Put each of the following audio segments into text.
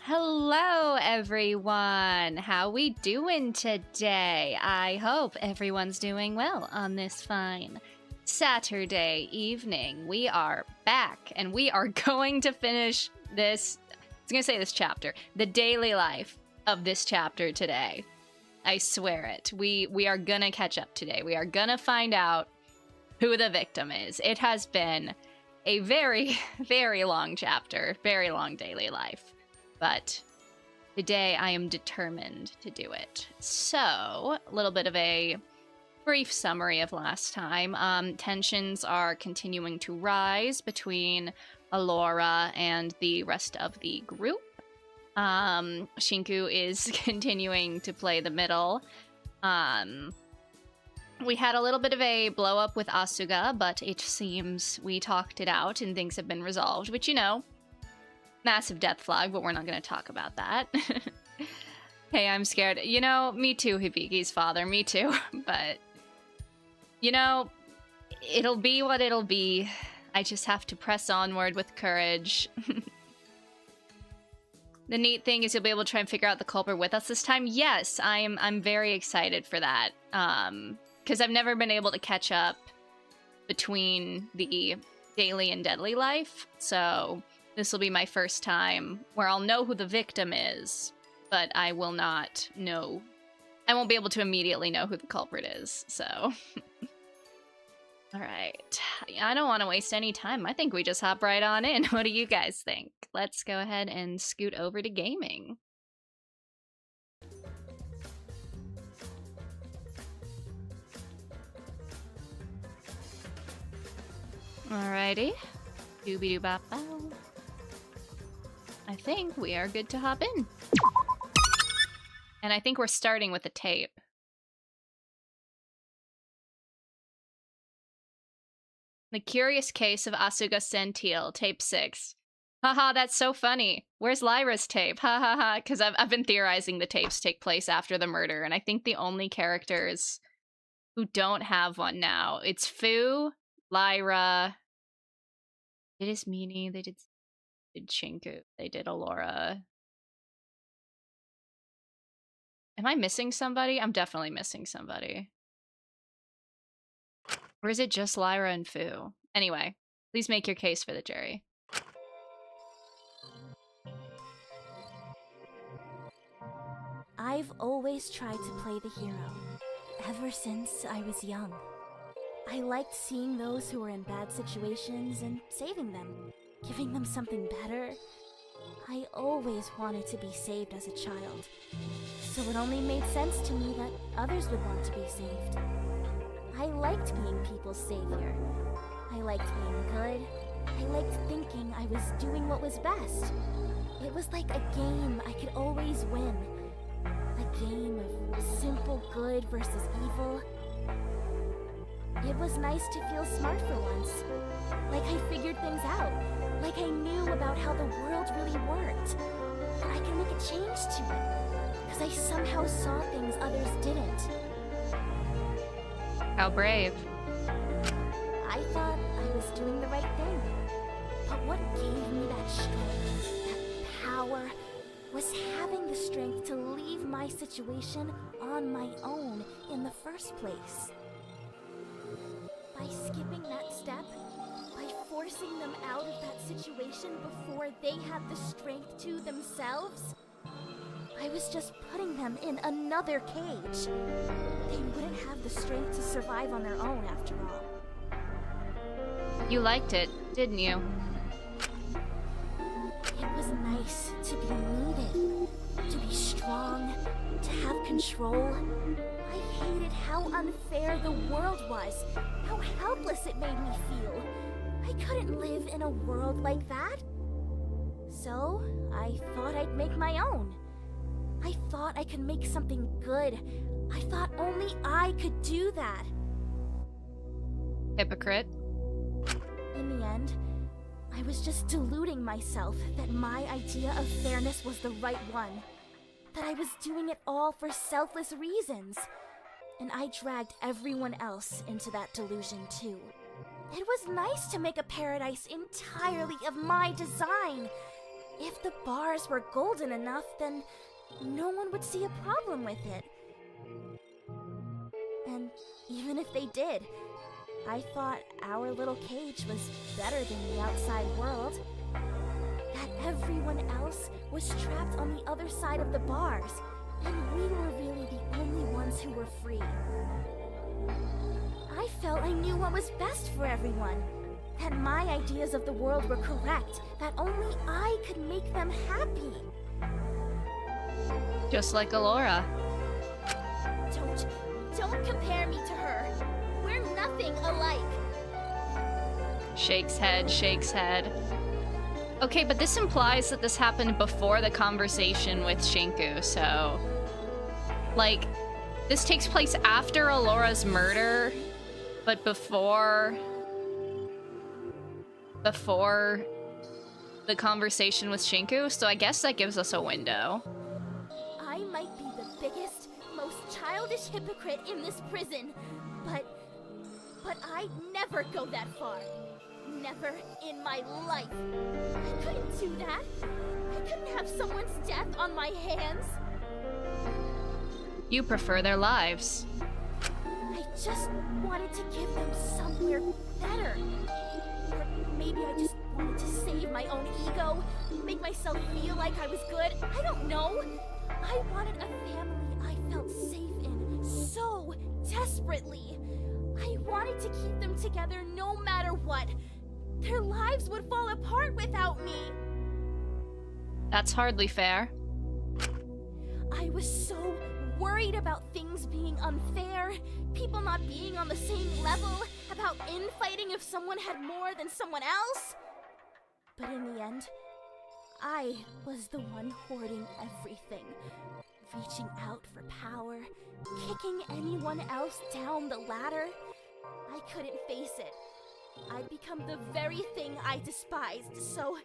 Hello, everyone. How we doing today? I hope everyone's doing well on this fine Saturday evening. We are back, and we are going to finish this. I was gonna say this chapter, the daily life of this chapter today. I swear it. We are gonna catch up today. We are gonna find out who the victim is. It has been a very, very long chapter, very long daily life. But today I am determined to do it. So, a little bit of a brief summary of last time. Tensions are continuing to rise between Alora and the rest of the group. Shinku is continuing to play the middle. We had a little bit of a blow up with Asuga, but it seems we talked it out and things have been resolved, which, you know, massive death flag, but we're not going to talk about that. Hey, I'm scared. You know, me too, Hibiki's father, me too. But, you know, it'll be what it'll be. I just have to press onward with courage. The neat thing is you'll be able to try and figure out the culprit with us this time. Yes, I'm very excited for that. Because I've never been able to catch up between the daily and deadly life, so this will be my first time where I'll know who the victim is, but I will not know. I won't be able to immediately know who the culprit is, so. Alright. I don't want to waste any time. I think we just hop right on in. What do you guys think? Let's go ahead and scoot over to gaming. Alrighty. Doobie-doo-bop-bow. I think we are good to hop in. And I think we're starting with a tape. The Curious Case of Asuga Sentil, tape 6. Haha, that's so funny. Where's Lyra's tape? Ha ha ha. Because I've been theorizing the tapes take place after the murder, and I think the only characters who don't have one now, it's Fu, Lyra, it is Meanie, they did Shinku, they did Alora. Am I missing somebody? I'm definitely missing somebody. Or is it just Lyra and Fu? Anyway, please make your case for the jury. I've always tried to play the hero, ever since I was young. I liked seeing those who were in bad situations and saving them, giving them something better. I always wanted to be saved as a child, so it only made sense to me that others would want to be saved. I liked being people's savior. I liked being good. I liked thinking I was doing what was best. It was like a game I could always win. A game of simple good versus evil. It was nice to feel smart for once. Like I figured things out. Like I knew about how the world really worked. That I could make a change to it. Because I somehow saw things others didn't. How brave. I thought I was doing the right thing. But what gave me that strength, that power, was having the strength to leave my situation on my own in the first place. By skipping that step, by forcing them out of that situation before they had the strength to themselves, I was just putting them in another cage. They wouldn't have the strength to survive on their own after all. You liked it, didn't you? It was nice to be needed, to be strong, to have control. I hated how unfair the world was, how helpless it made me feel. I couldn't live in a world like that. So, I thought I'd make my own. I thought I could make something good. I thought only I could do that. Hypocrite. In the end, I was just deluding myself that my idea of fairness was the right one. That I was doing it all for selfless reasons. And I dragged everyone else into that delusion too. It was nice to make a paradise entirely of my design. If the bars were golden enough, then no one would see a problem with it. And even if they did, I thought our little cage was better than the outside world. That everyone else was trapped on the other side of the bars, and we were really the only ones who were free. I felt I knew what was best for everyone, that my ideas of the world were correct, that only I could make them happy. Just like Alora. Don't compare me to her. We're nothing alike. Shakes head, shakes head. Okay, but this implies that this happened before the conversation with Shinku, so... Like, this takes place after Alora's murder, but before the conversation with Shinku, so I guess that gives us a window. I might be the biggest, most childish hypocrite in this prison, but I'd never go that far. Never in my life. I couldn't do that. I couldn't have someone's death on my hands. You prefer their lives. I just wanted to give them somewhere better. Or maybe I just wanted to save my own ego, make myself feel like I was good. I don't know. I wanted a family I felt safe in so desperately. I wanted to keep them together no matter what. Their lives would fall apart without me. That's hardly fair. I was so worried about things being unfair, people not being on the same level, about infighting if someone had more than someone else. But in the end, I was the one hoarding everything, reaching out for power, kicking anyone else down the ladder. I couldn't face it. I'd become the very thing I despised, so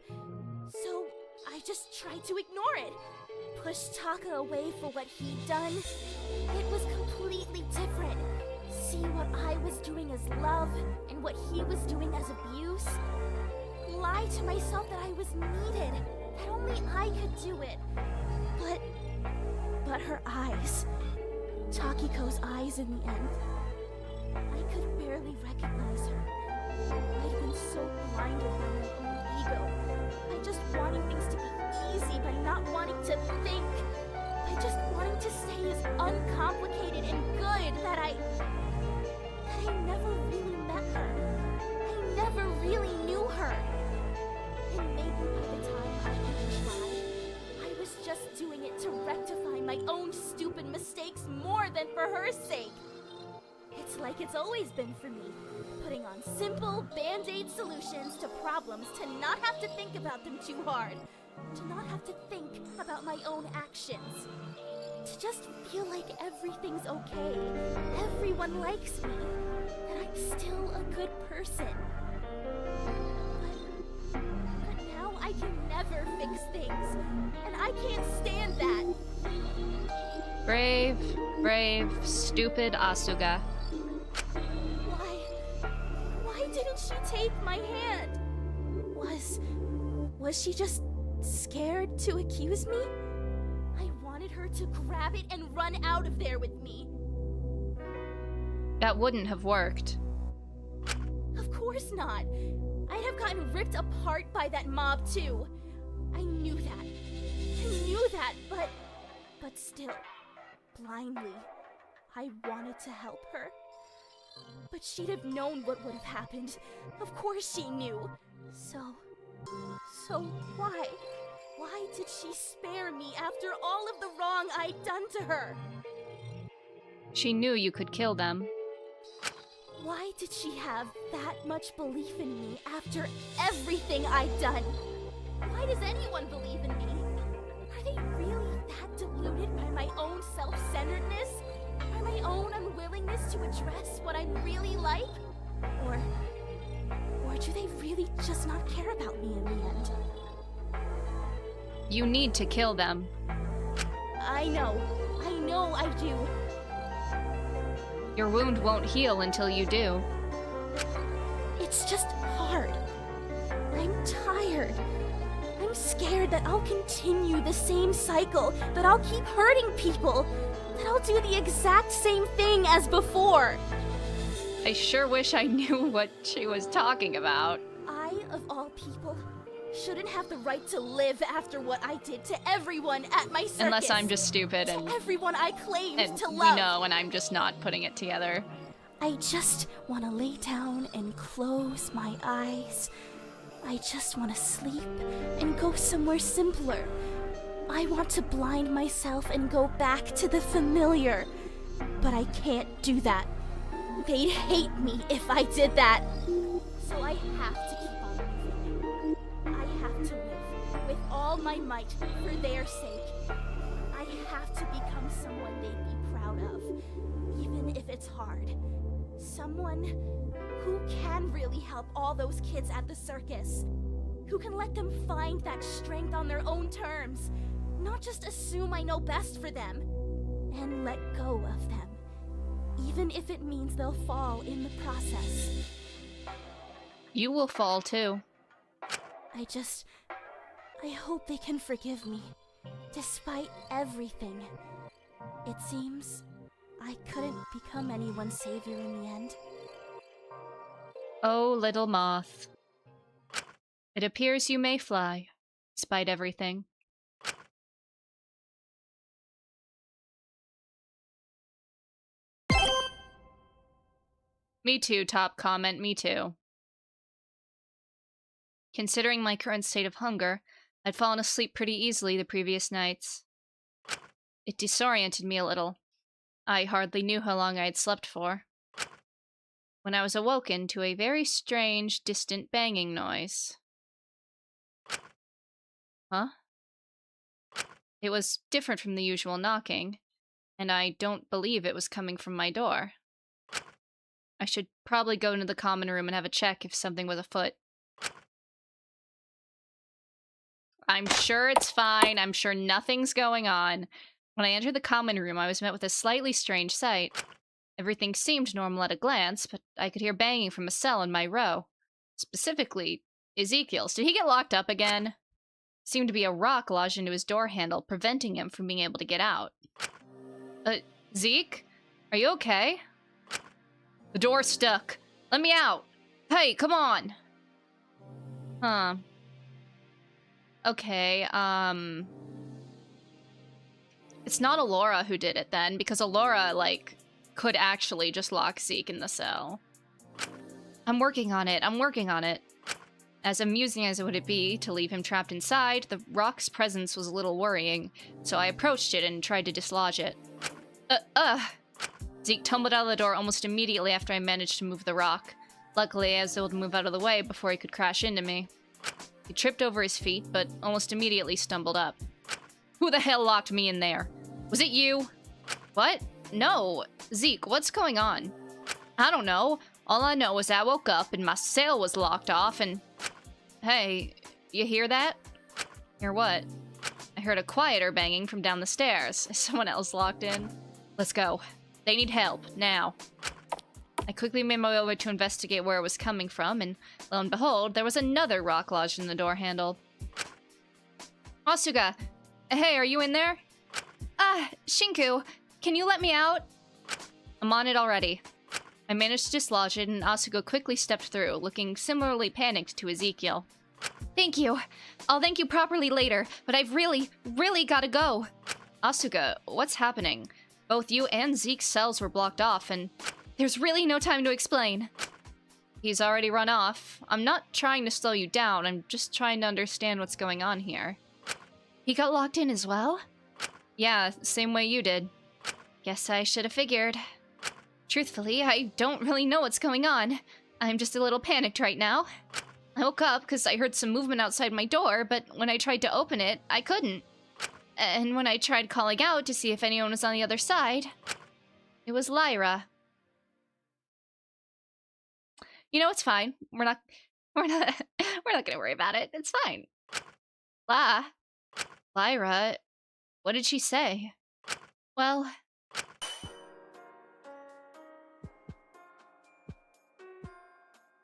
I just tried to ignore it. Push Taka away for what he'd done. It was completely different. See what I was doing as love, and what he was doing as abuse. Lie to myself that I was needed, that only I could do it. But her eyes. Takiko's eyes in the end. I could barely recognize her. I'd been so blinded by my own ego, by just wanting things to be easy, by not wanting to think, by just wanting to stay as uncomplicated and good that I never really met her. I never really knew her. And maybe by the time I even tried, I was just doing it to rectify my own stupid mistakes more than for her sake. It's like it's always been for me, putting on simple band-aid solutions to problems to not have to think about them too hard, to not have to think about my own actions, to just feel like everything's okay, everyone likes me, that I'm still a good person. But now I can never fix things, and I can't stand that. Brave, stupid Asuga. Why didn't she take my hand? Was she just scared to accuse me? I wanted her to grab it and run out of there with me. That wouldn't have worked. Of course not. I'd have gotten ripped apart by that mob too. I knew that, but still, blindly, I wanted to help her. But she'd have known what would have happened. Of course she knew. So why? Why did she spare me after all of the wrong I'd done to her? She knew you could kill them. Why did she have that much belief in me after everything I'd done? Why does anyone believe in me? Are they really that deluded by my own self-centeredness? By my own unwillingness to address what I'm really like? Or do they really just not care about me in the end? You need to kill them. I know I do. Your wound won't heal until you do. It's just hard. I'm tired. I'm scared that I'll continue the same cycle, that I'll keep hurting people, that I'll do the exact same thing as before. I sure wish I knew what she was talking about. I, of all people, shouldn't have the right to live after what I did to everyone at my circus. Unless I'm just stupid and everyone I claimed to love. We know, and I'm just not putting it together. I just want to lay down and close my eyes. I just want to sleep and go somewhere simpler. I want to blind myself and go back to the familiar. But I can't do that. They'd hate me if I did that. So I have to keep on living. I have to live with all my might for their sake. I have to become someone they'd be proud of, even if it's hard. Someone who can really help all those kids at the circus. Who can let them find that strength on their own terms. Not just assume I know best for them. And let go of them. Even if it means they'll fall in the process. You will fall too. I hope they can forgive me. Despite everything. It seems I couldn't become anyone's savior in the end. Oh, little moth. It appears you may fly, despite everything. Me too, top comment, me too. Considering my current state of hunger, I'd fallen asleep pretty easily the previous nights. It disoriented me a little. I hardly knew how long I had slept for. When I was awoken to a very strange, distant banging noise. Huh? It was different from the usual knocking, and I don't believe it was coming from my door. I should probably go into the common room and have a check if something was afoot. I'm sure it's fine. I'm sure nothing's going on. When I entered the common room, I was met with a slightly strange sight. Everything seemed normal at a glance, but I could hear banging from a cell in my row. Specifically, Ezekiel's. Did he get locked up again? Seemed to be a rock lodged into his door handle, preventing him from being able to get out. Zeke? Are you okay? The door's stuck. Let me out. Hey, come on. Huh. Okay, it's not Alora who did it then, because Alora, like, could actually just lock Zeke in the cell. I'm working on it. As amusing as it would be to leave him trapped inside, the rock's presence was a little worrying, so I approached it and tried to dislodge it. Zeke tumbled out of the door almost immediately after I managed to move the rock. Luckily, I was able to move out of the way before he could crash into me. He tripped over his feet, but almost immediately stumbled up. Who the hell locked me in there? Was it you? What? No. Zeke, what's going on? I don't know. All I know is I woke up and my cell was locked off and... Hey, you hear that? Hear what? I heard a quieter banging from down the stairs. Is someone else locked in? Let's go. They need help, now. I quickly made my way over to investigate where it was coming from, and lo and behold, there was another rock lodged in the door handle. Asuga! Hey, are you in there? Shinku, can you let me out? I'm on it already. I managed to dislodge it, and Asuga quickly stepped through, looking similarly panicked to Ezekiel. Thank you. I'll thank you properly later, but I've really gotta go. Asuga, what's happening? Both you and Zeke's cells were blocked off, and there's really no time to explain. He's already run off. I'm not trying to slow you down, I'm just trying to understand what's going on here. He got locked in as well? Yeah, same way you did. Guess I should have figured. Truthfully, I don't really know what's going on. I'm just a little panicked right now. I woke up because I heard some movement outside my door, but when I tried to open it, I couldn't. And when I tried calling out to see if anyone was on the other side, it was Lyra. You know, it's fine. We're not gonna worry about it. It's fine. Lyra, what did she say? Well...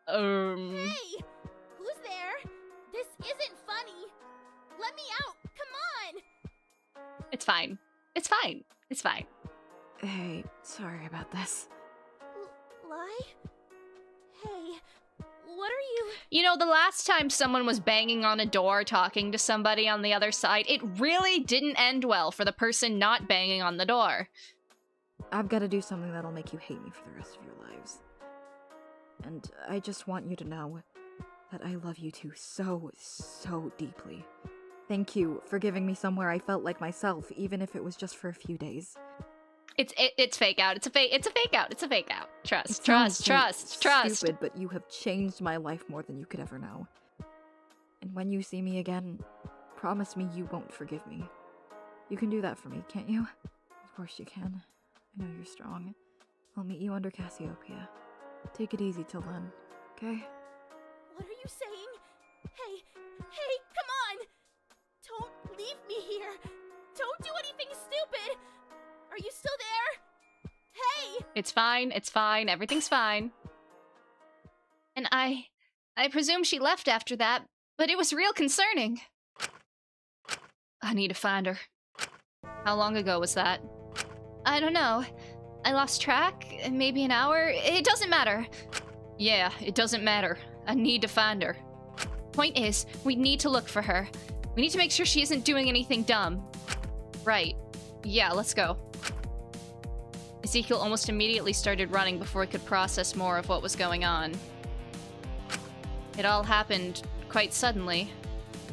Hey! Who's there? This isn't funny. fine. It's fine. It's fine. Hey, sorry about this. Lie? Hey, what are you... You know, the last time someone was banging on a door talking to somebody on the other side, it really didn't end well for the person not banging on the door. I've got to do something that'll make you hate me for the rest of your lives. And I just want you to know that I love you two so, so deeply. Thank you for giving me somewhere I felt like myself, even if it was just for a few days. It's fake out. It's a fake out. It's a fake out. Trust. Stupid, but you have changed my life more than you could ever know. And when you see me again, promise me you won't forgive me. You can do that for me, can't you? Of course you can. I know you're strong. I'll meet you under Cassiopeia. Take it easy till then, okay? What are you saying? Hey, come on! Don't leave me here! Don't do anything stupid! Are you still there? Hey! It's fine, everything's fine. And I presume she left after that, but it was real concerning. I need to find her. How long ago was that? I don't know. I lost track, maybe an hour? It doesn't matter. Yeah, it doesn't matter. I need to find her. Point is, we need to look for her. We need to make sure she isn't doing anything dumb. Right. Yeah, let's go. Ezekiel almost immediately started running before he could process more of what was going on. It all happened quite suddenly,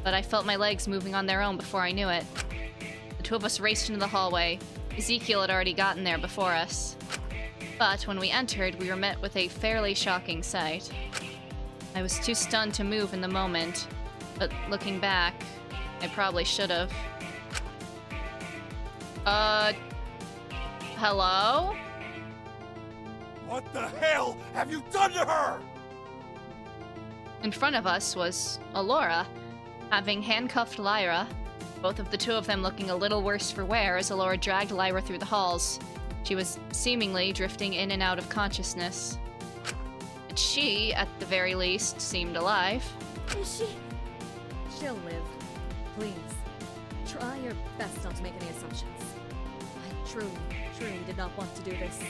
but I felt my legs moving on their own before I knew it. The two of us raced into the hallway. Ezekiel had already gotten there before us. But when we entered, we were met with a fairly shocking sight. I was too stunned to move in the moment, but looking back, I probably should have. Hello? What the hell have you done to her? In front of us was Alora, having handcuffed Lyra, both of the two of them looking a little worse for wear as Alora dragged Lyra through the halls. She was seemingly drifting in and out of consciousness. But she, at the very least, seemed alive. Is she... She'll live. Please. Try your best not to make any assumptions. I truly did not want to do this.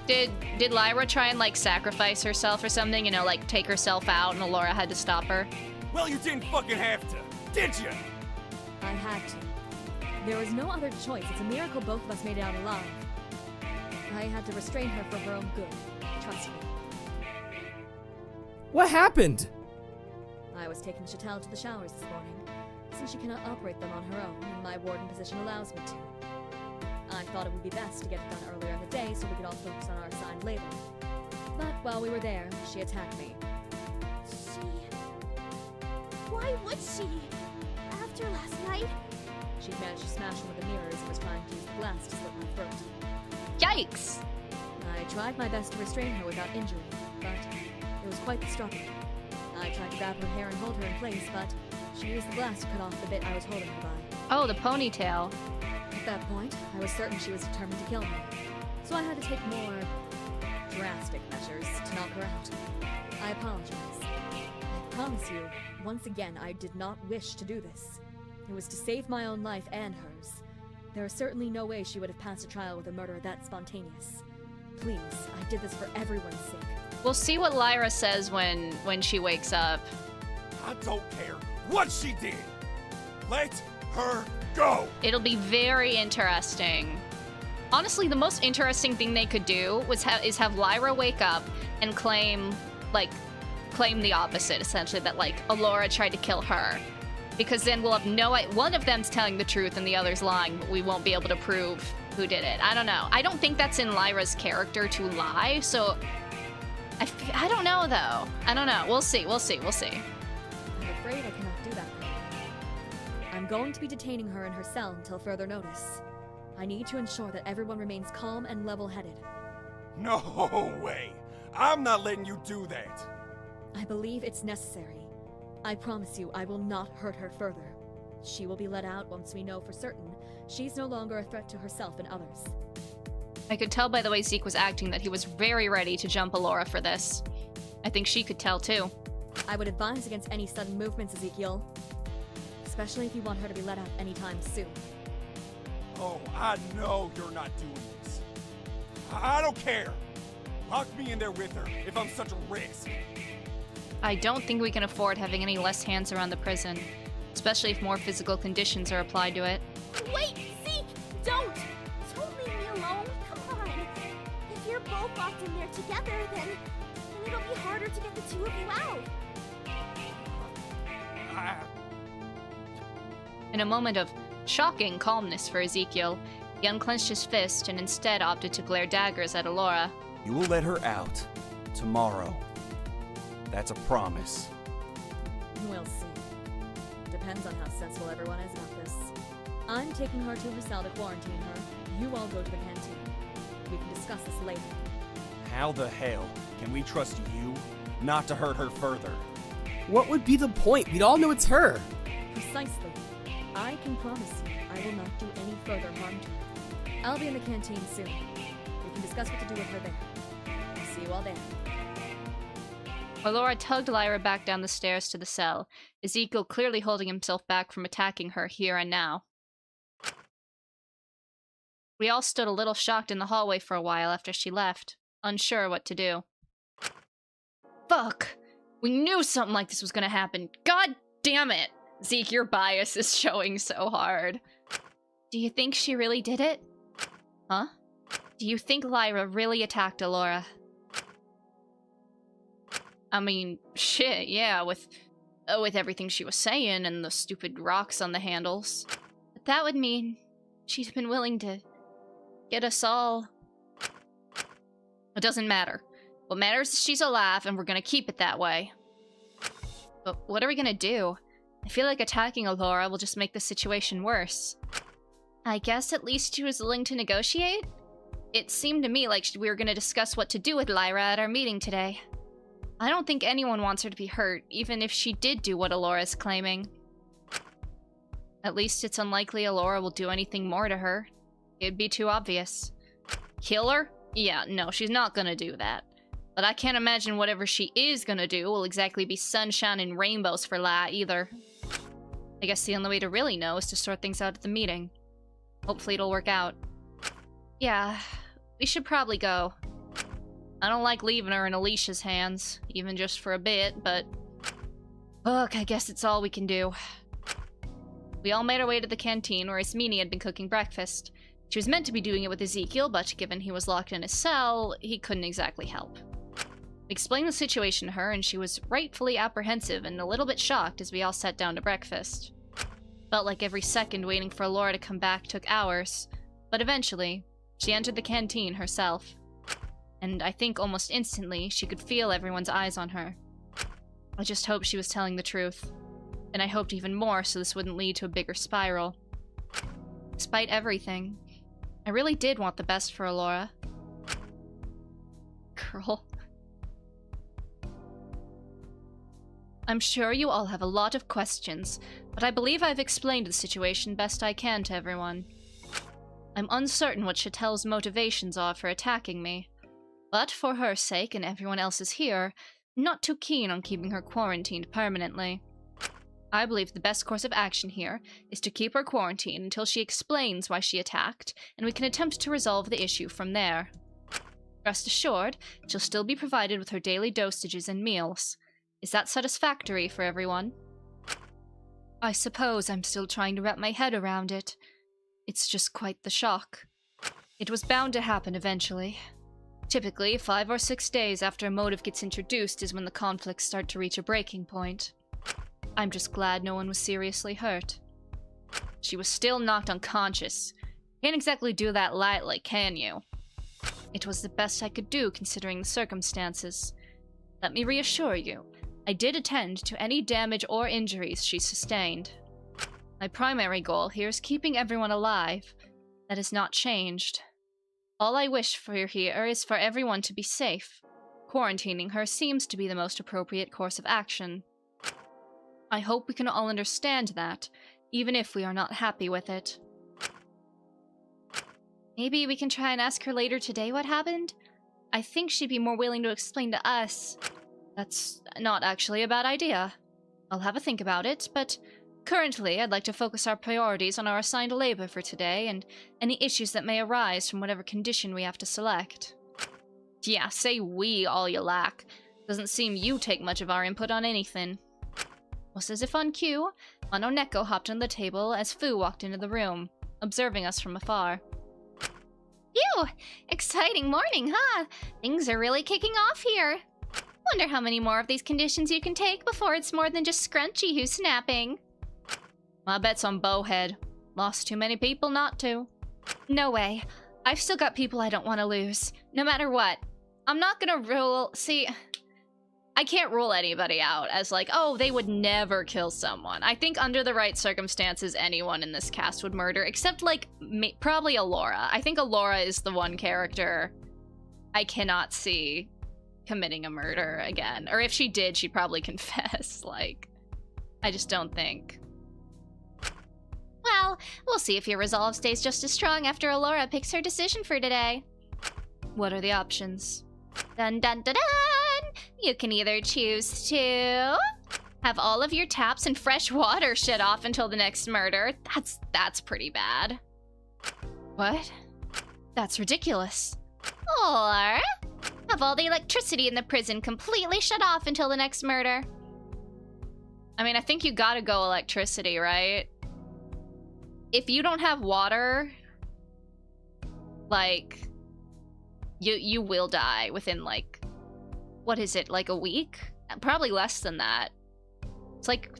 Did Lyra try and, like, sacrifice herself or something? You know, like, take herself out and Alora had to stop her? Well, you didn't fucking have to, did you? I had to. There was no other choice. It's a miracle both of us made it out alive. I had to restrain her for her own good. Trust me. What happened? I was taking Chatelle to the showers this morning, since she cannot operate them on her own, and my warden position allows me to. I thought it would be best to get it done earlier in the day so we could all focus on our assigned labor. But while we were there, she attacked me. Why would she? After last night? She'd managed to smash one of the mirrors and was trying to use the glass to slit my throat. Yikes! I tried my best to restrain her without injury, but it was quite the struggle. I tried to grab her hair and hold her in place, but she used the glass to cut off the bit I was holding her by. Oh, the ponytail. At that point, I was certain she was determined to kill me, so I had to take more drastic measures to knock her out. I apologize. I promise you, once again, I did not wish to do this. It was to save my own life and hers. There is certainly no way she would have passed a trial with a murder that spontaneous. Please, I did this for everyone's sake. We'll see what Lyra says when she wakes up. I don't care what she did. Let her go. It'll be very interesting. Honestly, the most interesting thing they could do is have Lyra wake up and claim the opposite, essentially, that, like, Alora tried to kill her. Because then we'll have one of them's telling the truth and the other's lying, but we won't be able to prove who did it. I don't know. I don't think that's in Lyra's character to lie, so I don't know, though. I don't know. We'll see. I'm afraid I cannot do that for you. I'm going to be detaining her in her cell until further notice. I need to ensure that everyone remains calm and level-headed. No way. I'm not letting you do that. I believe it's necessary. I promise you I will not hurt her further. She will be let out once we know for certain she's no longer a threat to herself and others. I could tell by the way Zeke was acting that he was very ready to jump Alora for this. I think she could tell too. I would advise against any sudden movements, Ezekiel. Especially if you want her to be let out anytime soon. Oh, I know you're not doing this. I don't care. Lock me in there with her if I'm such a risk. I don't think we can afford having any less hands around the prison, especially if more physical conditions are applied to it. Wait, Zeke! Don't! Don't leave me alone, come on! If you're both locked in there together, then it'll be harder to get the two of you out. In a moment of shocking calmness for Ezekiel, he unclenched his fist and instead opted to glare daggers at Alora. You will let her out tomorrow. That's a promise. We'll see. Depends on how sensible everyone is about this. I'm taking her to her cell to quarantine her. You all go to the canteen. We can discuss this later. How the hell can we trust you not to hurt her further? What would be the point? We'd all know it's her. Precisely. I can promise you I will not do any further harm to her. I'll be in the canteen soon. We can discuss what to do with her there. I'll see you all there. Alora tugged Lyra back down the stairs to the cell, Ezekiel clearly holding himself back from attacking her here and now. We all stood a little shocked in the hallway for a while after she left, unsure what to do. Fuck! We knew something like this was gonna happen. God damn it! Zeke, your bias is showing so hard. Do you think she really did it? Huh? Do you think Lyra really attacked Alora? I mean, shit, yeah, with everything she was saying and the stupid rocks on the handles. But that would mean she's been willing to get us all... It doesn't matter. What matters is she's alive, and we're gonna keep it that way. But what are we gonna do? I feel like attacking Alora will just make the situation worse. I guess at least she was willing to negotiate? It seemed to me like we were gonna discuss what to do with Lyra at our meeting today. I don't think anyone wants her to be hurt, even if she did do what Alora's claiming. At least it's unlikely Alora will do anything more to her. It'd be too obvious. Kill her? Yeah, no, she's not gonna do that. But I can't imagine whatever she is gonna do will exactly be sunshine and rainbows for La either. I guess the only way to really know is to sort things out at the meeting. Hopefully it'll work out. Yeah, we should probably go. I don't like leaving her in Alicia's hands, even just for a bit, but... Look, I guess it's all we can do. We all made our way to the canteen where Ismini had been cooking breakfast. She was meant to be doing it with Ezekiel, but given he was locked in his cell, he couldn't exactly help. We explained the situation to her, and she was rightfully apprehensive and a little bit shocked as we all sat down to breakfast. Felt like every second waiting for Laura to come back took hours, but eventually, she entered the canteen herself. And I think almost instantly, she could feel everyone's eyes on her. I just hoped she was telling the truth. And I hoped even more so this wouldn't lead to a bigger spiral. Despite everything, I really did want the best for Alora. Girl. I'm sure you all have a lot of questions, but I believe I've explained the situation best I can to everyone. I'm uncertain what Chatelle's motivations are for attacking me. But for her sake and everyone else's here, I'm not too keen on keeping her quarantined permanently. I believe the best course of action here is to keep her quarantined until she explains why she attacked, and we can attempt to resolve the issue from there. Rest assured, she'll still be provided with her daily dosages and meals. Is that satisfactory for everyone? I suppose I'm still trying to wrap my head around it. It's just quite the shock. It was bound to happen eventually. Typically, 5 or 6 days after a motive gets introduced is when the conflicts start to reach a breaking point. I'm just glad no one was seriously hurt. She was still knocked unconscious. Can't exactly do that lightly, can you? It was the best I could do considering the circumstances. Let me reassure you, I did attend to any damage or injuries she sustained. My primary goal here is keeping everyone alive. That has not changed. All I wish for here is for everyone to be safe. Quarantining her seems to be the most appropriate course of action. I hope we can all understand that, even if we are not happy with it. Maybe we can try and ask her later today what happened? I think she'd be more willing to explain to us. That's not actually a bad idea. I'll have a think about it, but currently, I'd like to focus our priorities on our assigned labor for today and any issues that may arise from whatever condition we have to select. Yeah, say we all you lack. Doesn't seem you take much of our input on anything. Just as if on cue, Mononeko hopped on the table as Fu walked into the room, observing us from afar. Phew! Exciting morning, huh? Things are really kicking off here. Wonder how many more of these conditions you can take before it's more than just Scrunchy who's snapping. My bet's on Bowhead. Lost too many people not to. No way. I've still got people I don't want to lose, no matter what. I'm not gonna rule... See, I can't rule anybody out as like, oh, they would never kill someone. I think under the right circumstances, anyone in this cast would murder, except like, probably Alora. I think Alora is the one character I cannot see committing a murder again. Or if she did, she'd probably confess. Like, I just don't think. Well, we'll see if your resolve stays just as strong after Alora picks her decision for today. What are the options? Dun dun dun dun! You can either choose to have all of your taps and fresh water shut off until the next murder. That's pretty bad. What? That's ridiculous. Or have all the electricity in the prison completely shut off until the next murder. I mean, I think you gotta go electricity, right? If you don't have water, like, you will die within, like, what is it, like a week? Probably less than that. It's like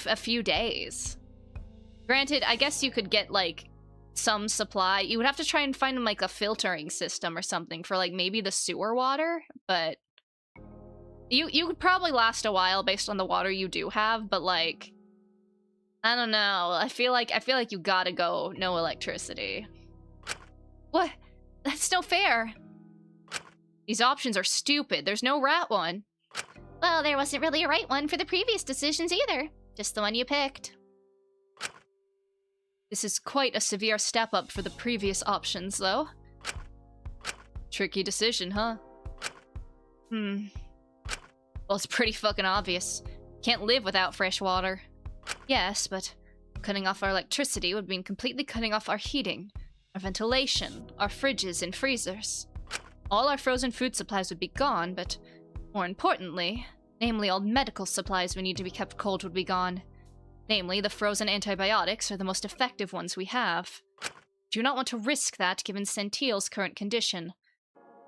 a few days. Granted, I guess you could get, like, some supply. You would have to try and find, like, a filtering system or something for, like, maybe the sewer water, but you could probably last a while based on the water you do have, but, like, I don't know. I feel like you gotta go no electricity. What? That's no fair. These options are stupid. There's no right one. Well, there wasn't really a right one for the previous decisions either. Just the one you picked. This is quite a severe step up for the previous options, though. Tricky decision, huh? Well, it's pretty fucking obvious. Can't live without fresh water. Yes, but cutting off our electricity would mean completely cutting off our heating, our ventilation, our fridges and freezers. All our frozen food supplies would be gone, but more importantly, namely all medical supplies we need to be kept cold would be gone. Namely, the frozen antibiotics are the most effective ones we have. Do not want to risk that given Sentiel's current condition.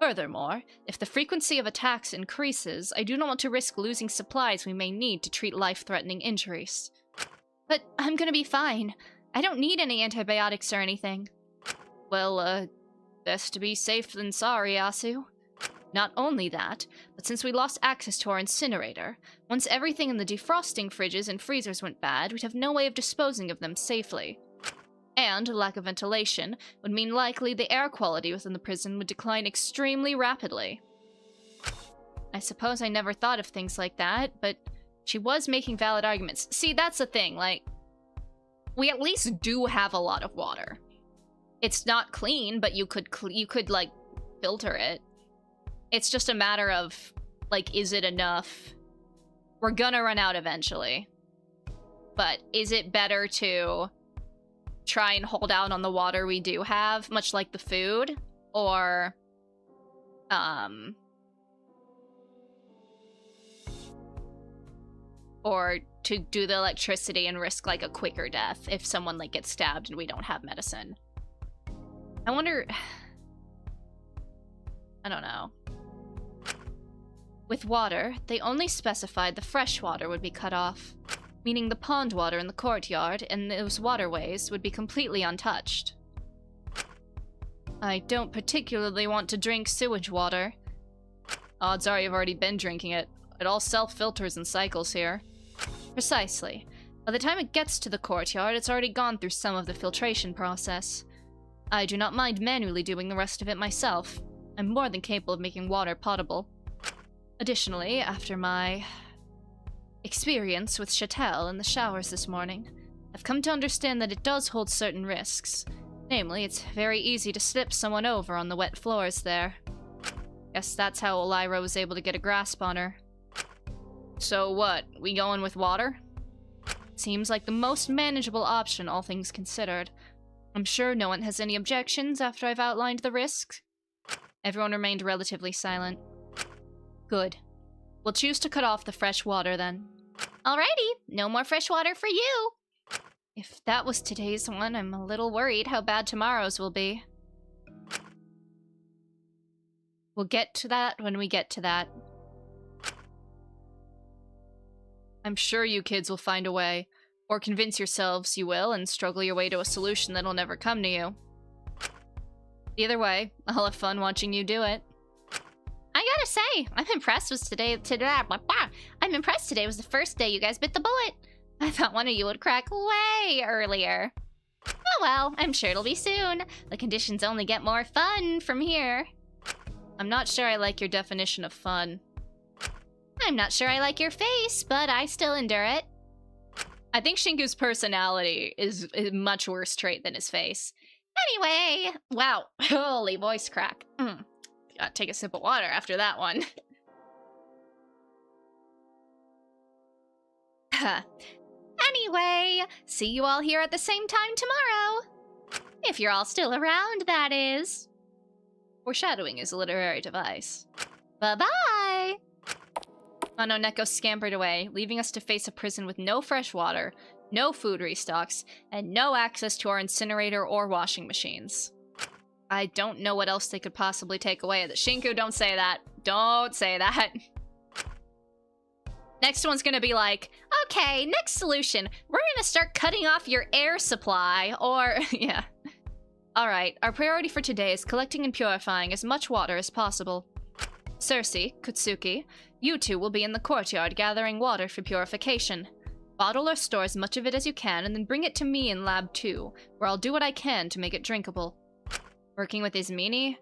Furthermore, if the frequency of attacks increases, I do not want to risk losing supplies we may need to treat life-threatening injuries. But I'm gonna be fine. I don't need any antibiotics or anything. Well, best to be safe than sorry, Asu. Not only that, but since we lost access to our incinerator, once everything in the defrosting fridges and freezers went bad, we'd have no way of disposing of them safely. And lack of ventilation would mean likely the air quality within the prison would decline extremely rapidly. I suppose I never thought of things like that, but she was making valid arguments. See, that's the thing, like, we at least do have a lot of water. It's not clean, but you could like, filter it. It's just a matter of, like, is it enough? We're gonna run out eventually. But is it better to try and hold out on the water we do have, much like the food? Or, or to do the electricity and risk, like, a quicker death if someone, like, gets stabbed and we don't have medicine? I wonder... I don't know. With water, they only specified the fresh water would be cut off, meaning the pond water in the courtyard and those waterways would be completely untouched. I don't particularly want to drink sewage water. Odds are you've already been drinking it. It all self-filters and cycles here. Precisely. By the time it gets to the courtyard, it's already gone through some of the filtration process. I do not mind manually doing the rest of it myself. I'm more than capable of making water potable. Additionally, after my experience with Chattel in the showers this morning, I've come to understand that it does hold certain risks. Namely, it's very easy to slip someone over on the wet floors there. Guess that's how Lyra was able to get a grasp on her. So what, we going with water? Seems like the most manageable option, all things considered. I'm sure no one has any objections after I've outlined the risks. Everyone remained relatively silent. Good. We'll choose to cut off the fresh water then. Alrighty, no more fresh water for you. If that was today's one, I'm a little worried how bad tomorrow's will be. We'll get to that when we get to that. I'm sure you kids will find a way. Or convince yourselves you will and struggle your way to a solution that'll never come to you. Either way, I'll have fun watching you do it. I gotta say, I'm impressed with I'm impressed today was the first day you guys bit the bullet. I thought one of you would crack way earlier. Oh well, I'm sure it'll be soon. The conditions only get more fun from here. I'm not sure I like your definition of fun. I'm not sure I like your face, but I still endure it. I think Shinku's personality is a much worse trait than his face. Anyway, wow, holy voice crack. Gotta take a sip of water after that one. Anyway, see you all here at the same time tomorrow. If you're all still around, that is. Foreshadowing is a literary device. Bye-bye! Neko scampered away, leaving us to face a prison with no fresh water, no food restocks, and no access to our incinerator or washing machines. I don't know what else they could possibly take away. Shinku, don't say that. Don't say that. Next one's gonna be like, okay, next solution. We're gonna start cutting off your air supply, or, yeah. Alright, our priority for today is collecting and purifying as much water as possible. Cersei, Kutsuki, you two will be in the courtyard gathering water for purification. Bottle or store as much of it as you can, and then bring it to me in Lab 2, where I'll do what I can to make it drinkable. Working with Izmini?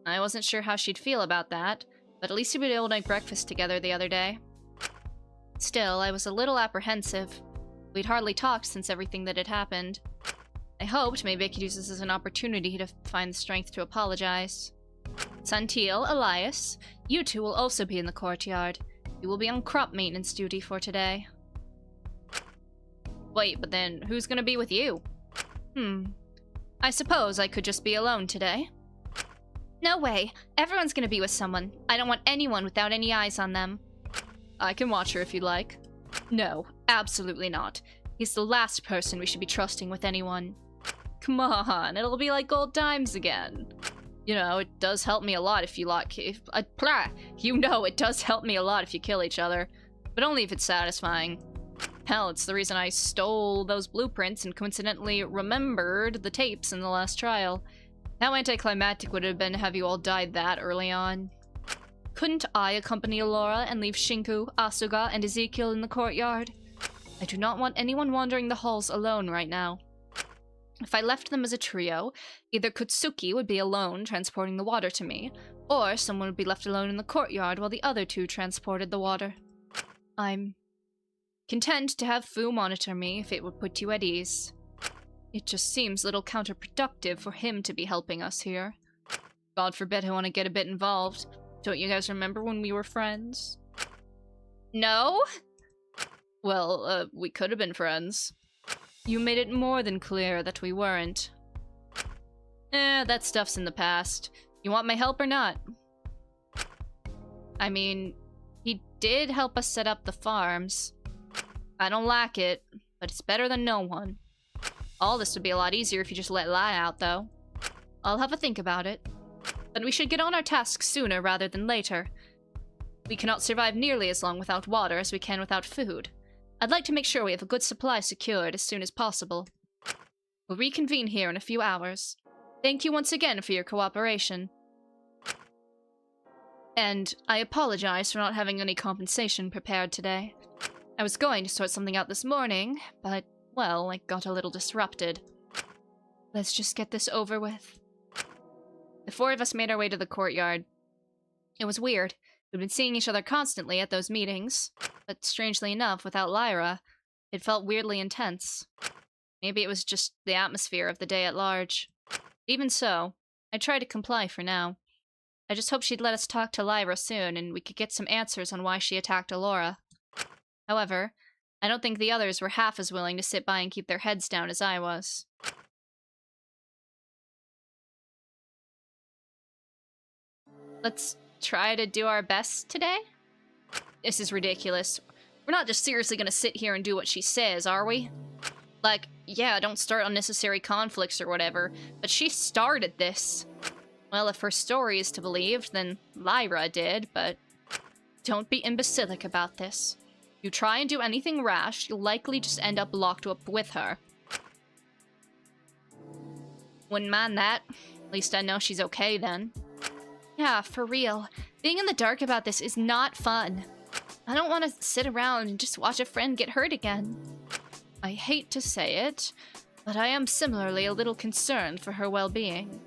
I wasn't sure how she'd feel about that, but at least we were able to make breakfast together the other day. Still, I was a little apprehensive. We'd hardly talked since everything that had happened. I hoped maybe I could use this as an opportunity to find the strength to apologize. Santil, Elias, you two will also be in the courtyard. You will be on crop maintenance duty for today. Wait, but then who's gonna be with you? I suppose I could just be alone today. No way. Everyone's gonna be with someone. I don't want anyone without any eyes on them. I can watch her if you'd like. No, absolutely not. He's the last person we should be trusting with anyone. Come on, it'll be like old times again. You know, it does help me a lot if you you know it does help me a lot if you kill each other. But only if it's satisfying. Hell, it's the reason I stole those blueprints and coincidentally remembered the tapes in the last trial. How anticlimactic would it have been to have you all died that early on? Couldn't I accompany Alora and leave Shinku, Asuga, and Ezekiel in the courtyard? I do not want anyone wandering the halls alone right now. If I left them as a trio, either Kutsuki would be alone transporting the water to me, or someone would be left alone in the courtyard while the other two transported the water. I'm content to have Fu monitor me if it would put you at ease. It just seems a little counterproductive for him to be helping us here. God forbid I want to get a bit involved. Don't you guys remember when we were friends? No? Well, we could have been friends. You made it more than clear that we weren't. That stuff's in the past. You want my help or not? I mean, he did help us set up the farms. I don't like it, but it's better than no one. All this would be a lot easier if you just let Lai out, though. I'll have a think about it. But we should get on our tasks sooner rather than later. We cannot survive nearly as long without water as we can without food. I'd like to make sure we have a good supply secured as soon as possible. We'll reconvene here in a few hours. Thank you once again for your cooperation. And I apologize for not having any compensation prepared today. I was going to sort something out this morning, but, well, I got a little disrupted. Let's just get this over with. The four of us made our way to the courtyard. It was weird. We'd been seeing each other constantly at those meetings, but strangely enough, without Lyra, it felt weirdly intense. Maybe it was just the atmosphere of the day at large. Even so, I tried to comply for now. I just hoped she'd let us talk to Lyra soon, and we could get some answers on why she attacked Alora. However, I don't think the others were half as willing to sit by and keep their heads down as I was. Let's try to do our best today? This is ridiculous. We're not just seriously gonna sit here and do what she says, are we? Like, yeah, don't start unnecessary conflicts or whatever, but she started this. Well, if her story is to be believed, then Lyra did, but don't be imbecilic about this. You try and do anything rash, you'll likely just end up locked up with her. Wouldn't mind that. At least I know she's okay then. Yeah, for real. Being in the dark about this is not fun. I don't want to sit around and just watch a friend get hurt again. I hate to say it, but I am similarly a little concerned for her well-being.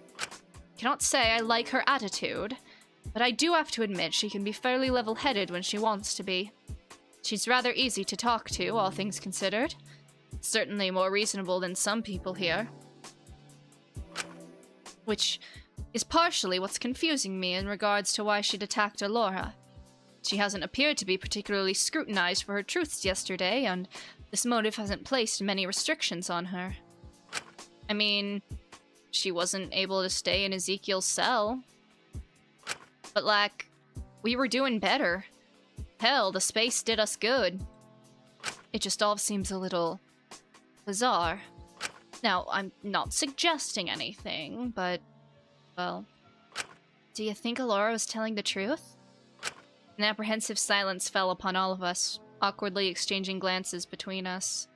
Cannot say I like her attitude, but I do have to admit she can be fairly level-headed when she wants to be. She's rather easy to talk to, all things considered. Certainly more reasonable than some people here. Which is partially what's confusing me in regards to why she'd attacked Alora. She hasn't appeared to be particularly scrutinized for her truths yesterday, and this motive hasn't placed many restrictions on her. I mean, she wasn't able to stay in Ezekiel's cell. But, like, we were doing better. Hell, the space did us good. It just all seems a little bizarre. Now, I'm not suggesting anything, but, well, do you think Alora was telling the truth? An apprehensive silence fell upon all of us, awkwardly exchanging glances between us.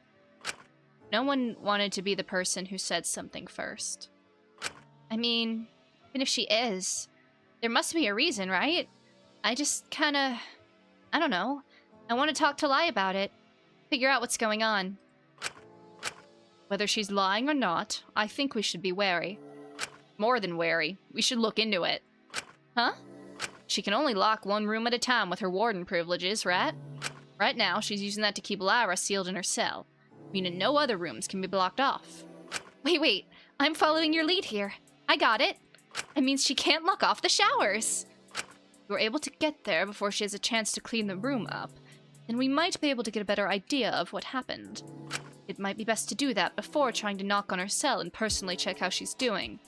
No one wanted to be the person who said something first. I mean, even if she is, there must be a reason, right? I just kinda... I don't know. I want to talk to Lai about it. Figure out what's going on. Whether she's lying or not, I think we should be wary. More than wary. We should look into it. Huh? She can only lock one room at a time with her warden privileges, right? Right now, she's using that to keep Lyra sealed in her cell, meaning no other rooms can be blocked off. Wait. I'm following your lead here. I got it. It means she can't lock off the showers. If we're able to get there before she has a chance to clean the room up, then we might be able to get a better idea of what happened. It might be best to do that before trying to knock on her cell and personally check how she's doing.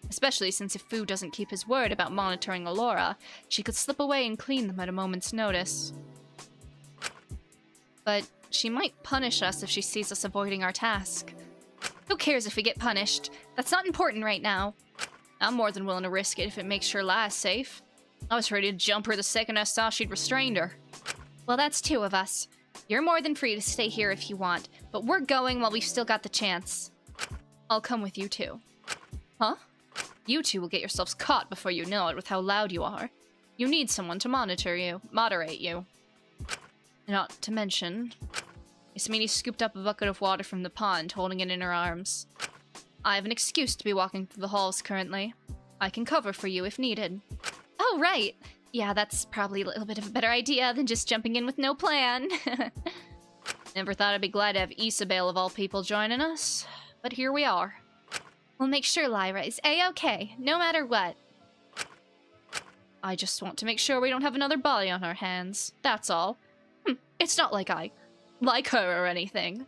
Especially since if Fu doesn't keep his word about monitoring Alora, she could slip away and clean them at a moment's notice. But she might punish us if she sees us avoiding our task. Who cares if we get punished? That's not important right now. I'm more than willing to risk it if it makes sure Lai's safe. I was ready to jump her the second I saw she'd restrained her. Well, that's two of us. You're more than free to stay here if you want, but we're going while we've still got the chance. I'll come with you too. Huh? You two will get yourselves caught before you know it with how loud you are. You need someone to moderate you. Not to mention, Ismini scooped up a bucket of water from the pond, holding it in her arms. I have an excuse to be walking through the halls currently. I can cover for you if needed. Oh, right. Yeah, that's probably a little bit of a better idea than just jumping in with no plan. Never thought I'd be glad to have Isabel of all people joining us, but here we are. We'll make sure Lyra is A-okay, no matter what. I just want to make sure we don't have another body on our hands, that's all. It's not like I like her or anything.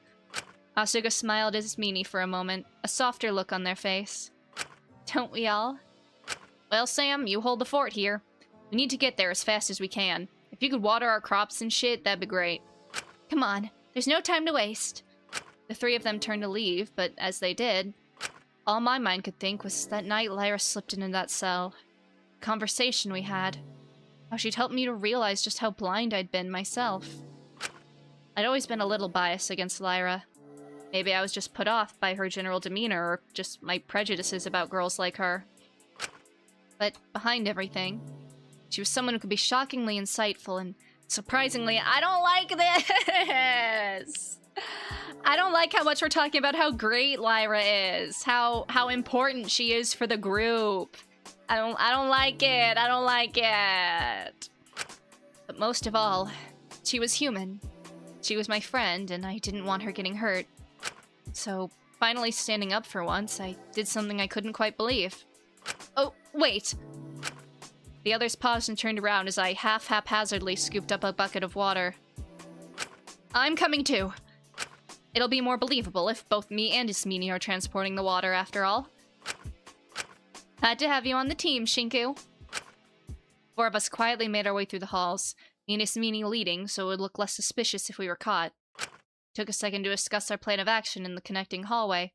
Asuka smiled at Ismini for a moment, a softer look on their face. Don't we all? Well, Sam, you hold the fort here. We need to get there as fast as we can. If you could water our crops and shit, that'd be great. Come on, there's no time to waste. The three of them turned to leave, but as they did, all my mind could think was that night Lyra slipped into that cell. The conversation we had. How she'd helped me to realize just how blind I'd been myself. I'd always been a little biased against Lyra. Maybe I was just put off by her general demeanor or just my prejudices about girls like her. But behind everything, she was someone who could be shockingly insightful and surprisingly, I don't like this! I don't like how much we're talking about how great Lyra is, how important she is for the group. I don't like it. I don't like it. But most of all, she was human. She was my friend, and I didn't want her getting hurt. So, finally standing up for once, I did something I couldn't quite believe. Oh, wait! The others paused and turned around as I haphazardly scooped up a bucket of water. I'm coming too. It'll be more believable if both me and Ismini are transporting the water after all. Had to have you on the team, Shinku. 4 of us quietly made our way through the halls, me and Ismini leading so it would look less suspicious if we were caught. Took a second to discuss our plan of action in the connecting hallway.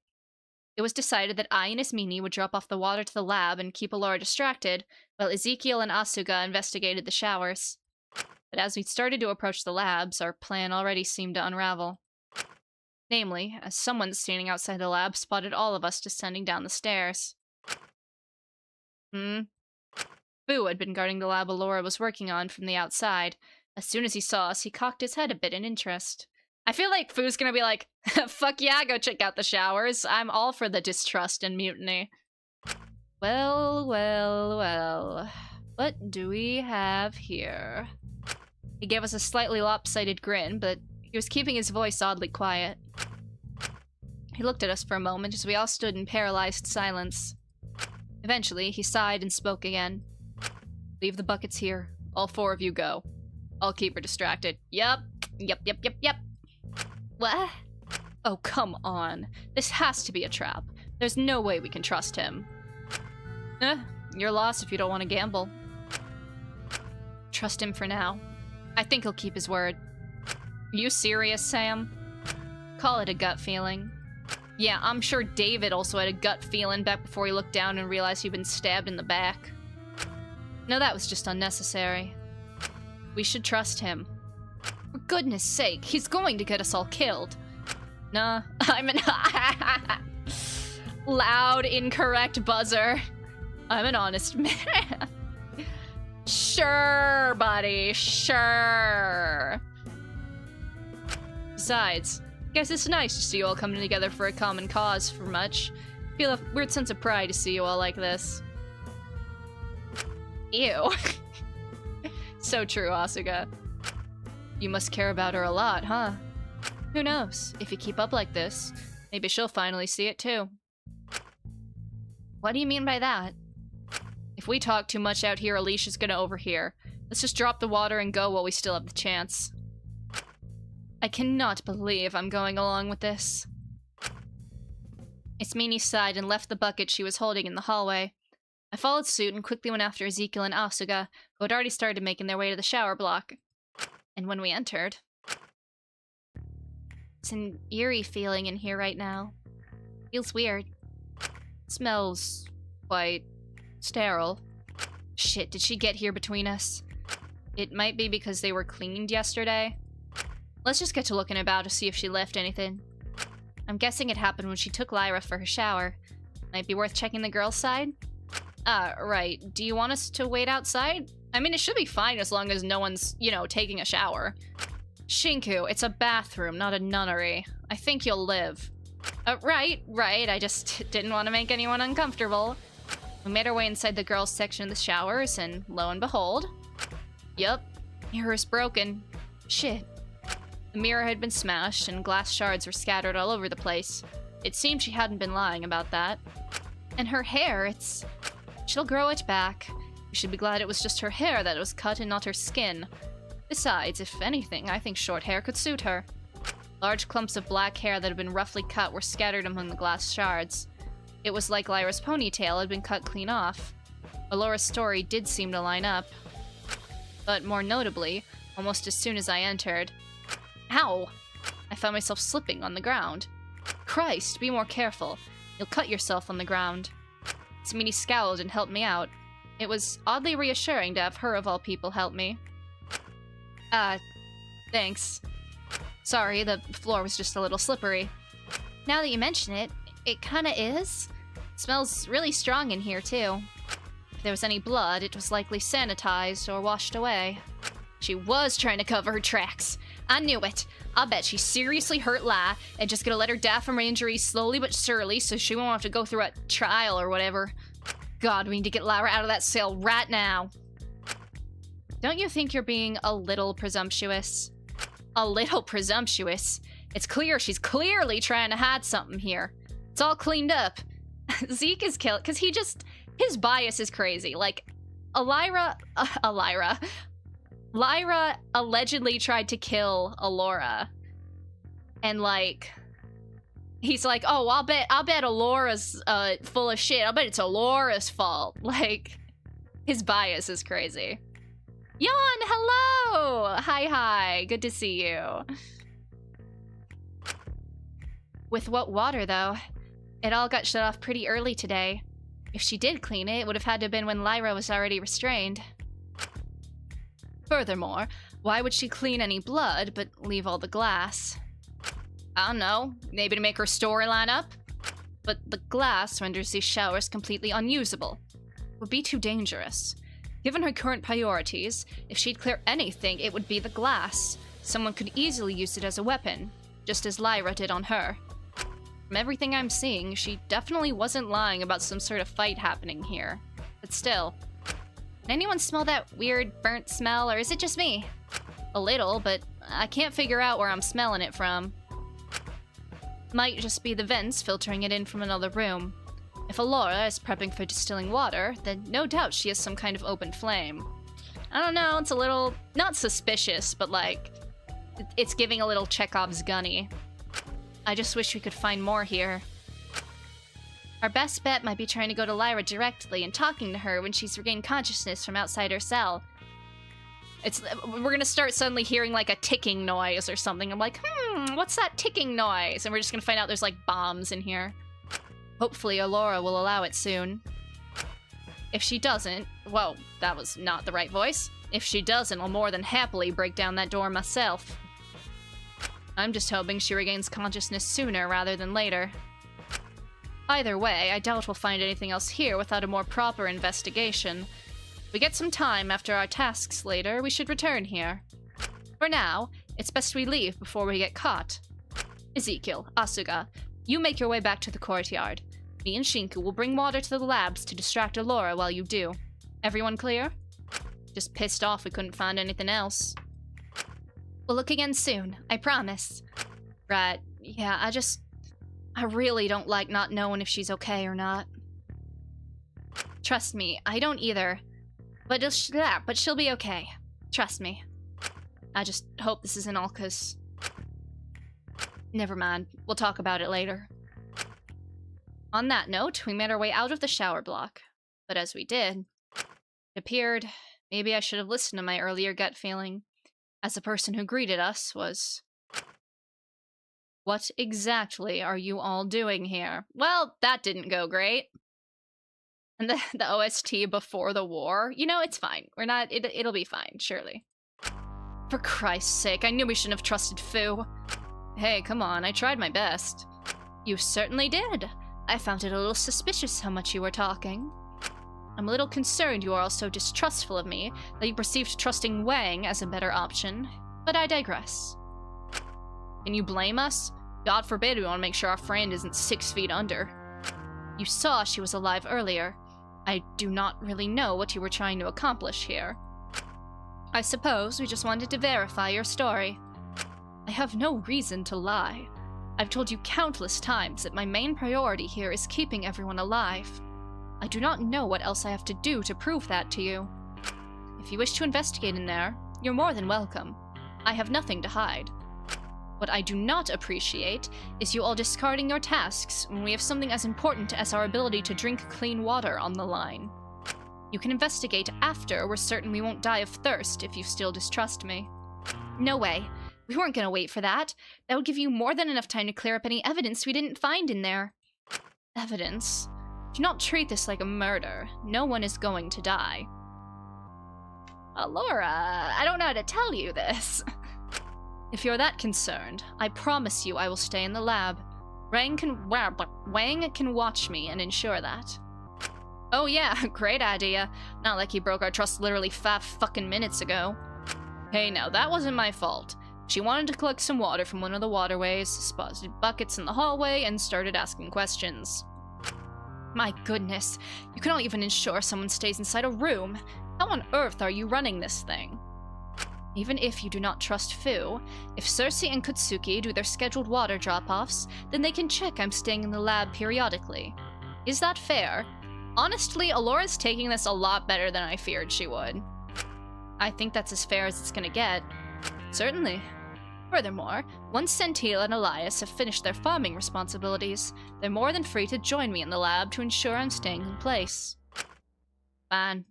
It was decided that I and Ismini would drop off the water to the lab and keep Allura distracted, while Ezekiel and Asuga investigated the showers. But as we started to approach the labs, our plan already seemed to unravel. Namely, as someone standing outside the lab spotted all of us descending down the stairs. Fu had been guarding the lab Allura was working on from the outside. As soon as he saw us, he cocked his head a bit in interest. I feel like Fu's gonna be like, fuck yeah, go check out the showers. I'm all for the distrust and mutiny. Well, well, well. What do we have here? He gave us a slightly lopsided grin, but he was keeping his voice oddly quiet. He looked at us for a moment as we all stood in paralyzed silence. Eventually, he sighed and spoke again. Leave the buckets here. All 4 of you go. I'll keep her distracted. Yep. What? Oh, come on. This has to be a trap. There's no way we can trust him. Your loss if you don't want to gamble. Trust him for now. I think he'll keep his word. Are you serious, Sam? Call it a gut feeling. Yeah, I'm sure David also had a gut feeling back before he looked down and realized he'd been stabbed in the back. No, that was just unnecessary. We should trust him. For goodness sake, he's going to get us all killed. Nah, I'm an... Loud, incorrect buzzer. I'm an honest man. Sure, buddy, sure. Besides, guess it's nice to see you all coming together for a common cause for much. Feel a weird sense of pride to see you all like this. Ew. So true, Asuga. You must care about her a lot, huh? Who knows? If you keep up like this, maybe she'll finally see it too. What do you mean by that? If we talk too much out here, Alicia's gonna overhear. Let's just drop the water and go while we still have the chance. I cannot believe I'm going along with this. Ismini sighed and left the bucket she was holding in the hallway. I followed suit and quickly went after Ezekiel and Asuga, who had already started making their way to the shower block. And when we entered... It's an eerie feeling in here right now. Feels weird. Smells... quite... sterile. Shit, did she get here between us? It might be because they were cleaned yesterday. Let's just get to looking about to see if she left anything. I'm guessing it happened when she took Lyra for her shower. Might be worth checking the girls' side? Right. Do you want us to wait outside? I mean, it should be fine as long as no one's, you know, taking a shower. Shinku, it's a bathroom, not a nunnery. I think you'll live. Right. I just didn't want to make anyone uncomfortable. We made our way inside the girls' section of the showers, and lo and behold... Yup. Mirror's broken. Shit. The mirror had been smashed, and glass shards were scattered all over the place. It seemed she hadn't been lying about that. And her hair, she'll grow it back. We should be glad it was just her hair that was cut and not her skin. Besides, if anything, I think short hair could suit her. Large clumps of black hair that had been roughly cut were scattered among the glass shards. It was like Lyra's ponytail had been cut clean off. Allura's story did seem to line up. But more notably, almost as soon as I entered... Ow! I found myself slipping on the ground. Christ, be more careful. You'll cut yourself on the ground. Smini scowled and helped me out. It was oddly reassuring to have her of all people help me. Thanks. Sorry, the floor was just a little slippery. Now that you mention it, it kinda is. It smells really strong in here, too. If there was any blood, it was likely sanitized or washed away. She was trying to cover her tracks. I knew it. I bet she seriously hurt Lai and just gonna let her die from her injuries slowly but surely so she won't have to go through a trial or whatever. God, we need to get Lyra out of that cell right now. Don't you think you're being a little presumptuous? A little presumptuous? It's clear she's clearly trying to hide something here. It's all cleaned up. Zeke is killed because his bias is crazy. Like, Lyra allegedly tried to kill Allura, And like, he's like, oh, I'll bet Alora's full of shit. I'll bet it's Alora's fault. Like, his bias is crazy. Yon, hello! Hi, good to see you. With what water, though? It all got shut off pretty early today. If she did clean it, it would have had to have been when Lyra was already restrained. Furthermore, why would she clean any blood, but leave all the glass? I don't know, maybe to make her storyline up? But the glass renders these showers completely unusable. It would be too dangerous. Given her current priorities, if she'd clear anything, it would be the glass. Someone could easily use it as a weapon, just as Lyra did on her. From everything I'm seeing, she definitely wasn't lying about some sort of fight happening here. But still, can anyone smell that weird burnt smell, or is it just me? A little, but I can't figure out where I'm smelling it from. Might just be the vents filtering it in from another room. If Alora is prepping for distilling water, then no doubt she has some kind of open flame. I don't know, it's a little, not suspicious, but like, it's giving a little Chekhov's gunny. I just wish we could find more here. Our best bet might be trying to go to Lyra directly and talking to her when she's regained consciousness from outside her cell. We're gonna start suddenly hearing like a ticking noise or something. I'm like, what's that ticking noise? And we're just gonna find out there's like bombs in here. Hopefully Alora will allow it soon. If she doesn't, whoa, that was not the right voice. If she doesn't, I'll more than happily break down that door myself. I'm just hoping she regains consciousness sooner rather than later. Either way, I doubt we'll find anything else here without a more proper investigation. If we get some time after our tasks later, we should return here. For now, it's best we leave before we get caught. Ezekiel, Asuga, you make your way back to the courtyard. Me and Shinku will bring water to the labs to distract Alora while you do. Everyone clear? Just pissed off we couldn't find anything else. We'll look again soon, I promise. Right, yeah, I really don't like not knowing if she's okay or not. Trust me, I don't either. But she'll be okay. Trust me. I just hope this isn't all 'cause... Never mind, we'll talk about it later. On that note, we made our way out of the shower block. But as we did, it appeared maybe I should have listened to my earlier gut feeling, as the person who greeted us was... What exactly are you all doing here? Well, that didn't go great. And the OST before the war, you know, it's fine. It'll be fine, surely. For Christ's sake, I knew we shouldn't have trusted Fu. Hey, come on, I tried my best. You certainly did. I found it a little suspicious how much you were talking. I'm a little concerned you are all so distrustful of me that you perceived trusting Wang as a better option, but I digress. Can you blame us? God forbid we want to make sure our friend isn't 6 feet under. You saw she was alive earlier. I do not really know what you were trying to accomplish here. I suppose we just wanted to verify your story. I have no reason to lie. I've told you countless times that my main priority here is keeping everyone alive. I do not know what else I have to do to prove that to you. If you wish to investigate in there, you're more than welcome. I have nothing to hide. What I do not appreciate is you all discarding your tasks when we have something as important as our ability to drink clean water on the line. You can investigate after we're certain we won't die of thirst if you still distrust me. No way. We weren't gonna wait for that. That would give you more than enough time to clear up any evidence we didn't find in there. Evidence? Do not treat this like a murder. No one is going to die. Alora, I don't know how to tell you this. If you're that concerned, I promise you I will stay in the lab. Wang can watch me and ensure that. Oh yeah, great idea. Not like he broke our trust literally 5 fucking minutes ago. Hey now, that wasn't my fault. She wanted to collect some water from one of the waterways, spotted buckets in the hallway, and started asking questions. My goodness, you cannot even ensure someone stays inside a room. How on earth are you running this thing? Even if you do not trust Fu, if Cersei and Kutsuki do their scheduled water drop-offs, then they can check I'm staying in the lab periodically. Is that fair? Honestly, Alora's taking this a lot better than I feared she would. I think that's as fair as it's gonna get. Certainly. Furthermore, once Sentil and Elias have finished their farming responsibilities, they're more than free to join me in the lab to ensure I'm staying in place. Fine.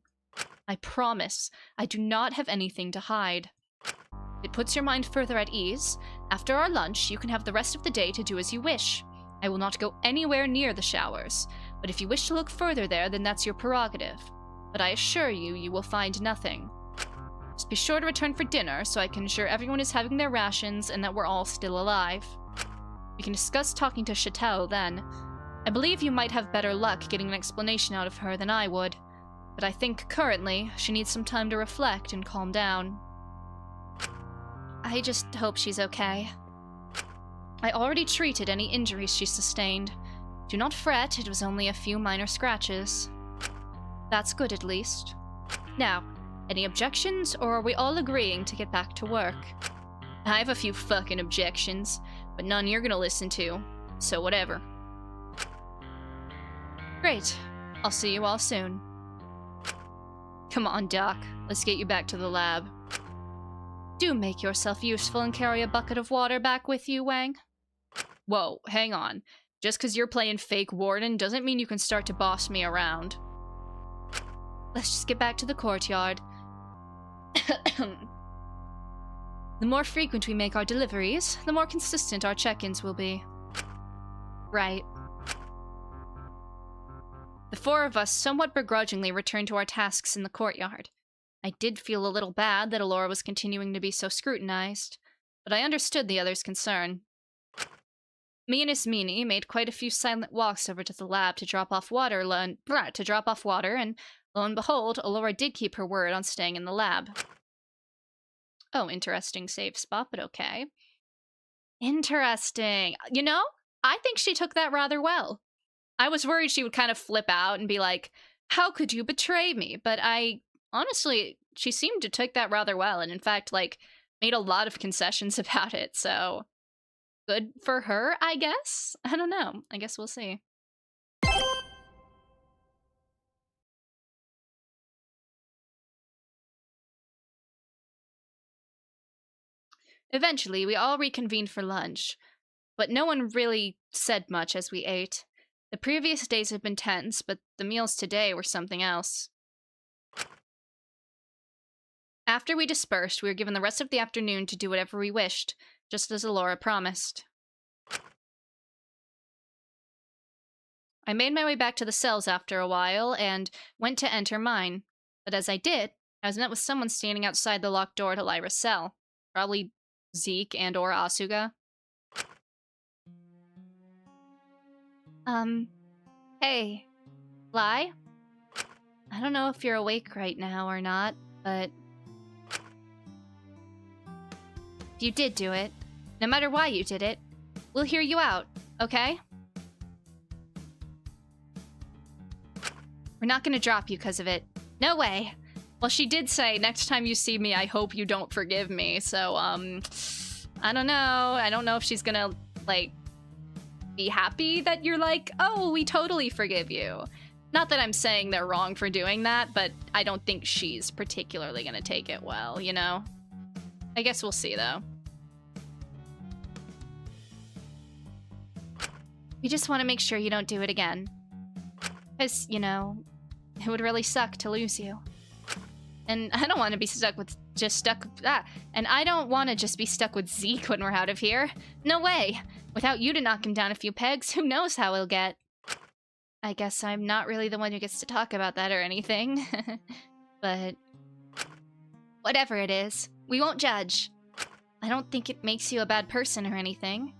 I promise, I do not have anything to hide. If it puts your mind further at ease, after our lunch, you can have the rest of the day to do as you wish. I will not go anywhere near the showers, but if you wish to look further there, then that's your prerogative. But I assure you, you will find nothing. Just be sure to return for dinner so I can ensure everyone is having their rations and that we're all still alive. We can discuss talking to Chateau then. I believe you might have better luck getting an explanation out of her than I would, but I think currently she needs some time to reflect and calm down. I just hope she's okay. I already treated any injuries she sustained. Do not fret, it was only a few minor scratches. That's good at least. Now, any objections, or are we all agreeing to get back to work? I have a few fucking objections, but none you're gonna listen to, so whatever. Great. I'll see you all soon. Come on, Doc. Let's get you back to the lab. Do make yourself useful and carry a bucket of water back with you, Wang. Whoa, hang on. Just because you're playing fake warden doesn't mean you can start to boss me around. Let's just get back to the courtyard. The more frequent we make our deliveries, the more consistent our check-ins will be. Right. The four of us somewhat begrudgingly returned to our tasks in the courtyard. I did feel a little bad that Alora was continuing to be so scrutinized, but I understood the others' concern. Me and Ismini made quite a few silent walks over to the lab to drop off water, and lo and behold, Alora did keep her word on staying in the lab. Oh, interesting save spot, but okay. Interesting. You know, I think she took that rather well. I was worried she would kind of flip out and be like, how could you betray me? But honestly, she seemed to take that rather well, and in fact, like, made a lot of concessions about it, so good for her, I guess? I don't know. I guess we'll see. Eventually, we all reconvened for lunch, but no one really said much as we ate. The previous days had been tense, but the meals today were something else. After we dispersed, we were given the rest of the afternoon to do whatever we wished, just as Alora promised. I made my way back to the cells after a while, and went to enter mine. But as I did, I was met with someone standing outside the locked door to Lyra's cell. Probably Zeke and or Asuga. Hey, Ly? I don't know if you're awake right now or not, but if you did do it, no matter why you did it, we'll hear you out, okay? We're not gonna drop you because of it. No way. Well, she did say, next time you see me, I hope you don't forgive me, so, I don't know. I don't know if she's gonna, like, be happy that you're like, oh, we totally forgive you. Not that I'm saying they're wrong for doing that, but I don't think she's particularly gonna take it well, you know? I guess we'll see, though. We just want to make sure you don't do it again. Because, you know, it would really suck to lose you. And I don't want to be stuck with and I don't want to just be stuck with Zeke when we're out of here. No way. Without you to knock him down a few pegs, who knows how he'll get. I guess I'm not really the one who gets to talk about that or anything. But whatever it is, we won't judge. I don't think it makes you a bad person or anything.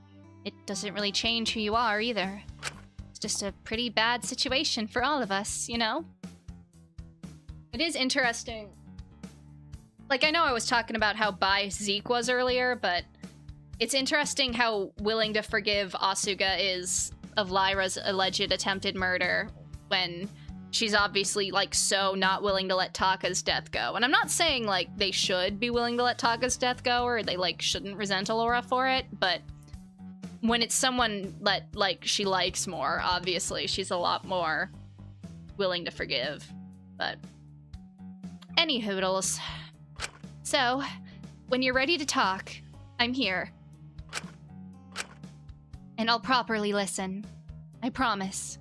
It doesn't really change who you are either. It's just a pretty bad situation for all of us, you know? It is interesting. Like, I know I was talking about how bi Zeke was earlier, but it's interesting how willing to forgive Asuga is of Lyra's alleged attempted murder when she's obviously, like, so not willing to let Taka's death go. And I'm not saying, like, they should be willing to let Taka's death go or they, like, shouldn't resent Alora for it, but when it's someone that, like, she likes more, obviously, she's a lot more willing to forgive. But any hoodles. So, when you're ready to talk, I'm here. And I'll properly listen. I promise.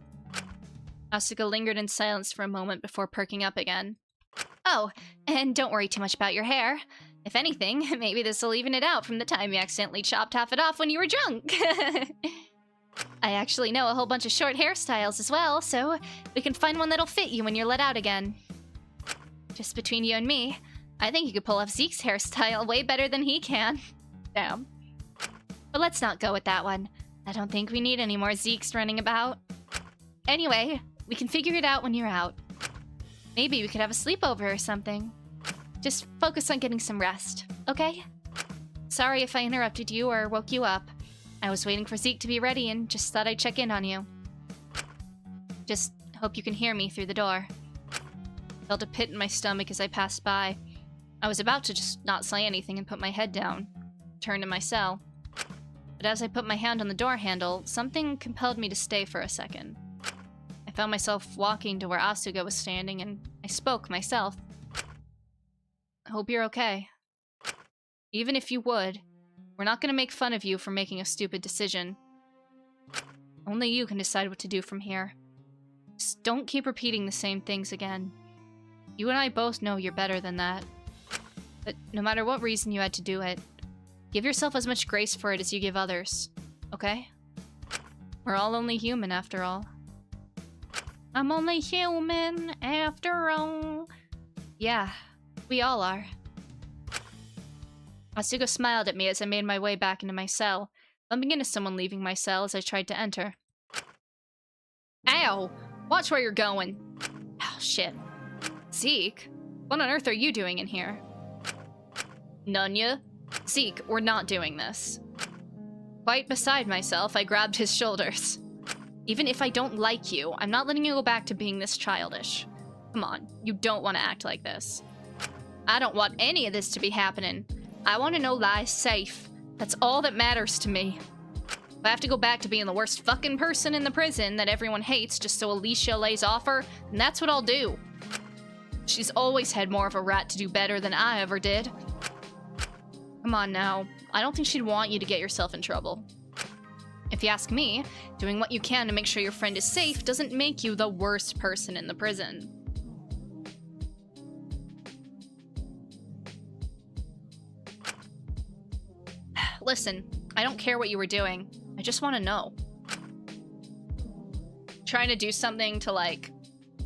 Asuka lingered in silence for a moment before perking up again. Oh, and don't worry too much about your hair. If anything, maybe this will even it out from the time you accidentally chopped half it off when you were drunk. I actually know a whole bunch of short hairstyles as well, so we can find one that'll fit you when you're let out again. Just between you and me, I think you could pull off Zeke's hairstyle way better than he can. Damn. But let's not go with that one. I don't think we need any more Zekes running about. Anyway, we can figure it out when you're out. Maybe we could have a sleepover or something. Just focus on getting some rest, okay? Sorry if I interrupted you or woke you up. I was waiting for Zeke to be ready and just thought I'd check in on you. Just hope you can hear me through the door. I felt a pit in my stomach as I passed by. I was about to just not say anything and put my head down, turn to my cell. But as I put my hand on the door handle, something compelled me to stay for a second. I found myself walking to where Asuka was standing, and I spoke myself. I hope you're okay. Even if you would, we're not going to make fun of you for making a stupid decision. Only you can decide what to do from here. Just don't keep repeating the same things again. You and I both know you're better than that. But no matter what reason you had to do it, give yourself as much grace for it as you give others, okay? We're all only human after all. I'm only human after all. Yeah, we all are. Asuka smiled at me as I made my way back into my cell, bumping into someone leaving my cell as I tried to enter. Ow! Watch where you're going. Oh, shit. Zeke? What on earth are you doing in here? Nunya? Zeke, we're not doing this. Quite beside myself, I grabbed his shoulders. Even if I don't like you, I'm not letting you go back to being this childish. Come on, you don't want to act like this. I don't want any of this to be happening. I want to know Lai's safe. That's all that matters to me. If I have to go back to being the worst fucking person in the prison that everyone hates just so Alicia lays off her, then that's what I'll do. She's always had more of a right to do better than I ever did. Come on now. I don't think she'd want you to get yourself in trouble. If you ask me, doing what you can to make sure your friend is safe doesn't make you the worst person in the prison. Listen, I don't care what you were doing. I just want to know. Trying to do something to, like,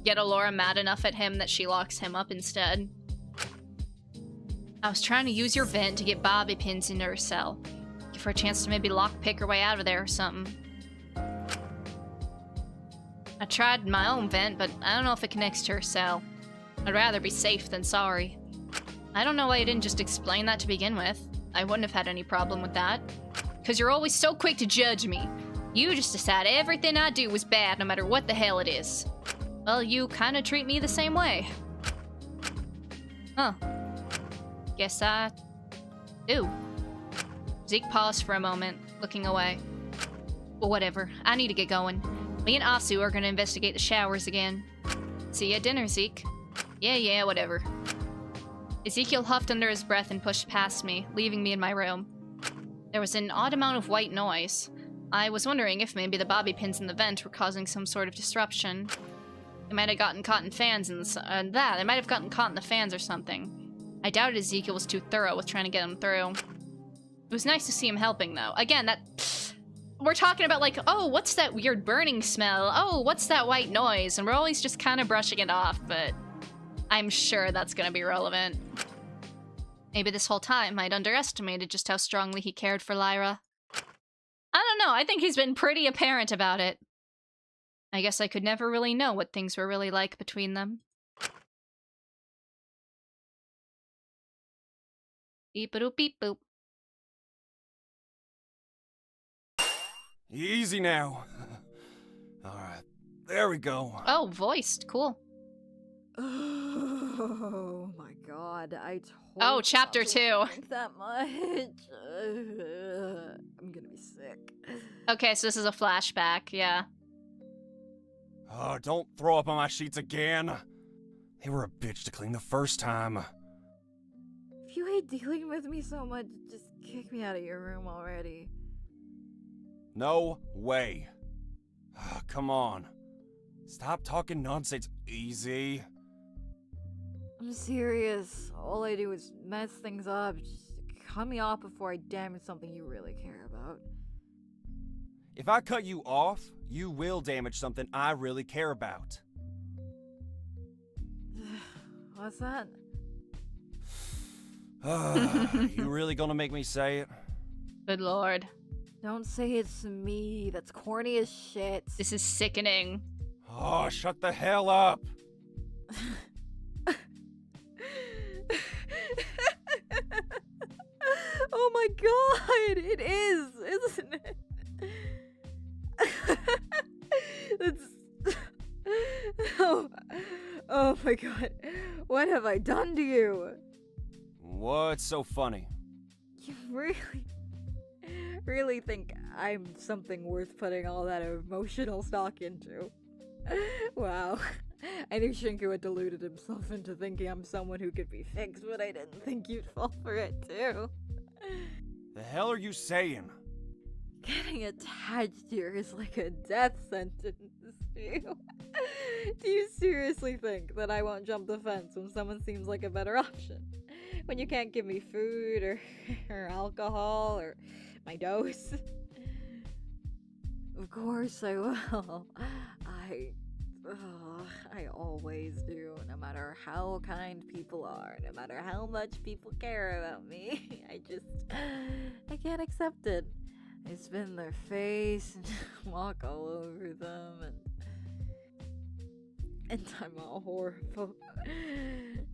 get Alora mad enough at him that she locks him up instead. I was trying to use your vent to get bobby pins into her cell. Give her a chance to maybe lockpick her way out of there or something. I tried my own vent, but I don't know if it connects to her cell. I'd rather be safe than sorry. I don't know why you didn't just explain that to begin with. I wouldn't have had any problem with that. Because you're always so quick to judge me. You just decide everything I do is bad no matter what the hell it is. Well, you kind of treat me the same way. Huh. Guess I do. Zeke paused for a moment, looking away. Well, whatever. I need to get going. Me and Asu are going to investigate the showers again. See you at dinner, Zeke. Yeah, whatever. Ezekiel huffed under his breath and pushed past me, leaving me in my room. There was an odd amount of white noise. I was wondering if maybe the bobby pins in the vent were causing some sort of disruption. They might have gotten caught in fans and they might have gotten caught in the fans or something. I doubted Ezekiel was too thorough with trying to get them through. It was nice to see him helping, though. Again, we're talking about, like, oh, what's that weird burning smell? Oh, what's that white noise? And we're always just kind of brushing it off, but I'm sure that's gonna be relevant. Maybe this whole time I'd underestimated just how strongly he cared for Lyra. I don't know, I think he's been pretty apparent about it. I guess I could never really know what things were really like between them. Beep-a-doop, beep-boop. Easy now. Alright, there we go. Oh, voiced. Cool. Oh my god, I told Oh, chapter 2. Drink that much. I'm gonna be sick. Okay, so this is a flashback, yeah. Oh, don't throw up on my sheets again. They were a bitch to clean the first time. If you hate dealing with me so much, just kick me out of your room already. No way. Come on. Stop talking nonsense, Easy. I'm serious. All I do is mess things up. Just cut me off before I damage something you really care about. If I cut you off, you will damage something I really care about. What's that? You really gonna make me say it? Good lord. Don't say it's me. That's corny as shit. This is sickening. Oh, shut the hell up! Oh my god, it is, isn't it? That's... oh my god. What have I done to you? What's so funny? You really think I'm something worth putting all that emotional stock into? Wow. I knew Shinku had deluded himself into thinking I'm someone who could be fixed, but I didn't think you'd fall for it too. The hell are you saying? Getting attached here is like a death sentence to you. Do you seriously think that I won't jump the fence when someone seems like a better option? When you can't give me food or alcohol or my dose? Of course I will. I always do, no matter how kind people are, no matter how much people care about me. I can't accept it. I spin their face and walk all over them, and I'm a horrible,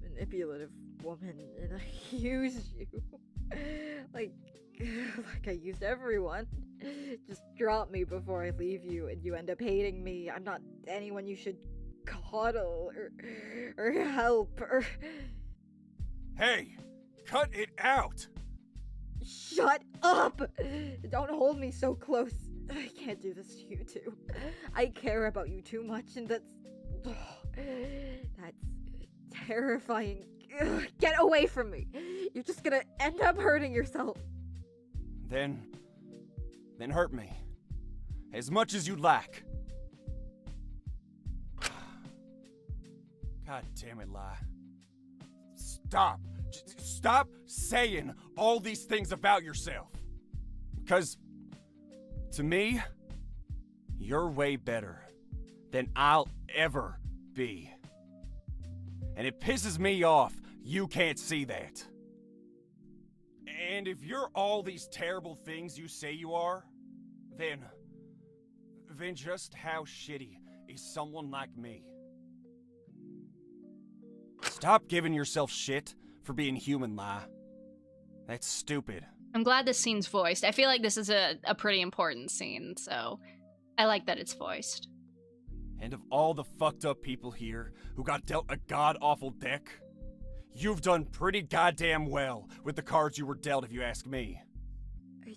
manipulative woman, and I use you. Like I used everyone. Just drop me before I leave you, and you end up hating me. I'm not anyone you should coddle or help or... Hey! Cut it out! Shut up! Don't hold me so close. I can't do this to you too. I care about you too much, and that's terrifying. Get away from me! You're just gonna end up hurting yourself. Then hurt me. As much as you'd like. God damn it, Lai. Stop. Stop saying all these things about yourself. Because, to me, you're way better than I'll ever be. And it pisses me off you can't see that. And if you're all these terrible things you say you are, then just how shitty is someone like me? Stop giving yourself shit for being human, Lai. That's stupid. I'm glad this scene's voiced. I feel like this is a pretty important scene, so I like that it's voiced. And of all the fucked up people here who got dealt a god-awful deck, you've done pretty goddamn well with the cards you were dealt, if you ask me. I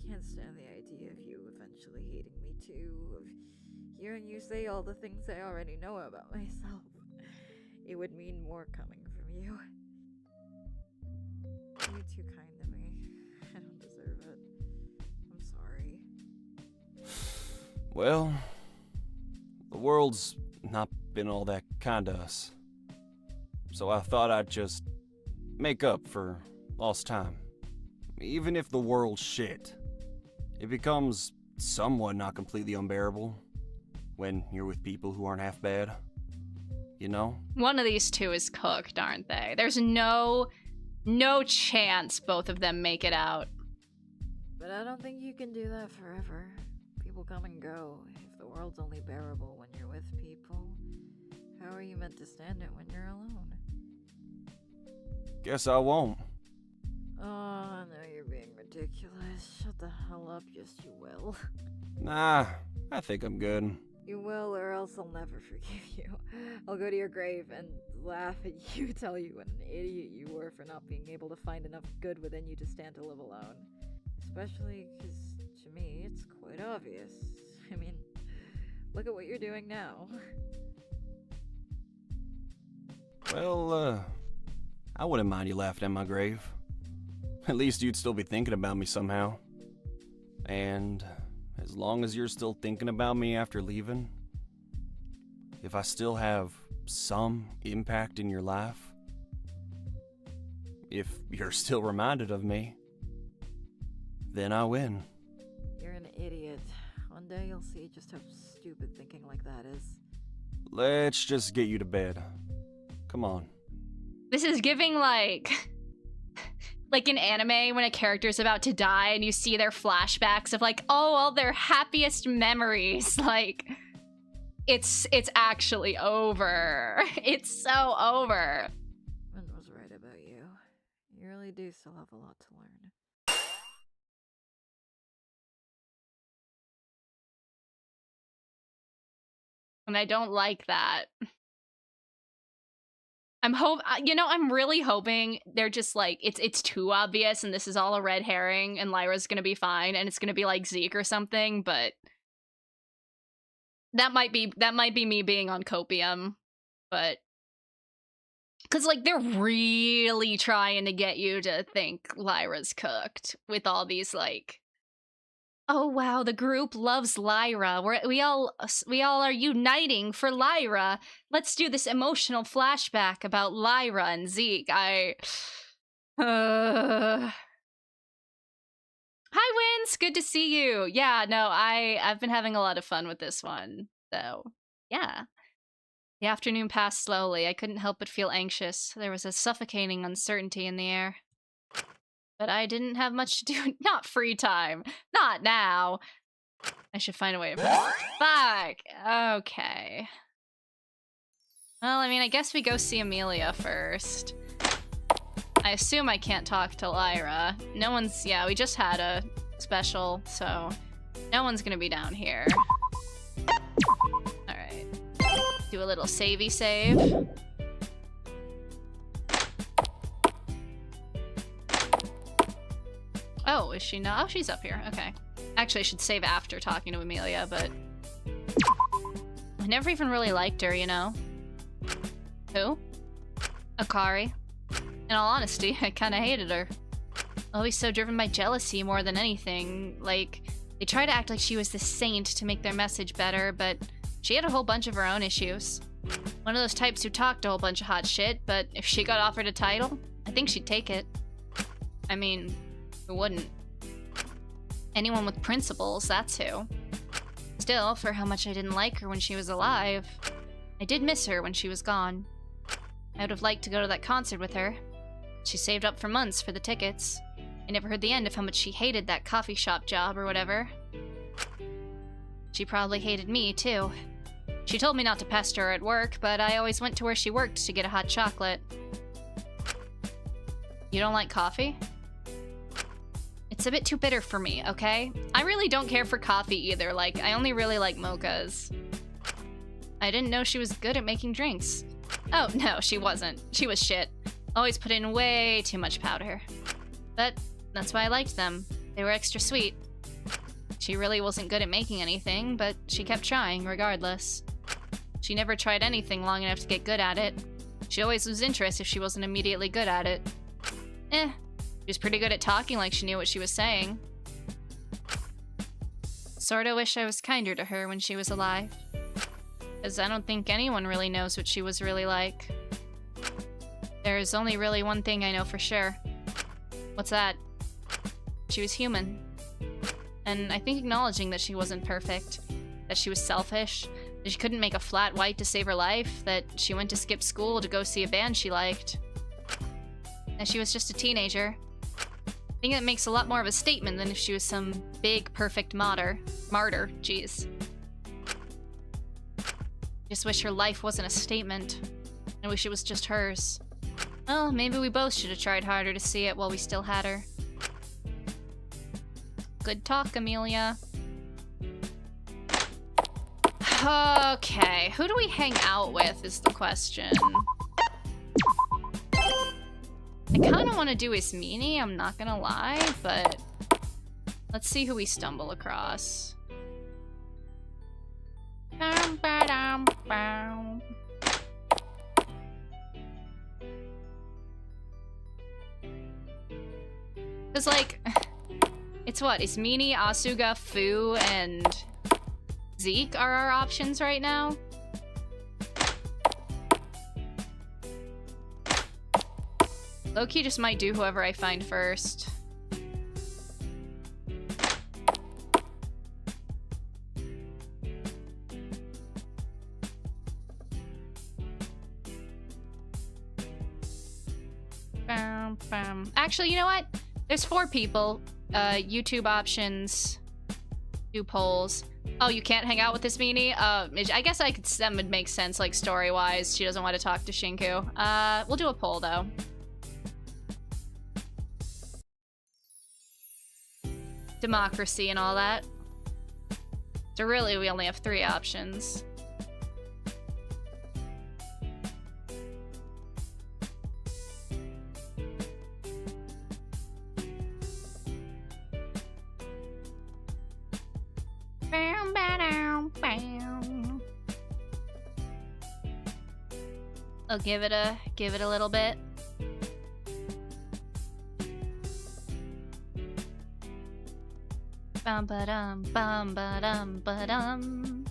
can't stand the idea of you eventually hating me too, of hearing you say all the things I already know about myself. It would mean more coming from you. You're too kind to me. I don't deserve it. I'm sorry. Well, the world's not been all that kind to us. So I thought I'd just make up for lost time. Even if the world's shit, it becomes somewhat not completely unbearable when you're with people who aren't half bad. You know? One of these two is cooked, aren't they? There's no chance both of them make it out. But I don't think you can do that forever. People come and go. If the world's only bearable when you're with people, how are you meant to stand it when you're alone? Guess I won't. Oh, no, you're being ridiculous. Shut the hell up, yes you will. Nah, I think I'm good. You will, or else I'll never forgive you. I'll go to your grave and laugh at you, tell you what an idiot you were for not being able to find enough good within you to stand to live alone. Especially because, to me, it's quite obvious. I mean, look at what you're doing now. Well, I wouldn't mind you laughing at my grave. At least you'd still be thinking about me somehow. And as long as you're still thinking about me after leaving, if I still have some impact in your life, if you're still reminded of me, then I win. You're an idiot. One day you'll see just how stupid thinking like that is. Let's just get you to bed. Come on. This is giving like in anime when a character's about to die and you see their flashbacks of like, oh, all their happiest memories. Like, it's actually over. It's so over. Ren was right about you. You really do still have a lot to learn. And I don't like that. I'm really hoping they're just like, it's too obvious and this is all a red herring and Lyra's gonna be fine and it's gonna be like Zeke or something, but that might be me being on copium, but because like they're really trying to get you to think Lyra's cooked with all these like, oh wow, the group loves Lyra. We all are uniting for Lyra. Let's do this emotional flashback about Lyra and Zeke. Hi, Wins. Good to see you. Yeah, no, I've been having a lot of fun with this one. So, yeah. The afternoon passed slowly. I couldn't help but feel anxious. There was a suffocating uncertainty in the air. But I didn't have much to do. Not free time. Not now. I should find a way to fuck. Okay. Well, I mean, I guess we go see Amelia first. I assume I can't talk to Lyra. No one's... Yeah, we just had a special, so... No one's gonna be down here. Alright. Do a little savey save. Oh, is she not? Oh, she's up here. Okay. Actually, I should save after talking to Amelia, but... I never even really liked her, you know? Who? Akari. In all honesty, I kinda hated her. Always so driven by jealousy more than anything. Like, they try to act like she was the saint to make their message better, but she had a whole bunch of her own issues. One of those types who talked a whole bunch of hot shit, but if she got offered a title, I think she'd take it. I mean... Who wouldn't? Anyone with principles, that's who. Still, for how much I didn't like her when she was alive, I did miss her when she was gone. I would have liked to go to that concert with her. She saved up for months for the tickets. I never heard the end of how much she hated that coffee shop job or whatever. She probably hated me, too. She told me not to pester her at work, but I always went to where she worked to get a hot chocolate. You don't like coffee? It's a bit too bitter for me, okay? I really don't care for coffee either. Like, I only really like mochas. I didn't know she was good at making drinks. Oh, no, she wasn't. She was shit. Always put in way too much powder. But that's why I liked them. They were extra sweet. She really wasn't good at making anything, but she kept trying regardless. She never tried anything long enough to get good at it. She'd always lose interest if she wasn't immediately good at it. She was pretty good at talking like she knew what she was saying. Sorta wish I was kinder to her when she was alive. Because I don't think anyone really knows what she was really like. There's only really one thing I know for sure. What's that? She was human. And I think acknowledging that she wasn't perfect, that she was selfish, that she couldn't make a flat white to save her life, that she went to skip school to go see a band she liked, that she was just a teenager. I think that makes a lot more of a statement than if she was some big, perfect martyr. Jeez. Just wish her life wasn't a statement. I wish it was just hers. Well, maybe we both should have tried harder to see it while we still had her. Good talk, Amelia. Okay, who do we hang out with is the question. I kind of want to do Ismini, I'm not gonna lie, but let's see who we stumble across. Because, like, it's what? It's Mini, Asuga, Fu, and Zeke are our options right now. Loki just might do whoever I find first. Actually, you know what? There's 4 people. YouTube options. 2 polls. Oh, you can't hang out with this meanie? I guess that would make sense, like, story-wise. She doesn't want to talk to Shinku. We'll do a poll, though. Democracy and all that. So really, we only have 3 options. I'll give it a little bit. Bum ba dum bum ba dum ba dum.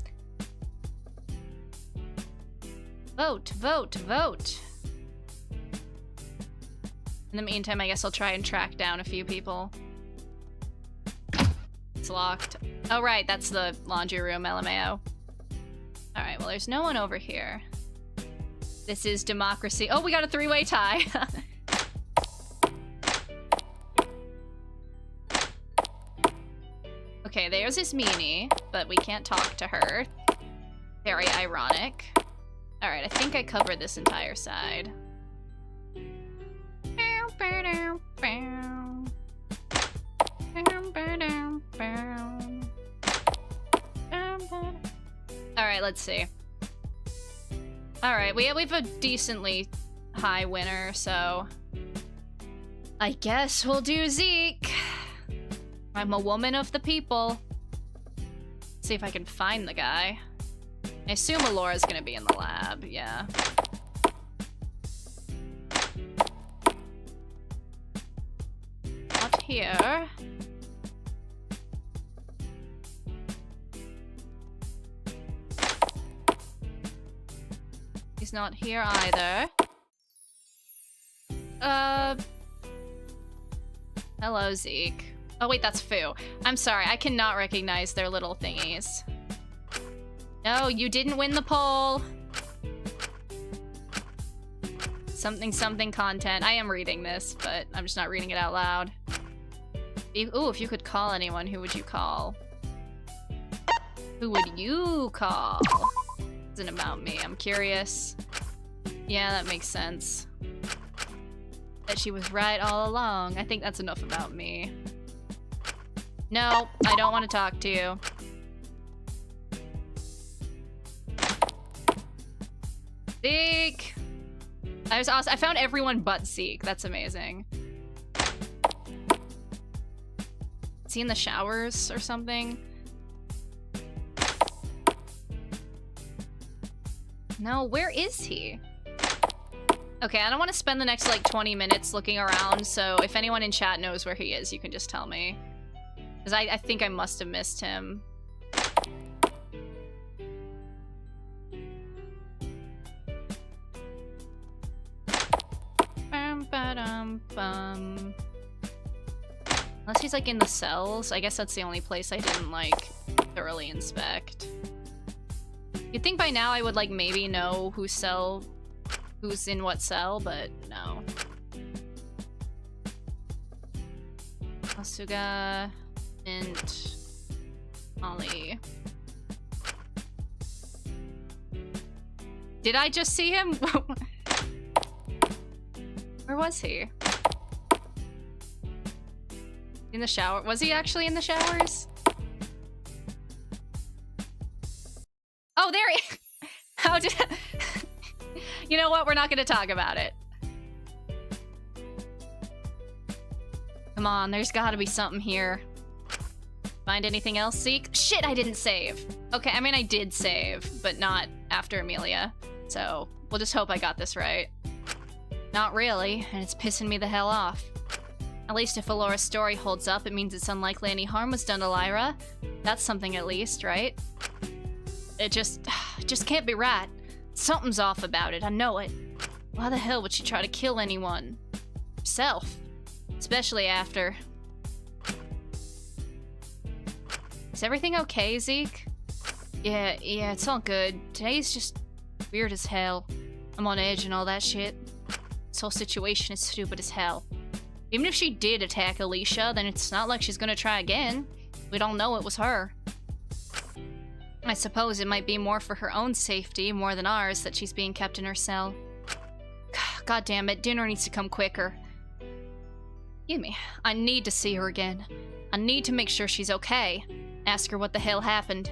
Vote, vote, vote. In the meantime, I guess I'll try and track down a few people. It's locked. Oh right, that's the laundry room, LMAO. Alright, well there's no one over here. This is democracy. Oh, we got a 3-way tie. Okay, there's this meanie, but we can't talk to her. Very ironic. Alright, I think I covered this entire side. Alright, let's see. Alright, we have a decently high winner, so I guess we'll do Zeke. I'm a woman of the people. Let's see if I can find the guy. I assume Alora's gonna be in the lab, yeah. Not here. He's not here either. Hello, Zeke. Oh wait, that's Fu. I'm sorry, I cannot recognize their little thingies. No, you didn't win the poll. Something something content. I am reading this, but I'm just not reading it out loud. Ooh, if you could call anyone, who would you call? Who would you call? It isn't about me, I'm curious. Yeah, that makes sense. That she was right all along. I think that's enough about me. No, I don't want to talk to you. Zeke! I found everyone but Zeke. That's amazing. Is he in the showers or something? No, where is he? Okay, I don't want to spend the next, like, 20 minutes looking around, so if anyone in chat knows where he is, you can just tell me. Because I think I must have missed him. Bum. Unless he's, like, in the cells. I guess that's the only place I didn't, like, thoroughly inspect. You'd think by now I would, like, maybe know who's in what cell, but no. Asuga and Ollie. Did I just see him? Where was he? In the shower? Was he actually in the showers? Oh, there he... How did... You know what? We're not going to talk about it. Come on, there's got to be something here. Find anything else, Zeke? Shit, I didn't save. Okay, I mean, I did save, but not after Amelia. So, we'll just hope I got this right. Not really, and it's pissing me the hell off. At least if Alora's story holds up, it means it's unlikely any harm was done to Lyra. That's something at least, right? It just can't be right. Something's off about it, I know it. Why the hell would she try to kill anyone? Herself. Especially after. Is everything okay, Zeke? Yeah, it's all good. Today's just weird as hell. I'm on edge and all that shit. This whole situation is stupid as hell. Even if she did attack Alicia, then it's not like she's gonna try again. We don't know it was her. I suppose it might be more for her own safety, more than ours, that she's being kept in her cell. God damn it, dinner needs to come quicker. Excuse me, I need to see her again. I need to make sure she's okay. Ask her what the hell happened.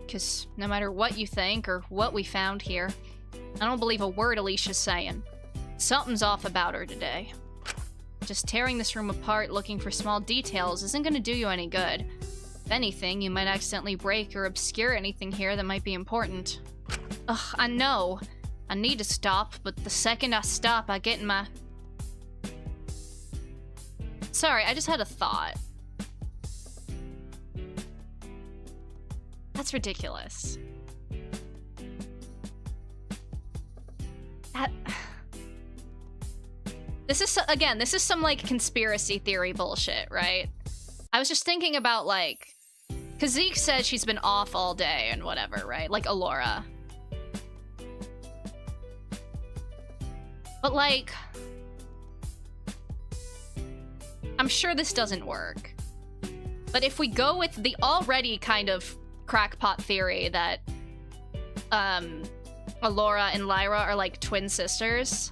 Because no matter what you think or what we found here, I don't believe a word Alicia's saying. Something's off about her today. Just tearing this room apart looking for small details isn't going to do you any good. If anything, you might accidentally break or obscure anything here that might be important. Ugh, I know. I need to stop, but the second I stop, I get in my... Sorry, I just had a thought. That's ridiculous. This is some, like, conspiracy theory bullshit, right? I was just thinking about, like... Because Zeke said she's been off all day and whatever, right? Like, Alora. But, like... I'm sure this doesn't work. But if we go with the already kind of crackpot theory that... Alora and Lyra are, like, twin sisters...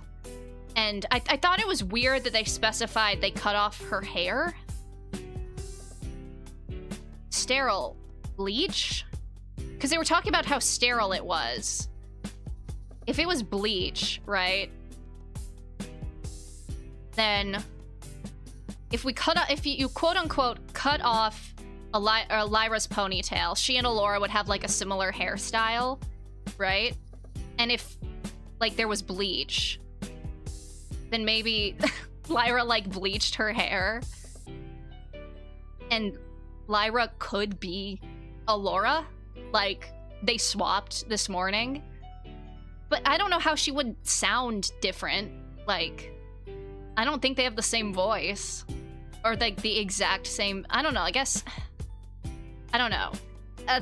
And I thought it was weird that they specified they cut off her hair. Sterile bleach? Because they were talking about how sterile it was. If it was bleach, right? Then if we if you quote unquote cut off Lyra's ponytail, she and Alora would have like a similar hairstyle, right? And if like there was bleach, then maybe Lyra, like, bleached her hair. And Lyra could be Alora. Like, they swapped this morning. But I don't know how she would sound different. Like, I don't think they have the same voice. Or, like, the exact same... I don't know, I guess... I don't know.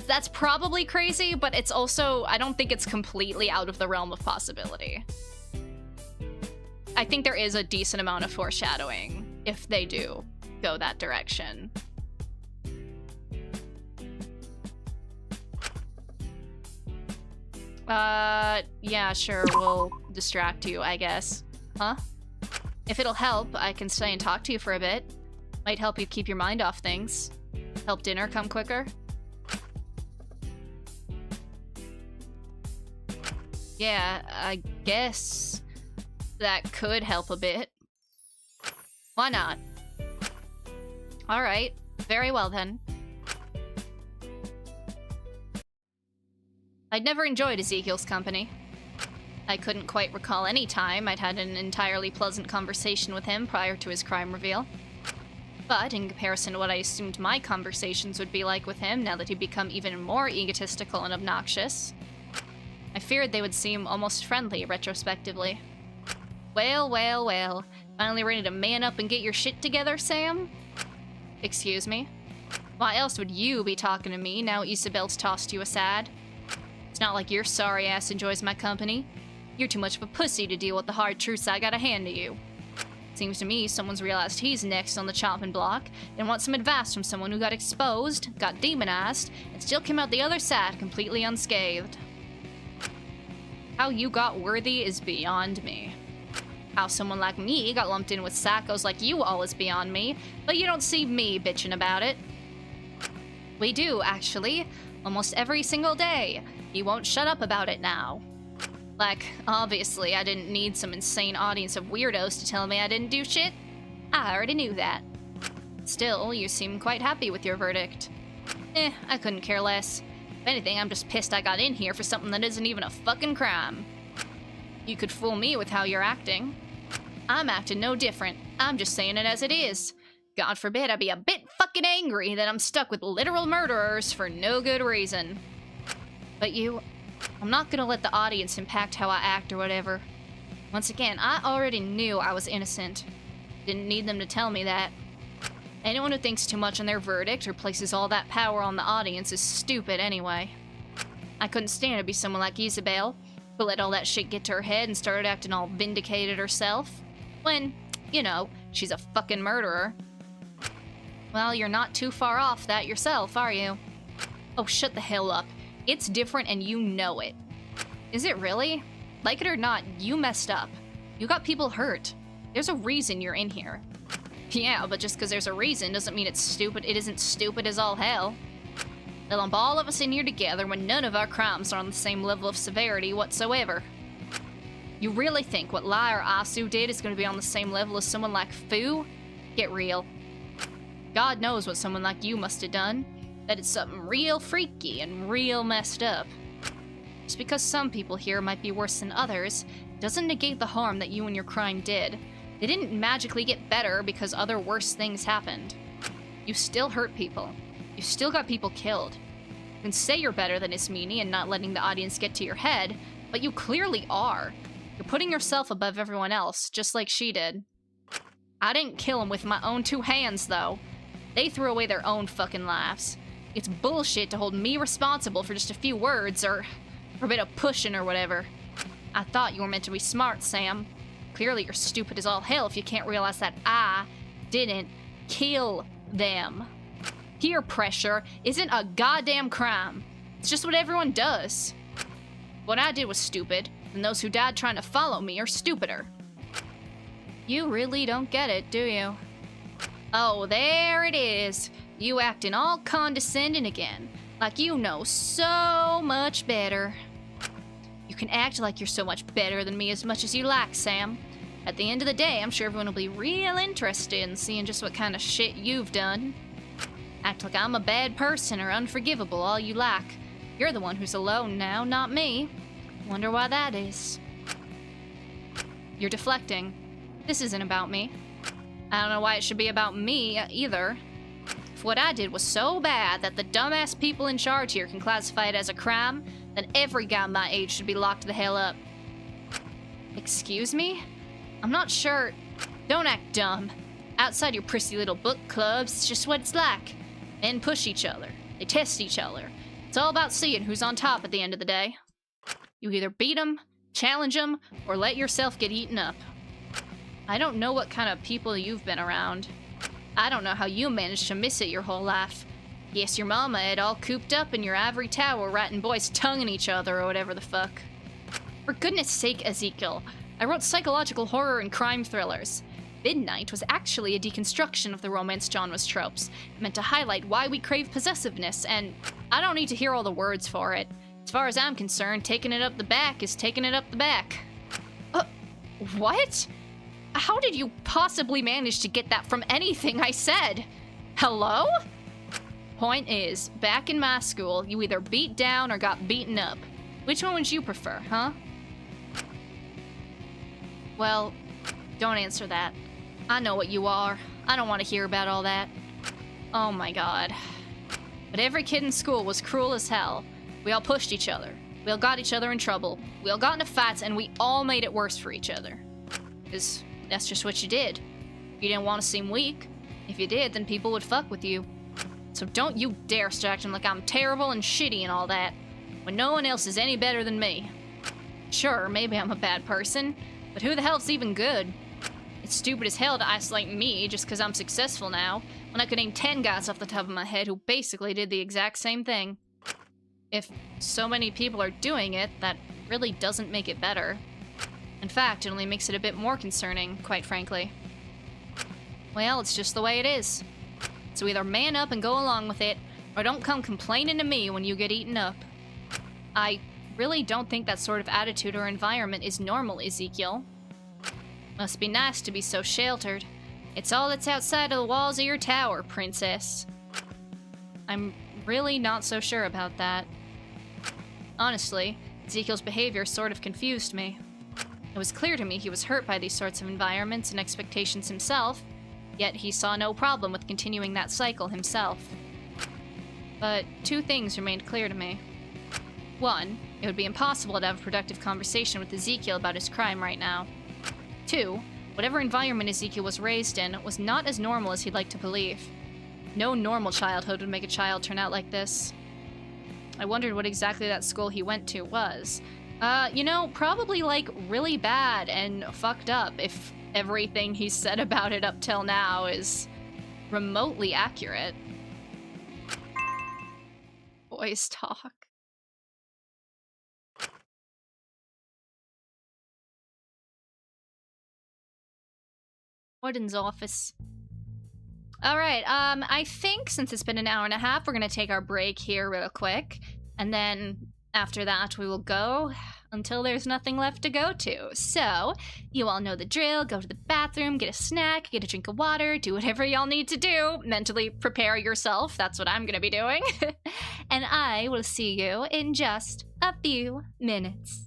That's probably crazy, but it's also... I don't think it's completely out of the realm of possibility. I think there is a decent amount of foreshadowing if they do go that direction. Yeah, sure, we'll distract you, I guess. Huh? If it'll help, I can stay and talk to you for a bit. Might help you keep your mind off things. Help dinner come quicker. Yeah, I guess... that could help a bit. Why not? Alright, very well then. I'd never enjoyed Ezekiel's company. I couldn't quite recall any time I'd had an entirely pleasant conversation with him prior to his crime reveal. But in comparison to what I assumed my conversations would be like with him now that he'd become even more egotistical and obnoxious, I feared they would seem almost friendly retrospectively. Well, well, well. Finally ready to man up and get your shit together, Sam? Excuse me? Why else would you be talking to me now Isabel's tossed you aside? It's not like your sorry ass enjoys my company. You're too much of a pussy to deal with the hard truths I gotta hand to you. Seems to me someone's realized he's next on the chopping block and wants some advice from someone who got exposed, got demonized, and still came out the other side completely unscathed. How you got worthy is beyond me. How someone like me got lumped in with psychos like you all is beyond me, but you don't see me bitching about it. We do, actually. Almost every single day. You won't shut up about it now. Like, obviously, I didn't need some insane audience of weirdos to tell me I didn't do shit. I already knew that. Still, you seem quite happy with your verdict. I couldn't care less. If anything, I'm just pissed I got in here for something that isn't even a fucking crime. You could fool me with how you're acting. I'm acting no different. I'm just saying it as it is. God forbid I be a bit fucking angry that I'm stuck with literal murderers for no good reason. But I'm not gonna let the audience impact how I act or whatever. Once again, I already knew I was innocent. Didn't need them to tell me that. Anyone who thinks too much on their verdict or places all that power on the audience is stupid anyway. I couldn't stand to be someone like Isabel, who let all that shit get to her head and started acting all vindicated herself. When, you know, she's a fucking murderer. Well, you're not too far off that yourself, are you? Oh, shut the hell up. It's different and you know it. Is it really? Like it or not, you messed up. You got people hurt. There's a reason you're in here. Yeah, but just because there's a reason doesn't mean it's stupid. It isn't stupid as all hell. They'll lump all of us in here together when none of our crimes are on the same level of severity whatsoever. You really think what Lai or Asu did is going to be on the same level as someone like Fu? Get real. God knows what someone like you must have done. That it's something real freaky and real messed up. Just because some people here might be worse than others, doesn't negate the harm that you and your crime did. They didn't magically get better because other worse things happened. You still hurt people. You still got people killed. You can say you're better than Ismini and not letting the audience get to your head, but you clearly are. You're putting yourself above everyone else, just like she did. I didn't kill him with my own 2 hands, though. They threw away their own fucking lives. It's bullshit to hold me responsible for just a few words or a bit of pushing or whatever. I thought you were meant to be smart, Sam. Clearly you're stupid as all hell if you can't realize that I didn't kill them. Peer pressure isn't a goddamn crime. It's just what everyone does. What I did was stupid, and those who died trying to follow me are stupider. You really don't get it, do you? Oh, there it is. You acting all condescending again, like you know so much better. You can act like you're so much better than me as much as you like, Sam. At the end of the day, I'm sure everyone will be real interested in seeing just what kind of shit you've done. Act like I'm a bad person or unforgivable all you like. You're the one who's alone now, not me. Wonder why that is. You're deflecting. This isn't about me. I don't know why it should be about me either. If what I did was so bad that the dumbass people in charge here can classify it as a crime, then every guy my age should be locked the hell up. Excuse me? I'm not sure. Don't act dumb. Outside your prissy little book clubs, it's just what it's like. Men push each other. They test each other. It's all about seeing who's on top at the end of the day. You either beat them, challenge them, or let yourself get eaten up. I don't know what kind of people you've been around. I don't know how you managed to miss it your whole life. Yes, your mama had all cooped up in your ivory tower writing boys tonguing each other or whatever the fuck. For goodness sake, Ezekiel, I wrote psychological horror and crime thrillers. Midnight was actually a deconstruction of the romance genre's tropes, meant to highlight why we crave possessiveness, and I don't need to hear all the words for it. As far as I'm concerned, taking it up the back is taking it up the back. What? How did you possibly manage to get that from anything I said? Hello? Point is, back in my school, you either beat down or got beaten up. Which one would you prefer, huh? Well, don't answer that. I know what you are. I don't want to hear about all that. Oh my god. But every kid in school was cruel as hell. We all pushed each other. We all got each other in trouble. We all got into fights, and we all made it worse for each other. Because that's just what you did. You didn't want to seem weak. If you did, then people would fuck with you. So don't you dare start acting like I'm terrible and shitty and all that, when no one else is any better than me. Sure, maybe I'm a bad person, but who the hell's even good? It's stupid as hell to isolate me just because I'm successful now, when I could name 10 guys off the top of my head who basically did the exact same thing. If so many people are doing it, that really doesn't make it better. In fact, it only makes it a bit more concerning, quite frankly. Well, it's just the way it is. So either man up and go along with it, or don't come complaining to me when you get eaten up. I really don't think that sort of attitude or environment is normal, Ezekiel. Must be nice to be so sheltered. It's all that's outside of the walls of your tower, princess. I'm really not so sure about that. Honestly, Ezekiel's behavior sort of confused me. It was clear to me he was hurt by these sorts of environments and expectations himself, yet he saw no problem with continuing that cycle himself. But 2 things remained clear to me. 1, it would be impossible to have a productive conversation with Ezekiel about his crime right now. 2, whatever environment Ezekiel was raised in was not as normal as he'd like to believe. No normal childhood would make a child turn out like this. I wondered what exactly that school he went to was. Probably like really bad and fucked up if everything he's said about it up till now is remotely accurate. Boys talk. Warden's office. Alright, I think since it's been an hour and a half, we're gonna take our break here real quick. And then after that, we will go until there's nothing left to go to. So, you all know the drill. Go to the bathroom, get a snack, get a drink of water, do whatever y'all need to do. Mentally prepare yourself. That's what I'm gonna be doing. And I will see you in just a few minutes.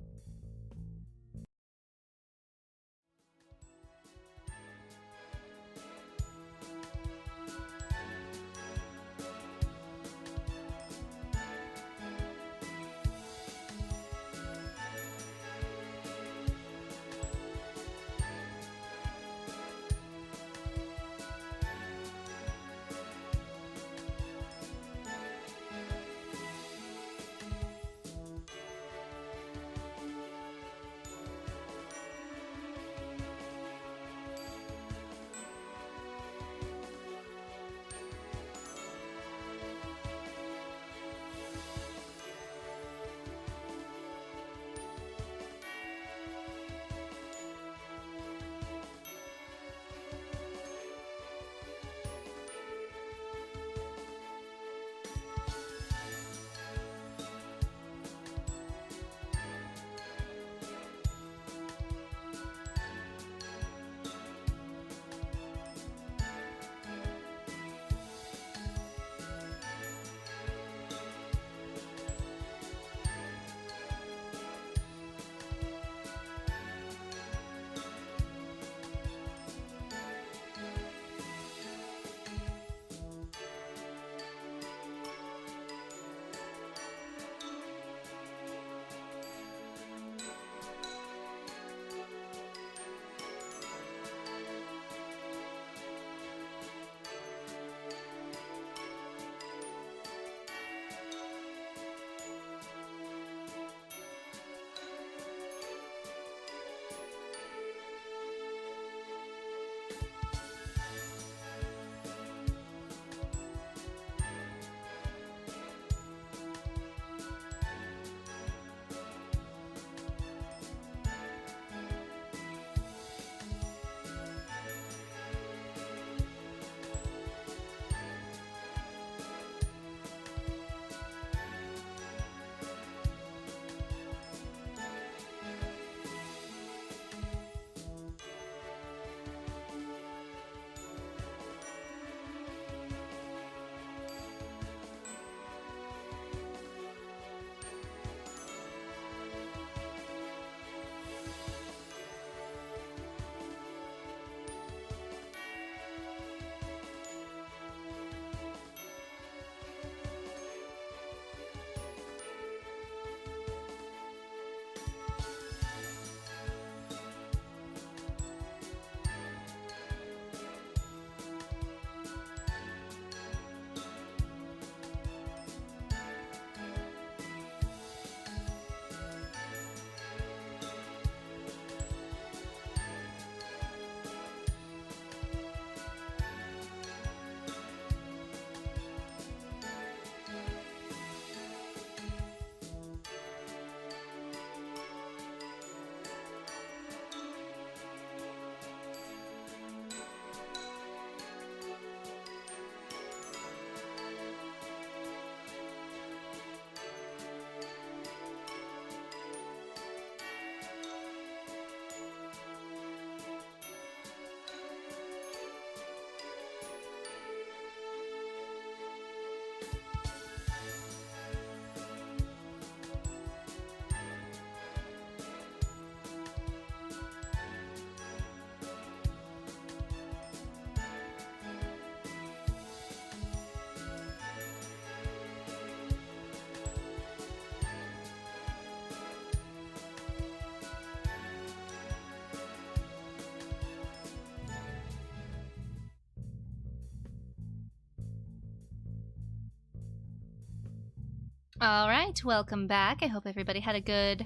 Alright, welcome back. I hope everybody had a good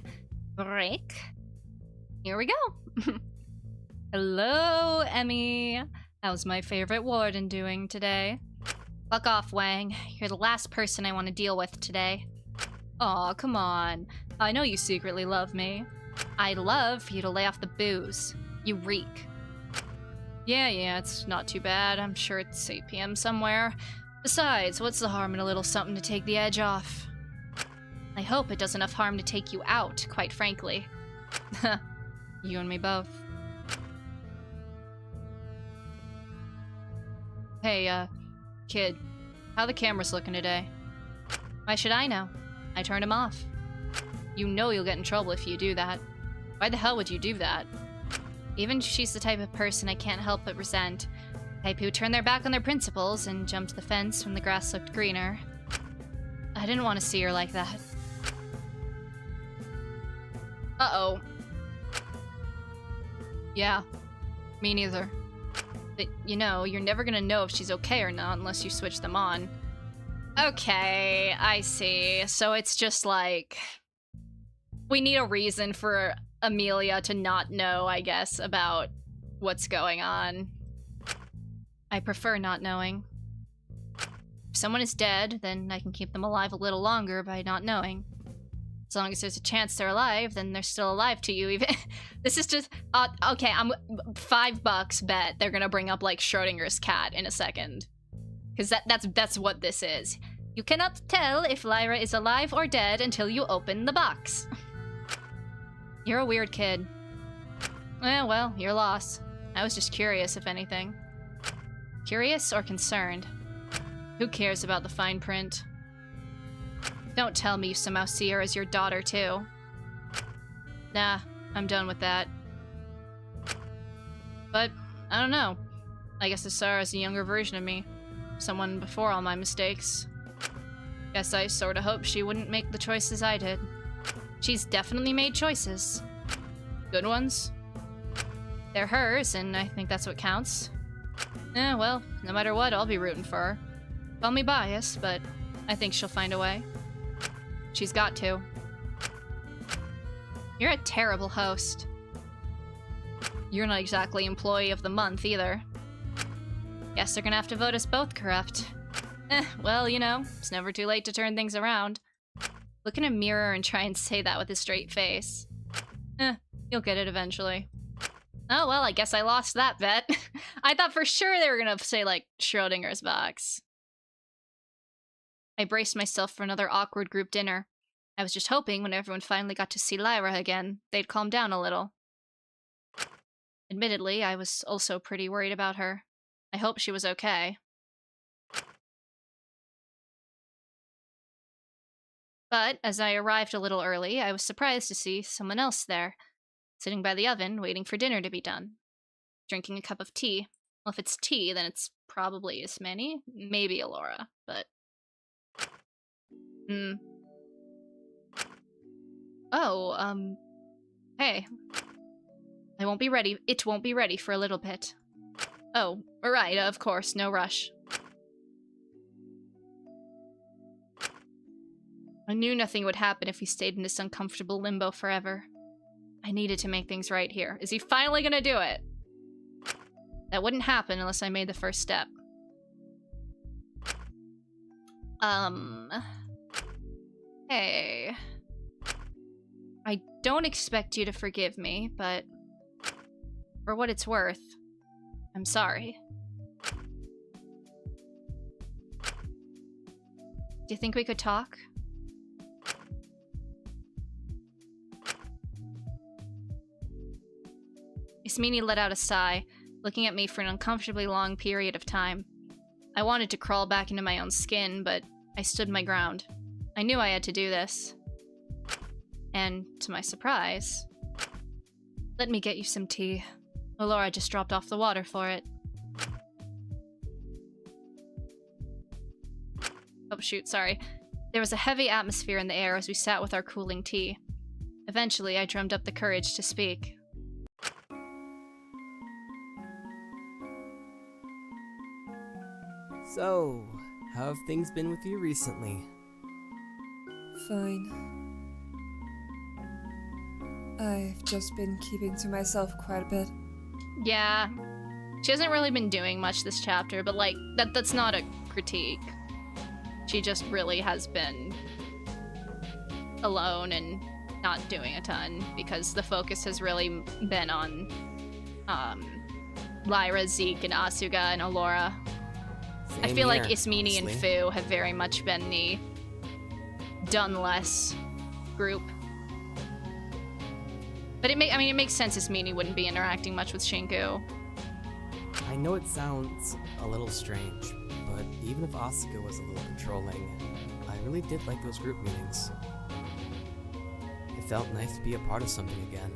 break. Here we go. Hello, Emmy. How's my favorite warden doing today? Fuck off, Wang. You're the last person I want to deal with today. Aw, come on. I know you secretly love me. I'd love for you to lay off the booze. You reek. Yeah, it's not too bad. I'm sure it's 8 p.m. somewhere. Besides, what's the harm in a little something to take the edge off? I hope it does enough harm to take you out, quite frankly. You and me both. Hey, kid. How the cameras looking today? Why should I know? I turned them off. You know you'll get in trouble if you do that. Why the hell would you do that? Even if she's the type of person I can't help but resent. Type who turn their back on their principles and jumped the fence when the grass looked greener. I didn't want to see her like that. Uh-oh. Yeah, me neither. But, you know, you're never gonna know if she's okay or not unless you switch them on. Okay, I see. So it's just like... we need a reason for Amelia to not know, I guess, about what's going on. I prefer not knowing. If someone is dead, then I can keep them alive a little longer by not knowing. As long as there's a chance they're alive, then they're still alive to you. Even this is just okay. I'm $5 bet they're gonna bring up like Schrodinger's cat in a second, because that's what this is. You cannot tell if Lyra is alive or dead until you open the box. You're a weird kid. Well, your loss. I was just curious, if anything. Curious or concerned? Who cares about the fine print? Don't tell me you somehow see her as your daughter, too. Nah, I'm done with that. But, I don't know. I guess I saw her as a younger version of me. Someone before all my mistakes. Guess I sorta hoped she wouldn't make the choices I did. She's definitely made choices. Good ones. They're hers, and I think that's what counts. Well, no matter what, I'll be rooting for her. Call me biased, but I think she'll find a way. She's got to. You're a terrible host. You're not exactly employee of the month, either. Guess they're gonna have to vote us both corrupt. Well, you know, it's never too late to turn things around. Look in a mirror and try and say that with a straight face. You'll get it eventually. Oh, well, I guess I lost that bet. I thought for sure they were gonna say, like, Schrodinger's box. I braced myself for another awkward group dinner. I was just hoping when everyone finally got to see Lyra again, they'd calm down a little. Admittedly, I was also pretty worried about her. I hope she was okay. But as I arrived a little early, I was surprised to see someone else there, sitting by the oven, waiting for dinner to be done. Drinking a cup of tea. Well, if it's tea, then it's probably Ismene, maybe Alora, but... Oh, hey. It won't be ready for a little bit. Oh, right, of course, no rush. I knew nothing would happen if we stayed in this uncomfortable limbo forever. I needed to make things right here. Is he finally gonna do it? That wouldn't happen unless I made the first step. Hey. I don't expect you to forgive me, but for what it's worth, I'm sorry. Do you think we could talk? Ismene let out a sigh, looking at me for an uncomfortably long period of time. I wanted to crawl back into my own skin, but I stood my ground. I knew I had to do this. And, to my surprise... Let me get you some tea. Alora just dropped off the water for it. Oh shoot, sorry. There was a heavy atmosphere in the air as we sat with our cooling tea. Eventually, I drummed up the courage to speak. So, how have things been with you recently? Fine. I've just been keeping to myself quite a bit. Yeah. She hasn't really been doing much this chapter, but like, that's not a critique. She just really has been alone and not doing a ton because the focus has really been on Lyra, Zeke, and Asuga, and Allura. I feel like Ismini and Fu have very much been the done less group. But it makes sense Ismini wouldn't be interacting much with Shinku. I know it sounds a little strange, but even if Asuka was a little controlling, I really did like those group meetings. It felt nice to be a part of something again.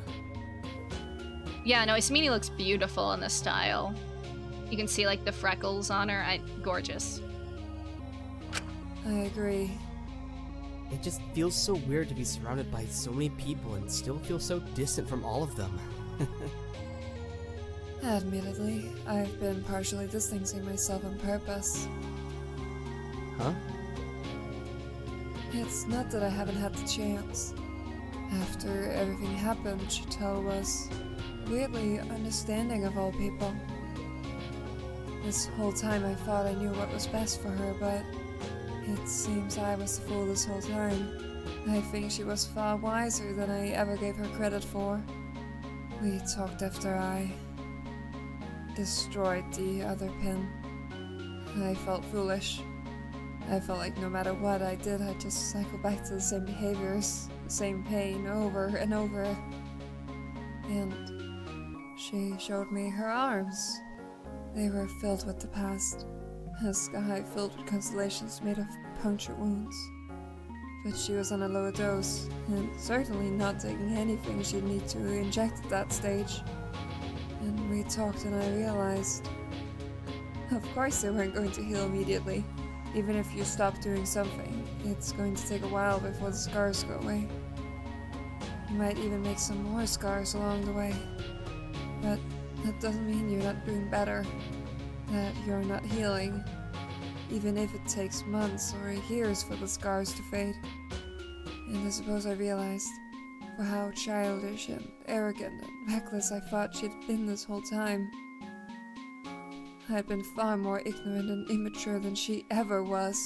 Yeah, no, Ismini looks beautiful in this style. You can see like the freckles on her. Gorgeous. I agree. It just feels so weird to be surrounded by so many people and still feel so distant from all of them. Admittedly, I've been partially distancing myself on purpose. Huh? It's not that I haven't had the chance. After everything happened, Chatel was weirdly understanding of all people. This whole time I thought I knew what was best for her, but it seems I was the fool this whole time. I think she was far wiser than I ever gave her credit for. We talked after I destroyed the other pin. I felt foolish. I felt like no matter what I did, I'd just cycle back to the same behaviors, the same pain over and over. And she showed me her arms. They were filled with the past, a sky filled with constellations made of puncture wounds. But she was on a lower dose, and certainly not taking anything she'd need to inject at that stage. And we talked and I realized, of course they weren't going to heal immediately. Even if you stop doing something, it's going to take a while before the scars go away. You might even make some more scars along the way. But that doesn't mean you're not doing better, that you're not healing, even if it takes months or years for the scars to fade. And I suppose I realized for how childish and arrogant and reckless I thought she'd been this whole time. I'd been far more ignorant and immature than she ever was.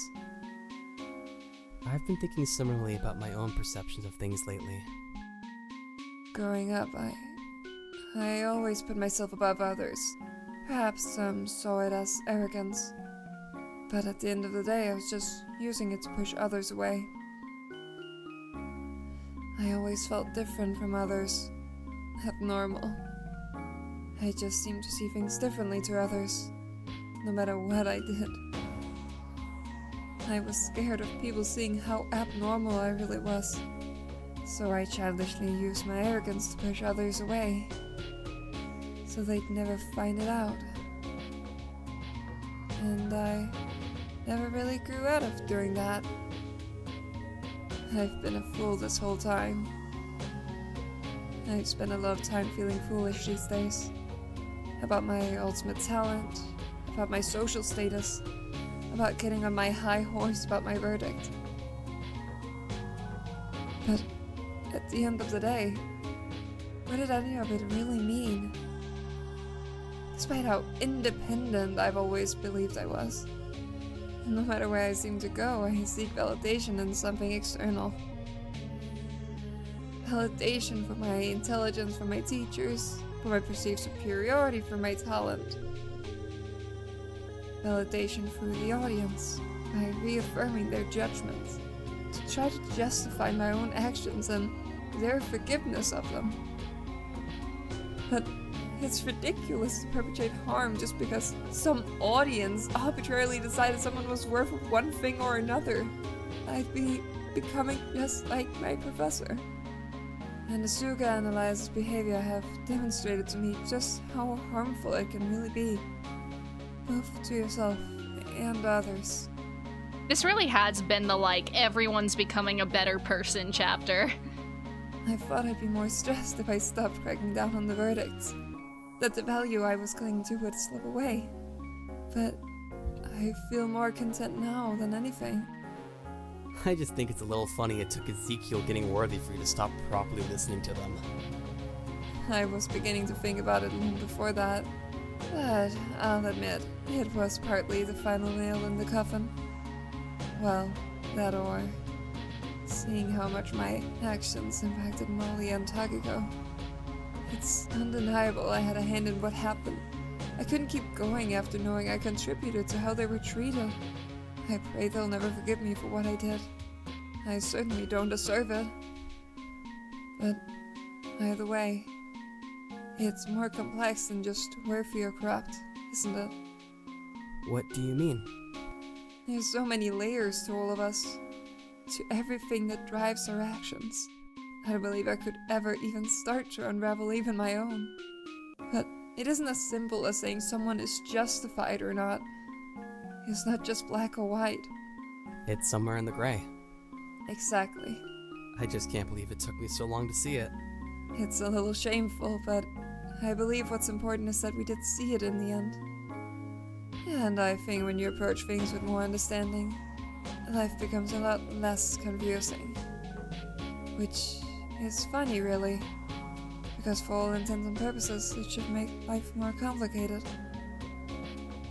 I've been thinking similarly about my own perceptions of things lately. Growing up, I always put myself above others. Perhaps some saw it as arrogance. But at the end of the day, I was just using it to push others away. I always felt different from others. Abnormal. I just seemed to see things differently to others, no matter what I did. I was scared of people seeing how abnormal I really was, so I childishly used my arrogance to push others away, so they'd never find it out. And I never really grew out of doing that. I've been a fool this whole time. I've spent a lot of time feeling foolish these days. About my ultimate talent, about my social status, about getting on my high horse about my verdict. But at the end of the day, what did any of it really mean? Despite how independent I've always believed I was. No matter where I seem to go, I seek validation in something external. Validation for my intelligence from my teachers, for my perceived superiority for my talent. Validation through the audience, by reaffirming their judgments, to try to justify my own actions and their forgiveness of them. But it's ridiculous to perpetrate harm just because some audience arbitrarily decided someone was worth one thing or another. I'd be becoming just like my professor. And Asuga and Elias's behavior have demonstrated to me just how harmful it can really be, both to yourself and others. This really has been the, like, everyone's becoming a better person chapter. I thought I'd be more stressed if I stopped cracking down on the verdicts, that the value I was clinging to would slip away. But I feel more content now than anything. I just think it's a little funny it took Ezekiel getting worthy for you to stop properly listening to them. I was beginning to think about it long before that. But I'll admit, it was partly the final nail in the coffin. Well, that or seeing how much my actions impacted Molly and Takiko. It's undeniable I had a hand in what happened. I couldn't keep going after knowing I contributed to how they were treated. I pray they'll never forgive me for what I did. I certainly don't deserve it. But either way, it's more complex than just worthy or corrupt, isn't it? What do you mean? There's so many layers to all of us, to everything that drives our actions. I don't believe I could ever even start to unravel even my own. But it isn't as simple as saying someone is justified or not. It's not just black or white. It's somewhere in the gray. Exactly. I just can't believe it took me so long to see it. It's a little shameful, but I believe what's important is that we did see it in the end. And I think when you approach things with more understanding, life becomes a lot less confusing. Which is funny, really. Because for all intents and purposes, it should make life more complicated.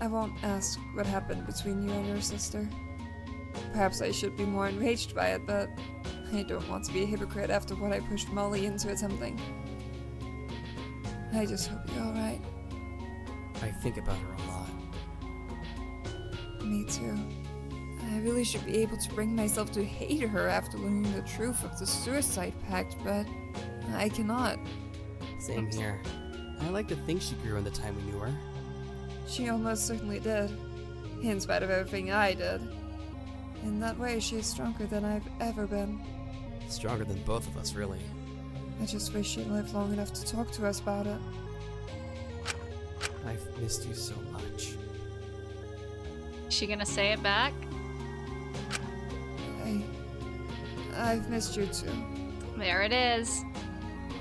I won't ask what happened between you and your sister. Perhaps I should be more enraged by it, but I don't want to be a hypocrite after what I pushed Molly into attempting. I just hope you're alright. I think about her a lot. Me too. I really should be able to bring myself to hate her after learning the truth of the suicide pact, but I cannot. Same here. I like to think she grew in the time we knew her. She almost certainly did, in spite of everything I did. In that way, she is stronger than I've ever been. Stronger than both of us, really. I just wish she'd lived long enough to talk to us about it. I've missed you so much. Is she gonna say it back? I've missed you too. There it is.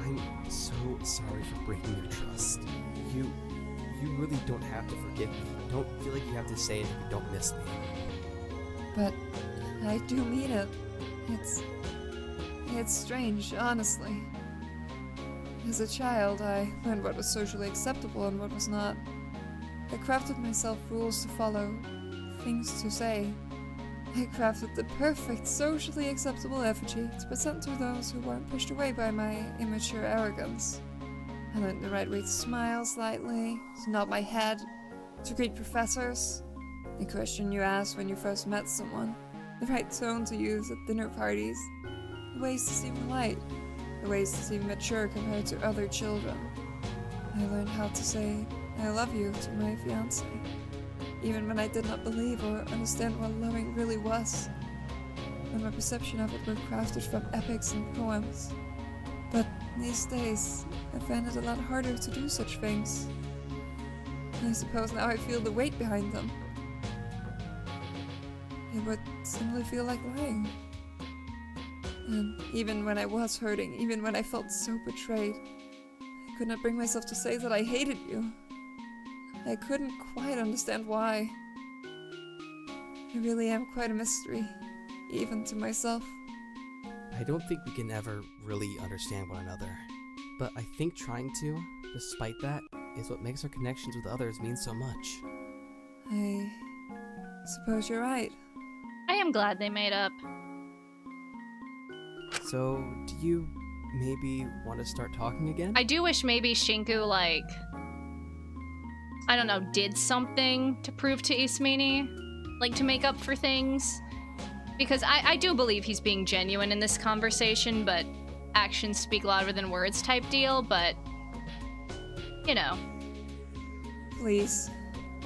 I'm so sorry for breaking your trust. You really don't have to forgive me. Don't feel like you have to say it if you don't miss me. But I do mean it. It's strange, honestly. As a child, I learned what was socially acceptable and what was not. I crafted myself rules to follow, things to say. I crafted the perfect socially acceptable effigy to present to those who weren't pushed away by my immature arrogance. I learned the right way to smile slightly, to nod my head, to greet professors, the question you asked when you first met someone, the right tone to use at dinner parties, the ways to seem polite, the ways to seem mature compared to other children. I learned how to say, I love you to my fiancé, even when I did not believe or understand what loving really was, when my perception of it were crafted from epics and poems. But these days, I find it a lot harder to do such things. I suppose now I feel the weight behind them. It would simply feel like lying. And even when I was hurting, even when I felt so betrayed, I could not bring myself to say that I hated you. I couldn't quite understand why. I really am quite a mystery, even to myself. I don't think we can ever really understand one another. But I think trying to, despite that, is what makes our connections with others mean so much. I suppose you're right. I am glad they made up. So, do you maybe want to start talking again? I do wish maybe Shinku, like, I don't know, did something to prove to Ismini, like to make up for things. Because I do believe he's being genuine in this conversation, but actions speak louder than words type deal, but, you know. Please.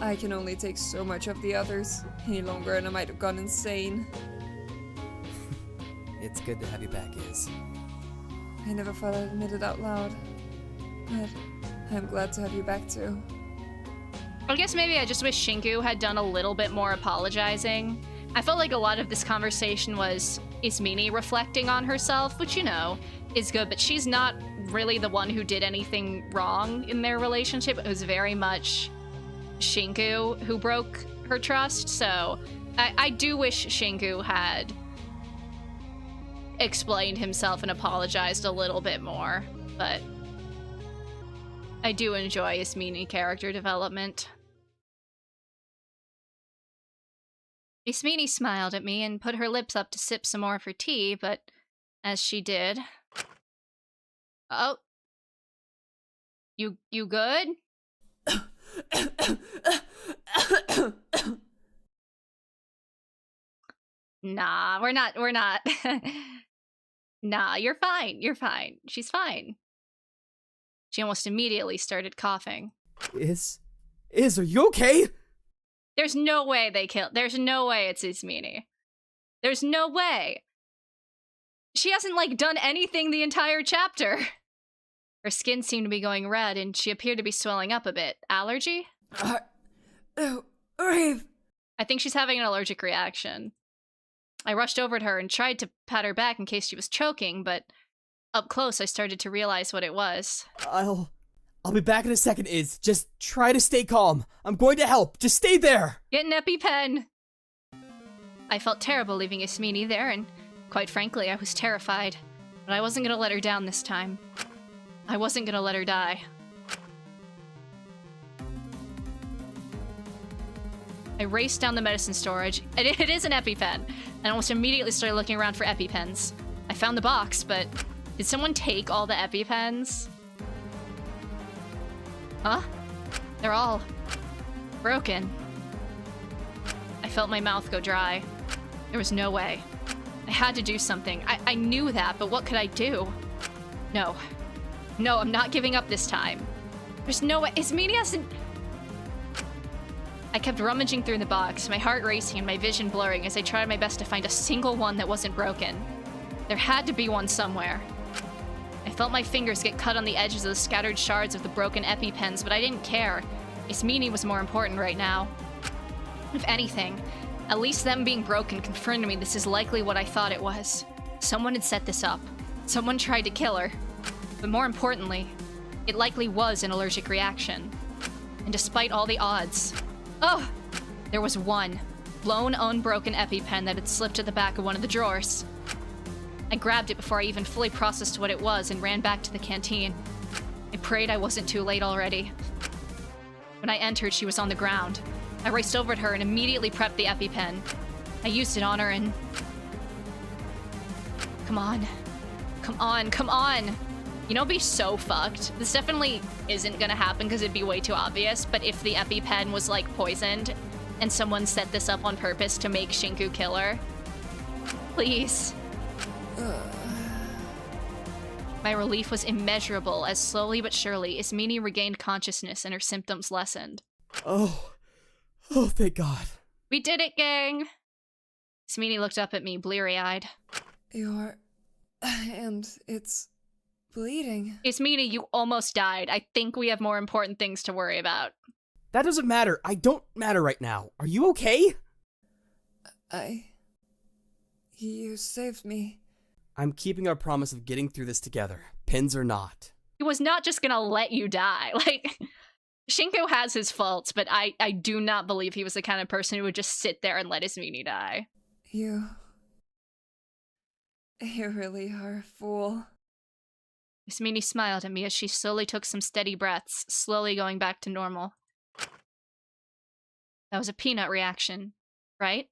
I can only take so much of the others. Any longer and I might have gone insane. It's good to have you back, Iz. I never thought I'd admit it out loud. But I'm glad to have you back too. I guess maybe I just wish Shinku had done a little bit more apologizing. I felt like a lot of this conversation was Ismini reflecting on herself, which, you know, is good, but she's not really the one who did anything wrong in their relationship. It was very much Shinku who broke her trust, so I do wish Shinku had explained himself and apologized a little bit more, but I do enjoy Ismini character development. Ismini smiled at me and put her lips up to sip some more of her tea, but as she did... Oh. You good? Nah, we're not. Nah, you're fine. She's fine. She almost immediately started coughing. Are you okay? There's no way they killed. There's no way it's Ismini. There's no way. She hasn't, like, done anything the entire chapter. Her skin seemed to be going red, and she appeared to be swelling up a bit. Allergy? Rave. I think she's having an allergic reaction. I rushed over to her and tried to pat her back in case she was choking, but up close I started to realize what it was. I'll be back in a second, Just try to stay calm. I'm going to help. Just stay there. Get an EpiPen! I felt terrible leaving Ismini there, and quite frankly, I was terrified. But I wasn't gonna let her down this time. I wasn't gonna let her die. I raced down the medicine storage. It is an EpiPen. And almost immediately started looking around for EpiPens. I found the box, but did someone take all the EpiPens? Huh? They're all broken. I felt my mouth go dry. There was no way. I had to do something. I knew that, but what could I do? No. No, I'm not giving up this time. There's no way. Ismini hasn't... I kept rummaging through the box, my heart racing and my vision blurring as I tried my best to find a single one that wasn't broken. There had to be one somewhere. I felt my fingers get cut on the edges of the scattered shards of the broken EpiPens, but I didn't care. Ismini was more important right now. If anything, at least them being broken confirmed to me this is likely what I thought it was. Someone had set this up. Someone tried to kill her. But more importantly, it likely was an allergic reaction. And despite all the odds... Oh! There was one. Lone, unbroken EpiPen that had slipped to the back of one of the drawers. I grabbed it before I even fully processed what it was and ran back to the canteen. I prayed I wasn't too late already. When I entered, she was on the ground. I raced over to her and immediately prepped the EpiPen. I used it on her and... Come on. Come on, come on! You know, it'd be so fucked. This definitely isn't gonna happen because it'd be way too obvious, but if the EpiPen was, like, poisoned and someone set this up on purpose to make Shinku kill her. Please. My relief was immeasurable as slowly but surely Ismini regained consciousness and her symptoms lessened. Oh, thank God. We did it, gang! Ismini looked up at me, bleary-eyed. And it's bleeding. Ismini, you almost died. I think we have more important things to worry about. That doesn't matter. I don't matter right now. Are you okay? You saved me. I'm keeping our promise of getting through this together, pins or not. He was not just gonna let you die. Like, Shinku has his faults, but I do not believe he was the kind of person who would just sit there and let Ismini die. You really are a fool. Ismini smiled at me as she slowly took some steady breaths, slowly going back to normal. That was a peanut reaction, right?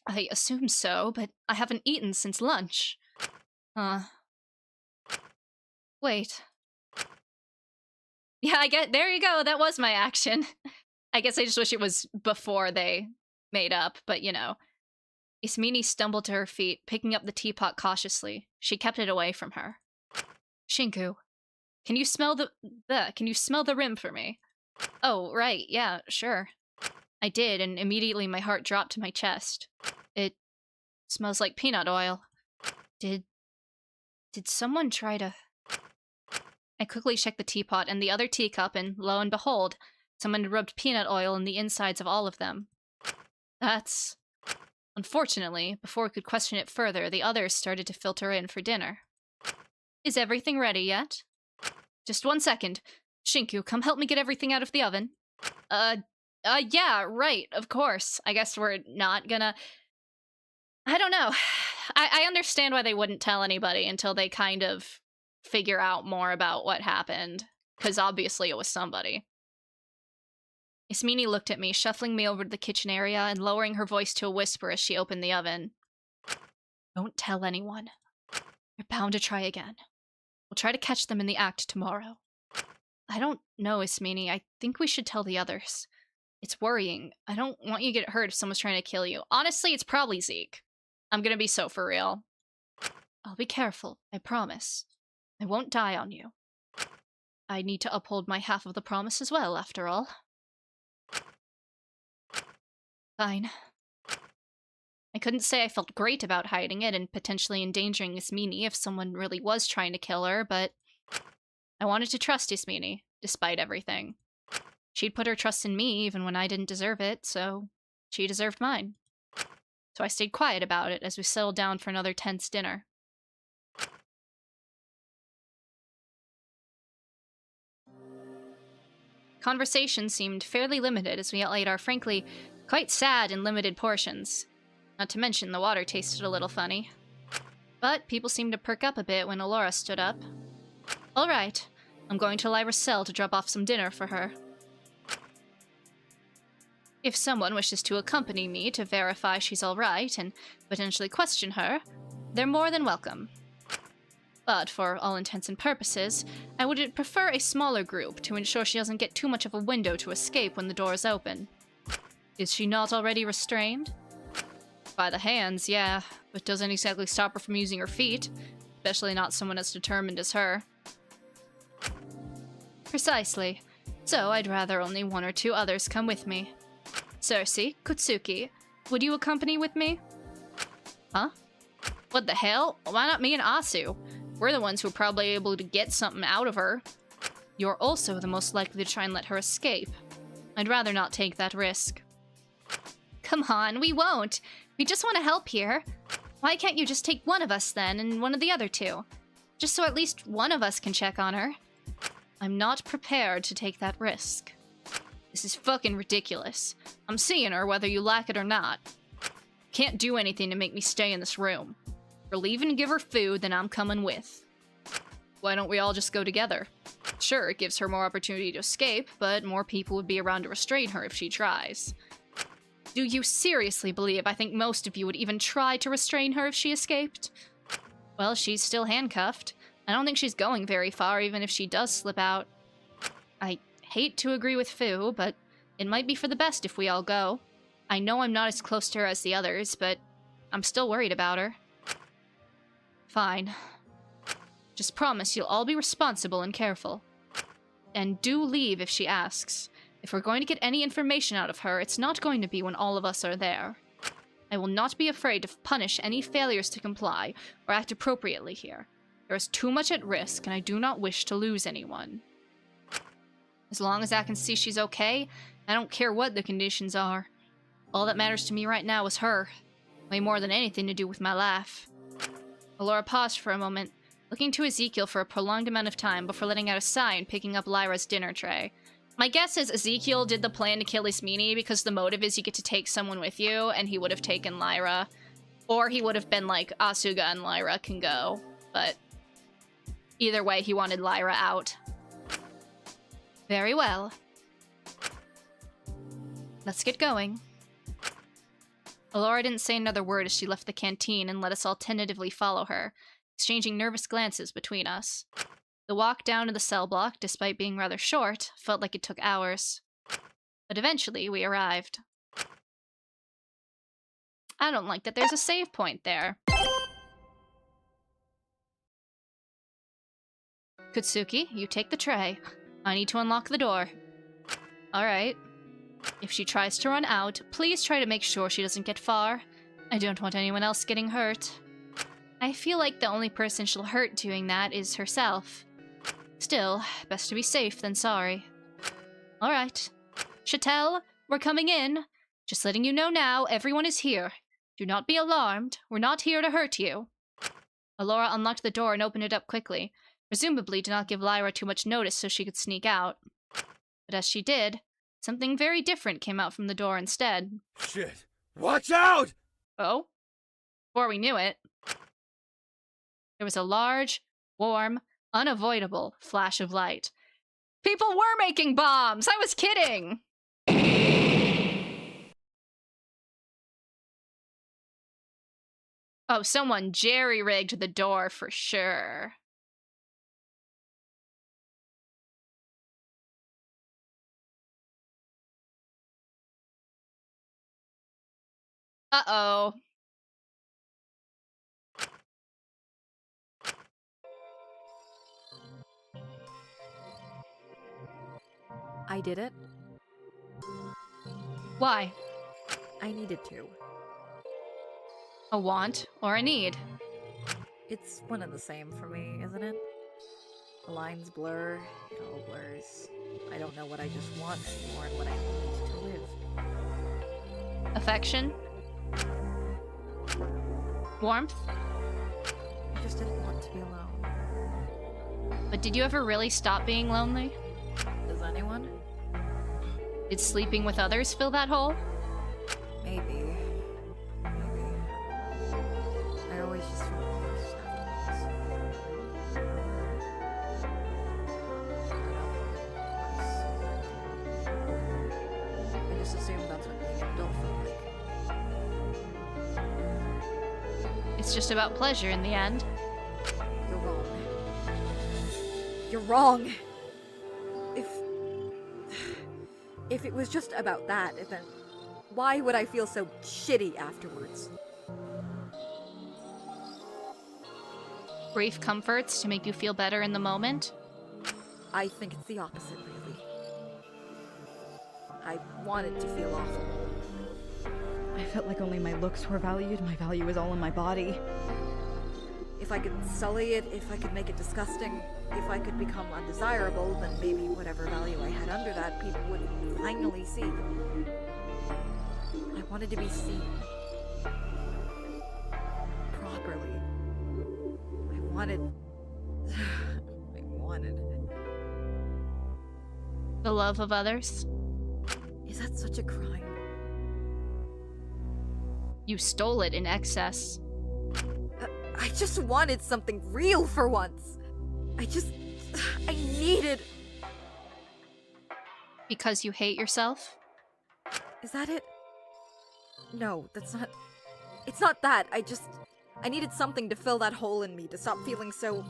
I assume so, but I haven't eaten since lunch. Wait. Yeah, there you go, that was my action. I guess I just wish it was before they made up, but you know. Ismini stumbled to her feet, picking up the teapot cautiously. She kept it away from her. Shinku, can you smell the rim for me? Oh, right, yeah, sure. I did, and immediately my heart dropped to my chest. It smells like peanut oil. Did someone try to... I quickly checked the teapot and the other teacup, and lo and behold, someone had rubbed peanut oil in the insides of all of them. That's... Unfortunately, before we could question it further, the others started to filter in for dinner. Is everything ready yet? Just 1 second. Shinku, come help me get everything out of the oven. Yeah, right, of course. I guess we're not gonna... I don't know. I understand why they wouldn't tell anybody until they kind of figure out more about what happened. Because obviously it was somebody. Ismini looked at me, shuffling me over to the kitchen area and lowering her voice to a whisper as she opened the oven. Don't tell anyone. You're bound to try again. We'll try to catch them in the act tomorrow. I don't know, Ismini. I think we should tell the others. It's worrying. I don't want you to get hurt if someone's trying to kill you. Honestly, it's probably Zeke. I'm gonna be so for real. I'll be careful, I promise. I won't die on you. I need to uphold my half of the promise as well, after all. Fine. I couldn't say I felt great about hiding it and potentially endangering Ismini if someone really was trying to kill her, but I wanted to trust Ismini, despite everything. She'd put her trust in me even when I didn't deserve it, so she deserved mine. So I stayed quiet about it as we settled down for another tense dinner. Conversation seemed fairly limited as we ate our frankly quite sad and limited portions. Not to mention the water tasted a little funny. But people seemed to perk up a bit when Alora stood up. Alright, I'm going to Lyra's cell to drop off some dinner for her. If someone wishes to accompany me to verify she's alright and potentially question her, they're more than welcome. But for all intents and purposes, I would prefer a smaller group to ensure she doesn't get too much of a window to escape when the doors open. Is she not already restrained? By the hands, yeah, but doesn't exactly stop her from using her feet, especially not someone as determined as her. Precisely. So I'd rather only one or two others come with me. Cersei, Kutsuki, would you accompany with me? Huh? What the hell? Why not me and Asu? We're the ones who are probably able to get something out of her. You're also the most likely to try and let her escape. I'd rather not take that risk. Come on, we won't. We just want to help here. Why can't you just take one of us then, and one of the other two? Just so at least one of us can check on her. I'm not prepared to take that risk. This is fucking ridiculous. I'm seeing her whether you like it or not. Can't do anything to make me stay in this room. If we're leaving to give her food, then I'm coming with. Why don't we all just go together? Sure, it gives her more opportunity to escape, but more people would be around to restrain her if she tries. Do you seriously believe I think most of you would even try to restrain her if she escaped? Well, she's still handcuffed. I don't think she's going very far, even if she does slip out. I hate to agree with Fu, but it might be for the best if we all go. I know I'm not as close to her as the others, but I'm still worried about her. Fine. Just promise you'll all be responsible and careful. And do leave if she asks. If we're going to get any information out of her, it's not going to be when all of us are there. I will not be afraid to punish any failures to comply or act appropriately here. There is too much at risk, and I do not wish to lose anyone. As long as I can see she's okay, I don't care what the conditions are. All that matters to me right now is her. Way more than anything to do with my life. Alora paused for a moment, looking to Ezekiel for a prolonged amount of time before letting out a sigh and picking up Lyra's dinner tray. My guess is Ezekiel did the plan to kill Ismini because the motive is you get to take someone with you, and he would have taken Lyra. Or he would have been like, Asuga and Lyra can go. But either way, he wanted Lyra out. Very well. Let's get going. Alora didn't say another word as she left the canteen and let us all tentatively follow her, exchanging nervous glances between us. The walk down to the cell block, despite being rather short, felt like it took hours. But eventually, we arrived. I don't like that there's a save point there. Kutsuki, you take the tray. I need to unlock the door. Alright. If she tries to run out, please try to make sure she doesn't get far. I don't want anyone else getting hurt. I feel like the only person she'll hurt doing that is herself. Still, best to be safe than sorry. Alright. Chattel, we're coming in. Just letting you know now, everyone is here. Do not be alarmed. We're not here to hurt you. Alora unlocked the door and opened it up quickly, presumably to not give Lyra too much notice so she could sneak out. But as she did, something very different came out from the door instead. Shit! Watch out! Oh? Before we knew it, there was a large, warm, unavoidable flash of light. People were making bombs! I was kidding! Oh, someone jerry-rigged the door for sure. Uh-oh. I did it. Why? I needed to. A want or a need? It's one and the same for me, isn't it? The lines blur, it all blurs. I don't know what I just want anymore and what I need to live. Affection? Warmth? I just didn't want to be alone. But did you ever really stop being lonely? Does anyone? Did sleeping with others fill that hole? Maybe. I always just felt lost afterwards. I just assumed that's what being an adult felt like. It's just about pleasure in the end. You're wrong. You're wrong! If it was just about that, then why would I feel so shitty afterwards? Brief comforts to make you feel better in the moment? I think it's the opposite, really. I wanted to feel awful. I felt like only my looks were valued. My value was all in my body. If I could sully it, if I could make it disgusting, if I could become undesirable, then maybe whatever value I had under that, people would finally see. I wanted to be seen. Properly. I wanted... The love of others? Is that such a crime? You stole it in excess. I just wanted something real for once. I needed... Because you hate yourself? Is that it? No, that's not... It's not that. I needed something to fill that hole in me, to stop feeling so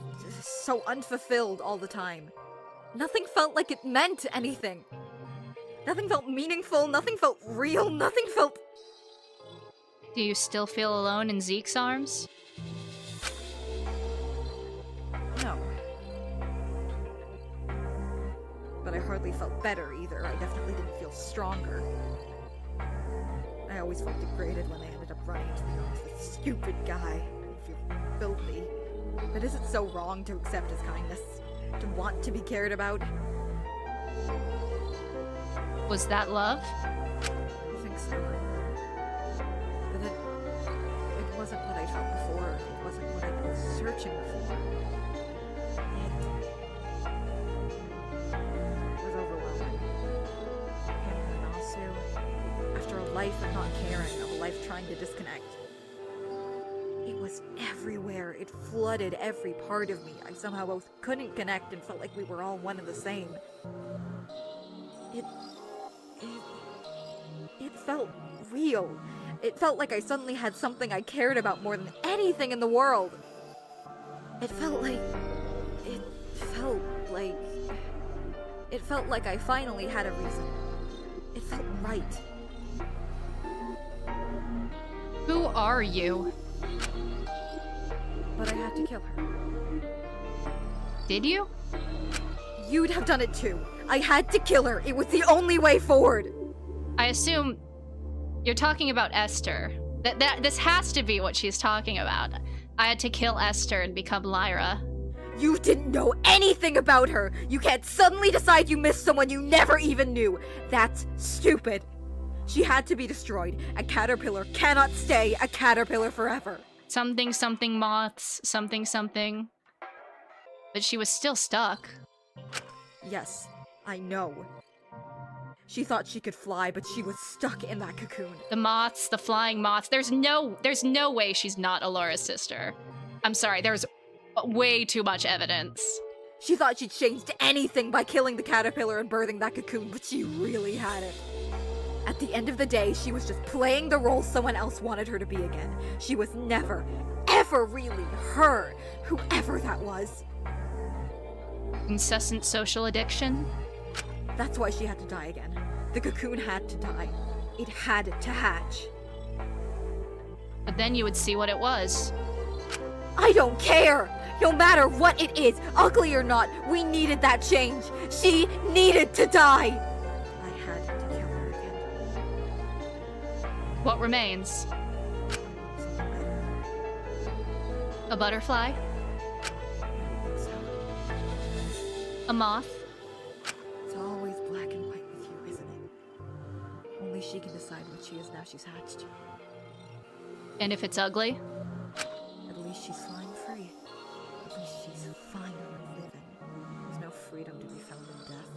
unfulfilled all the time. Nothing felt like it meant anything. Nothing felt meaningful, nothing felt real, nothing felt... Do you still feel alone in Zeke's arms? No. But I hardly felt better either. I definitely didn't feel stronger. I always felt degraded when I ended up running into the arms of this stupid guy. I feel filthy. But is it so wrong to accept his kindness? To want to be cared about? Was that love? I think so. But it wasn't what I felt before. It wasn't what I'd been searching for. It was overwhelming. And also, after a life of not caring, of a life trying to disconnect, it was everywhere. It flooded every part of me. I somehow both couldn't connect and felt like we were all one and the same. It felt real. It felt like I suddenly had something I cared about more than anything in the world. It felt like I finally had a reason. It felt right. Who are you? But I had to kill her. Did you? You'd have done it too. I had to kill her. It was the only way forward. I assume you're talking about Esther. This has to be what she's talking about. I had to kill Esther and become Lyra. You didn't know anything about her. You can't suddenly decide you missed someone you never even knew. That's stupid. She had to be destroyed. A caterpillar cannot stay a caterpillar forever. Something moths, something. But she was still stuck. Yes, I know. She thought she could fly, but she was stuck in that cocoon. The moths, the flying moths. There's no way she's not Alora's sister. I'm sorry, there's way too much evidence. She thought she'd changed anything by killing the caterpillar and birthing that cocoon, but she really hadn't. At the end of the day, she was just playing the role someone else wanted her to be again. She was never, ever really her, whoever that was. Incessant social addiction? That's why she had to die again. The cocoon had to die. It had to hatch. But then you would see what it was. I don't care! No matter what it is, ugly or not, we needed that change. She needed to die! I had to kill her again. What remains? A butterfly? A moth? It's always black and white with you, isn't it? Only she can decide what she is now she's hatched. And if it's ugly? At least she's flying free. At least she's finally living. There's no freedom to be found in death.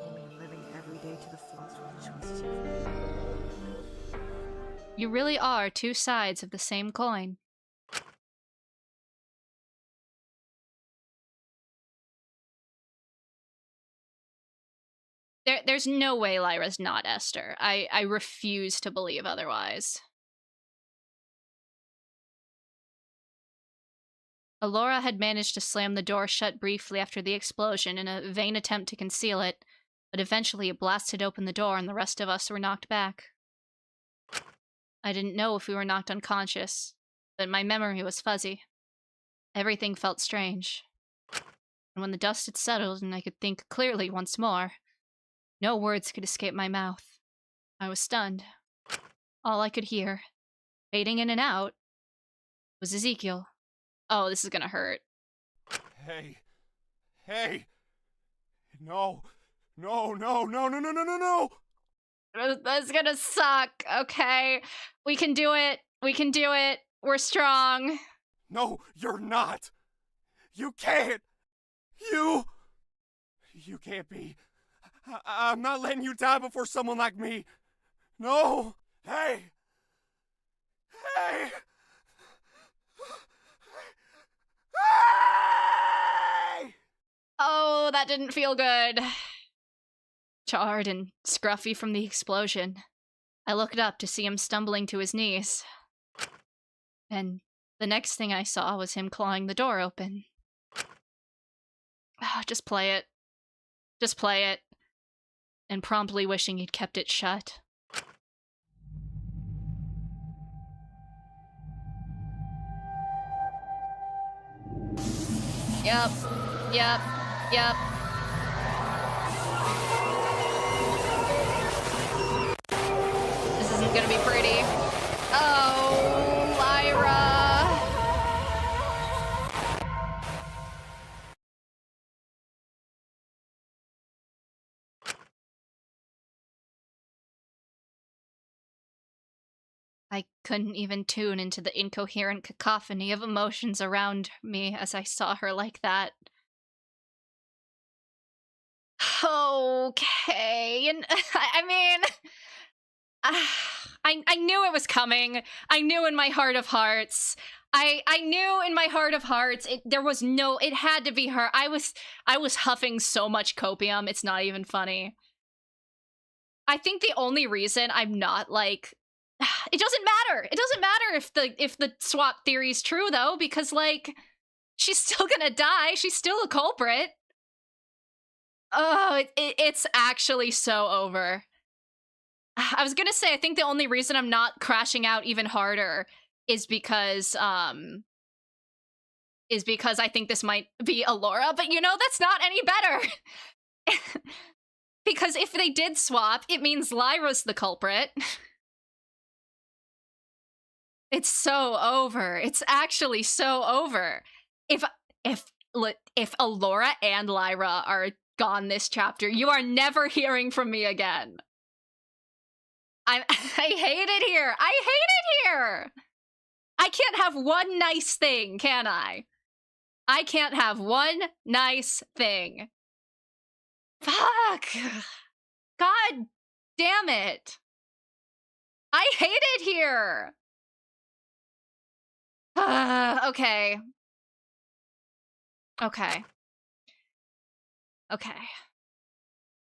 Only living every day to the fullest with the choices you've made. You really are two sides of the same coin. There's no way Lyra's not Esther. I refuse to believe otherwise. Alora had managed to slam the door shut briefly after the explosion in a vain attempt to conceal it, but eventually it blasted open the door and the rest of us were knocked back. I didn't know if we were knocked unconscious, but my memory was fuzzy. Everything felt strange. And when the dust had settled and I could think clearly once more, no words could escape my mouth. I was stunned. All I could hear, fading in and out, was Ezekiel. Oh, this is gonna hurt. Hey. No. No. That's gonna suck, okay? We can do it. We're strong. No, you're not. You can't. You can't be. I'm not letting you die before someone like me. No. Hey. Hey. Oh, that didn't feel good. Charred and scruffy from the explosion, I looked up to see him stumbling to his knees. And the next thing I saw was him clawing the door open. Just play it. And promptly wishing he'd kept it shut. Yep. This isn't gonna be pretty. Oh, Lyra! I couldn't even tune into the incoherent cacophony of emotions around me as I saw her like that. Okay, and I mean, I knew it was coming. I knew in my heart of hearts. I knew in my heart of hearts. It had to be her. I was huffing so much copium. It's not even funny. I think the only reason I'm not like, it doesn't matter. It doesn't matter if the swap theory is true though, because like, she's still gonna die. She's still a culprit. Oh, it's actually so over. I was gonna say, I think the only reason I'm not crashing out even harder is because I think this might be Alora, but you know, that's not any better. Because if they did swap, it means Lyra's the culprit. It's so over. It's actually so over. If Alora and Lyra are gone this chapter, you are never hearing from me again. I hate it here. I hate it here. I can't have one nice thing, can I? I can't have one nice thing. Fuck. God damn it. I hate it here. Okay. Okay. Okay.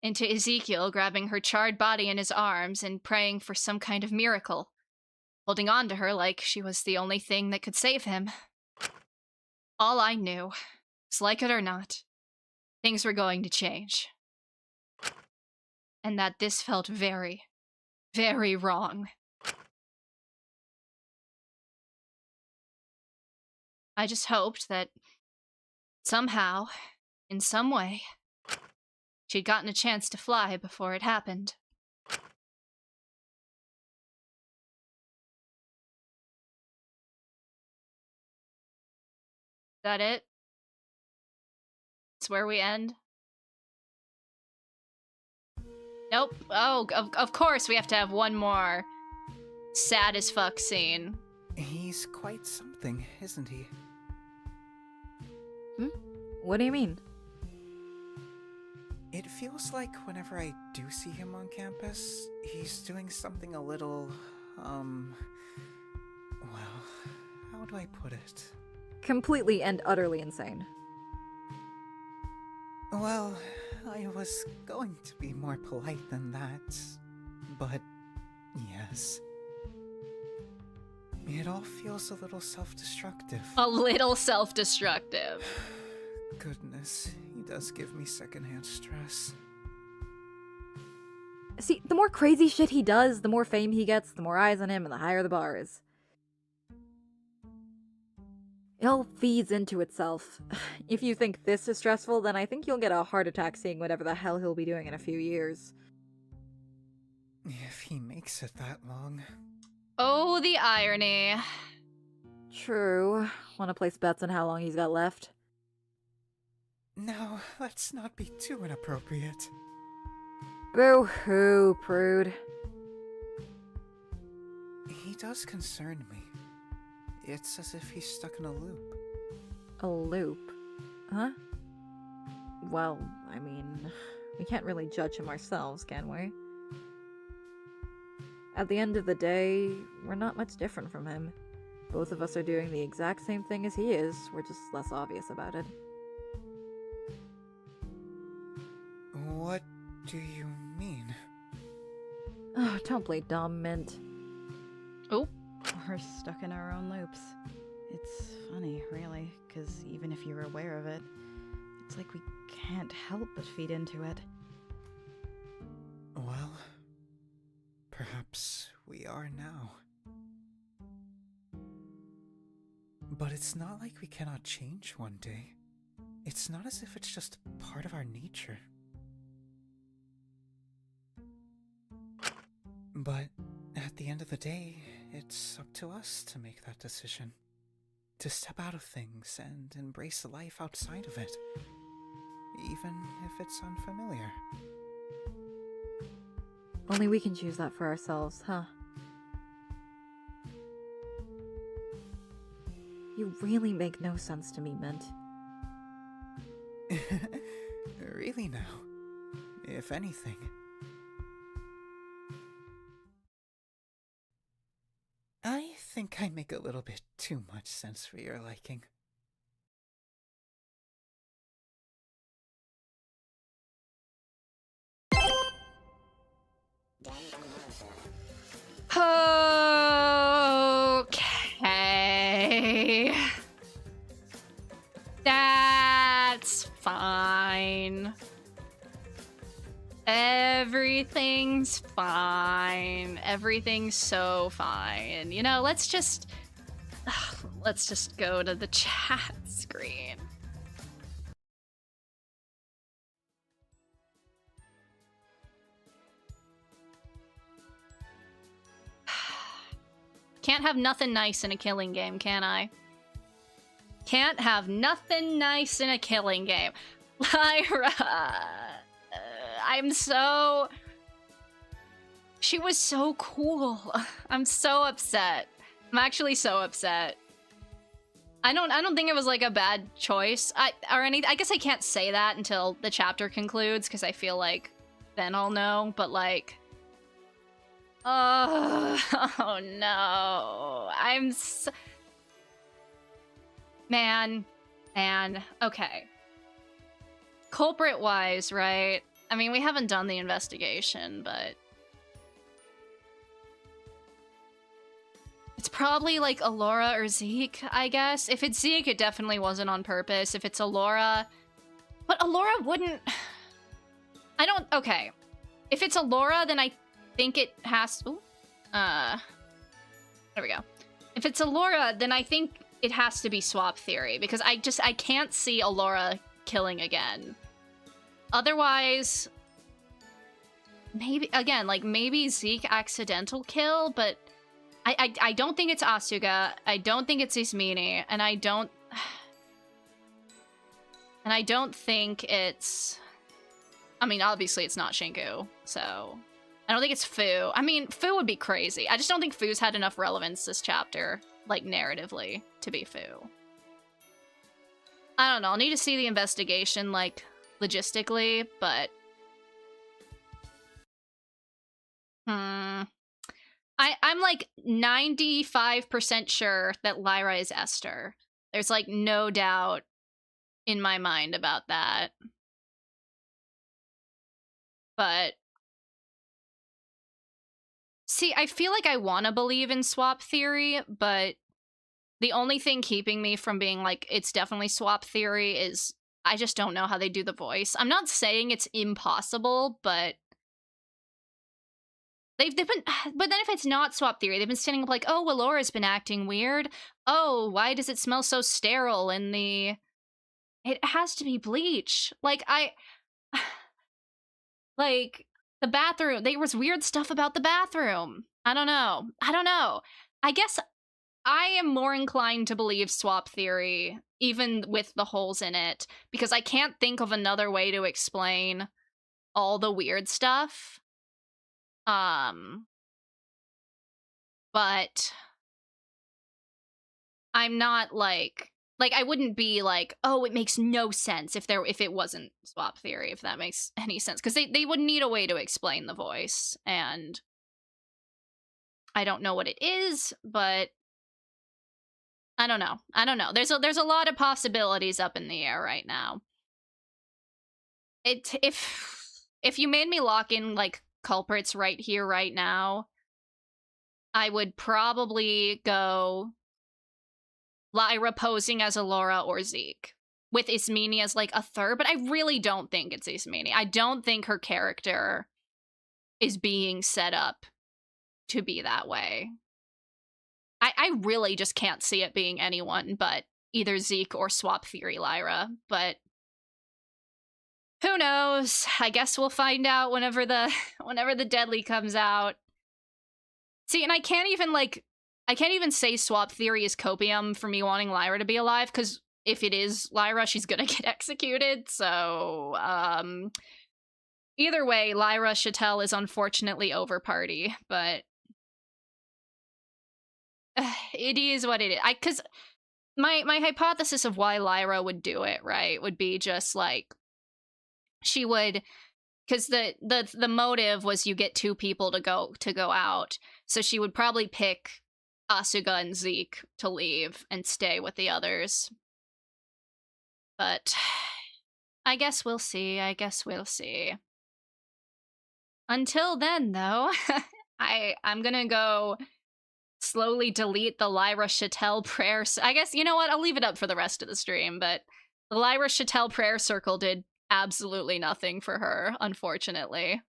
Into Ezekiel grabbing her charred body in his arms and praying for some kind of miracle, holding on to her like she was the only thing that could save him. All I knew was, like it or not, things were going to change. And that this felt very, very wrong. I just hoped that somehow, in some way, she'd gotten a chance to fly before it happened. That it? It's where we end? Nope. Oh, of course we have to have one more sad as fuck scene. He's quite something, isn't he? What do you mean? It feels like whenever I do see him on campus, he's doing something a little, well, how do I put it? Completely and utterly insane. Well, I was going to be more polite than that, but yes. It all feels a little self-destructive. A little self-destructive. Goodness, he does give me secondhand stress. See, the more crazy shit he does, the more fame he gets, the more eyes on him, and the higher the bar is. It all feeds into itself. If you think this is stressful, then I think you'll get a heart attack seeing whatever the hell he'll be doing in a few years. If he makes it that long. Oh, the irony. True. Wanna place bets on how long he's got left? No, let's not be too inappropriate. Boo-hoo, prude. He does concern me. It's as if he's stuck in a loop. A loop? Huh? Well, I mean, we can't really judge him ourselves, can we? At the end of the day, we're not much different from him. Both of us are doing the exact same thing as he is, we're just less obvious about it. What do you mean? Oh, don't play dumb, Mint. Oh. We're stuck in our own loops. It's funny, really, because even if you're aware of it, it's like we can't help but feed into it. Well, perhaps we are now. But it's not like we cannot change one day. It's not as if it's just part of our nature. But at the end of the day, it's up to us to make that decision. To step out of things and embrace life outside of it. Even if it's unfamiliar. Only we can choose that for ourselves, huh? You really make no sense to me, Mint. Really now? If anything. I think I make a little bit too much sense for your liking. Okay. That's fine. Everything's fine. Everything's so fine. You know, let's just go to the chat screen. Can't have nothing nice in a killing game, can I? Can't have nothing nice in a killing game. Lyra, I'm so... She was so cool. I'm so upset. I'm actually so upset. I don't think it was like a bad choice. I guess I can't say that until the chapter concludes because I feel like then I'll know, but like... Oh no. Man. Okay. Culprit-wise, right? I mean, we haven't done the investigation, but... It's probably, like, Alora or Zeke, I guess. If it's Zeke, it definitely wasn't on purpose. If it's Alora... But Alora wouldn't... Okay. If it's Alora, then I think it has... Ooh. There we go. If it's Alora, then I think it has to be swap theory, because I can't see Alora killing again. Otherwise... Maybe, again, like, maybe Zeke accidental kill, but... I don't think it's Asuga, I don't think it's Ismini, and I don't think it's... I mean, obviously it's not Shinku, so... I don't think it's Fu. I mean, Fu would be crazy. I just don't think Fu's had enough relevance this chapter, like, narratively, to be Fu. I don't know, I'll need to see the investigation, like, logistically, but... I'm like 95% sure that Lyra is Esther. There's like no doubt in my mind about that. But see, I feel like I want to believe in swap theory, but the only thing keeping me from being like, it's definitely swap theory is I just don't know how they do the voice. I'm not saying it's impossible, but they've been, but then if it's not swap theory, they've been standing up like, oh, well, Laura's been acting weird. Oh, why does it smell so sterile in the... It has to be bleach. Like, like, the bathroom, there was weird stuff about the bathroom. I don't know. I guess I am more inclined to believe swap theory, even with the holes in it, because I can't think of another way to explain all the weird stuff. But I'm not like I wouldn't be like, oh, it makes no sense if it wasn't swap theory, if that makes any sense, because they would need a way to explain the voice, and I don't know what it is, but I don't know. There's a lot of possibilities up in the air right now. If you made me lock in like culprits right here, right now, I would probably go Lyra posing as Alora or Zeke, with Ismini as like a third, but I really don't think it's Ismini. I don't think her character is being set up to be that way. I really just can't see it being anyone but either Zeke or swap theory Lyra, but who knows? I guess we'll find out whenever the Deadly comes out. See, and I can't even say swap theory is copium for me wanting Lyra to be alive, because if it is Lyra, she's gonna get executed, so, either way, Lyra Chattel is unfortunately over party, but it is what it is. Because my hypothesis of why Lyra would do it, right, would be just like, she would, because the motive was you get two people to go out, so she would probably pick Asuga and Zeke to leave and stay with the others. But I guess we'll see. Until then, though, I'm gonna go slowly delete the Lyra Chattel prayer. I guess, you know what? I'll leave it up for the rest of the stream, but the Lyra Chattel prayer circle did absolutely nothing for her, unfortunately.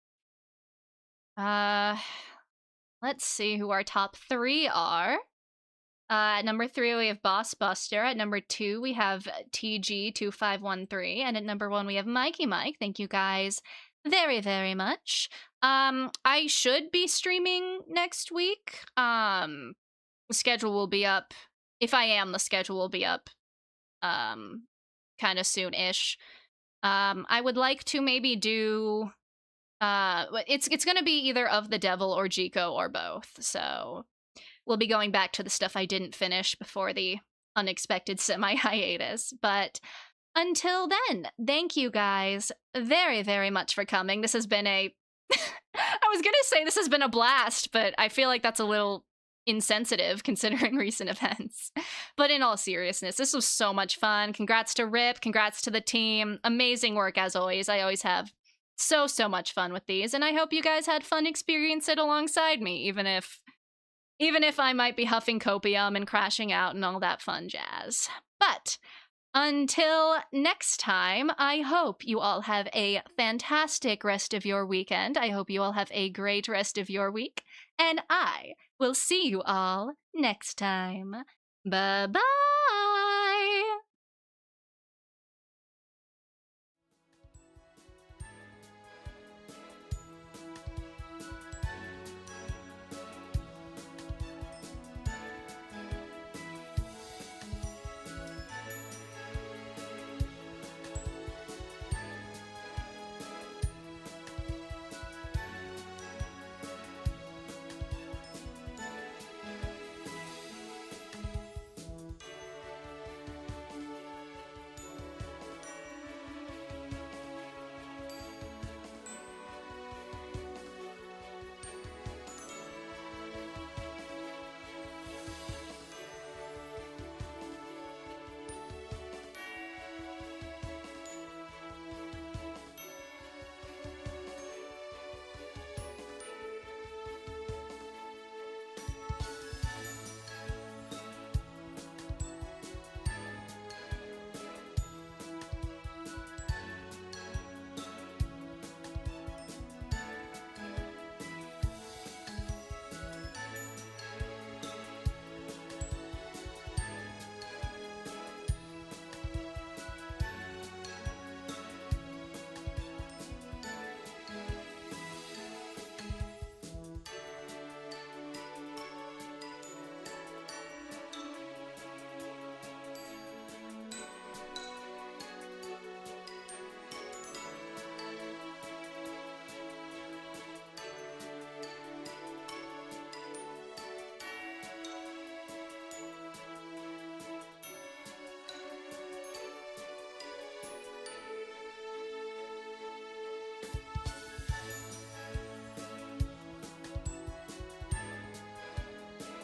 Let's see who our top 3 are. At number 3, we have Boss Buster. At number 2, we have TG2513. And at number 1, we have Mikey Mike. Thank you guys very, very much. I should be streaming next week. The schedule will be up. If I am, the schedule will be up kind of soon-ish. I would like to maybe do... it's gonna be either Of the Devil or Jiko or both, so we'll be going back to the stuff I didn't finish before the unexpected semi-hiatus, but until then, thank you guys very, very much for coming. This has been a... I was gonna say this has been a blast, but I feel like that's a little insensitive considering recent events. But in all seriousness, this was so much fun. Congrats to Rip, congrats to the team. Amazing work as always. I always have so much fun with these, and I hope you guys had fun experience it alongside me, even if I might be huffing copium and crashing out and all that fun jazz. But until next time, I hope you all have a fantastic rest of your weekend. I hope you all have a great rest of your week. And I will see you all next time. Bye-bye!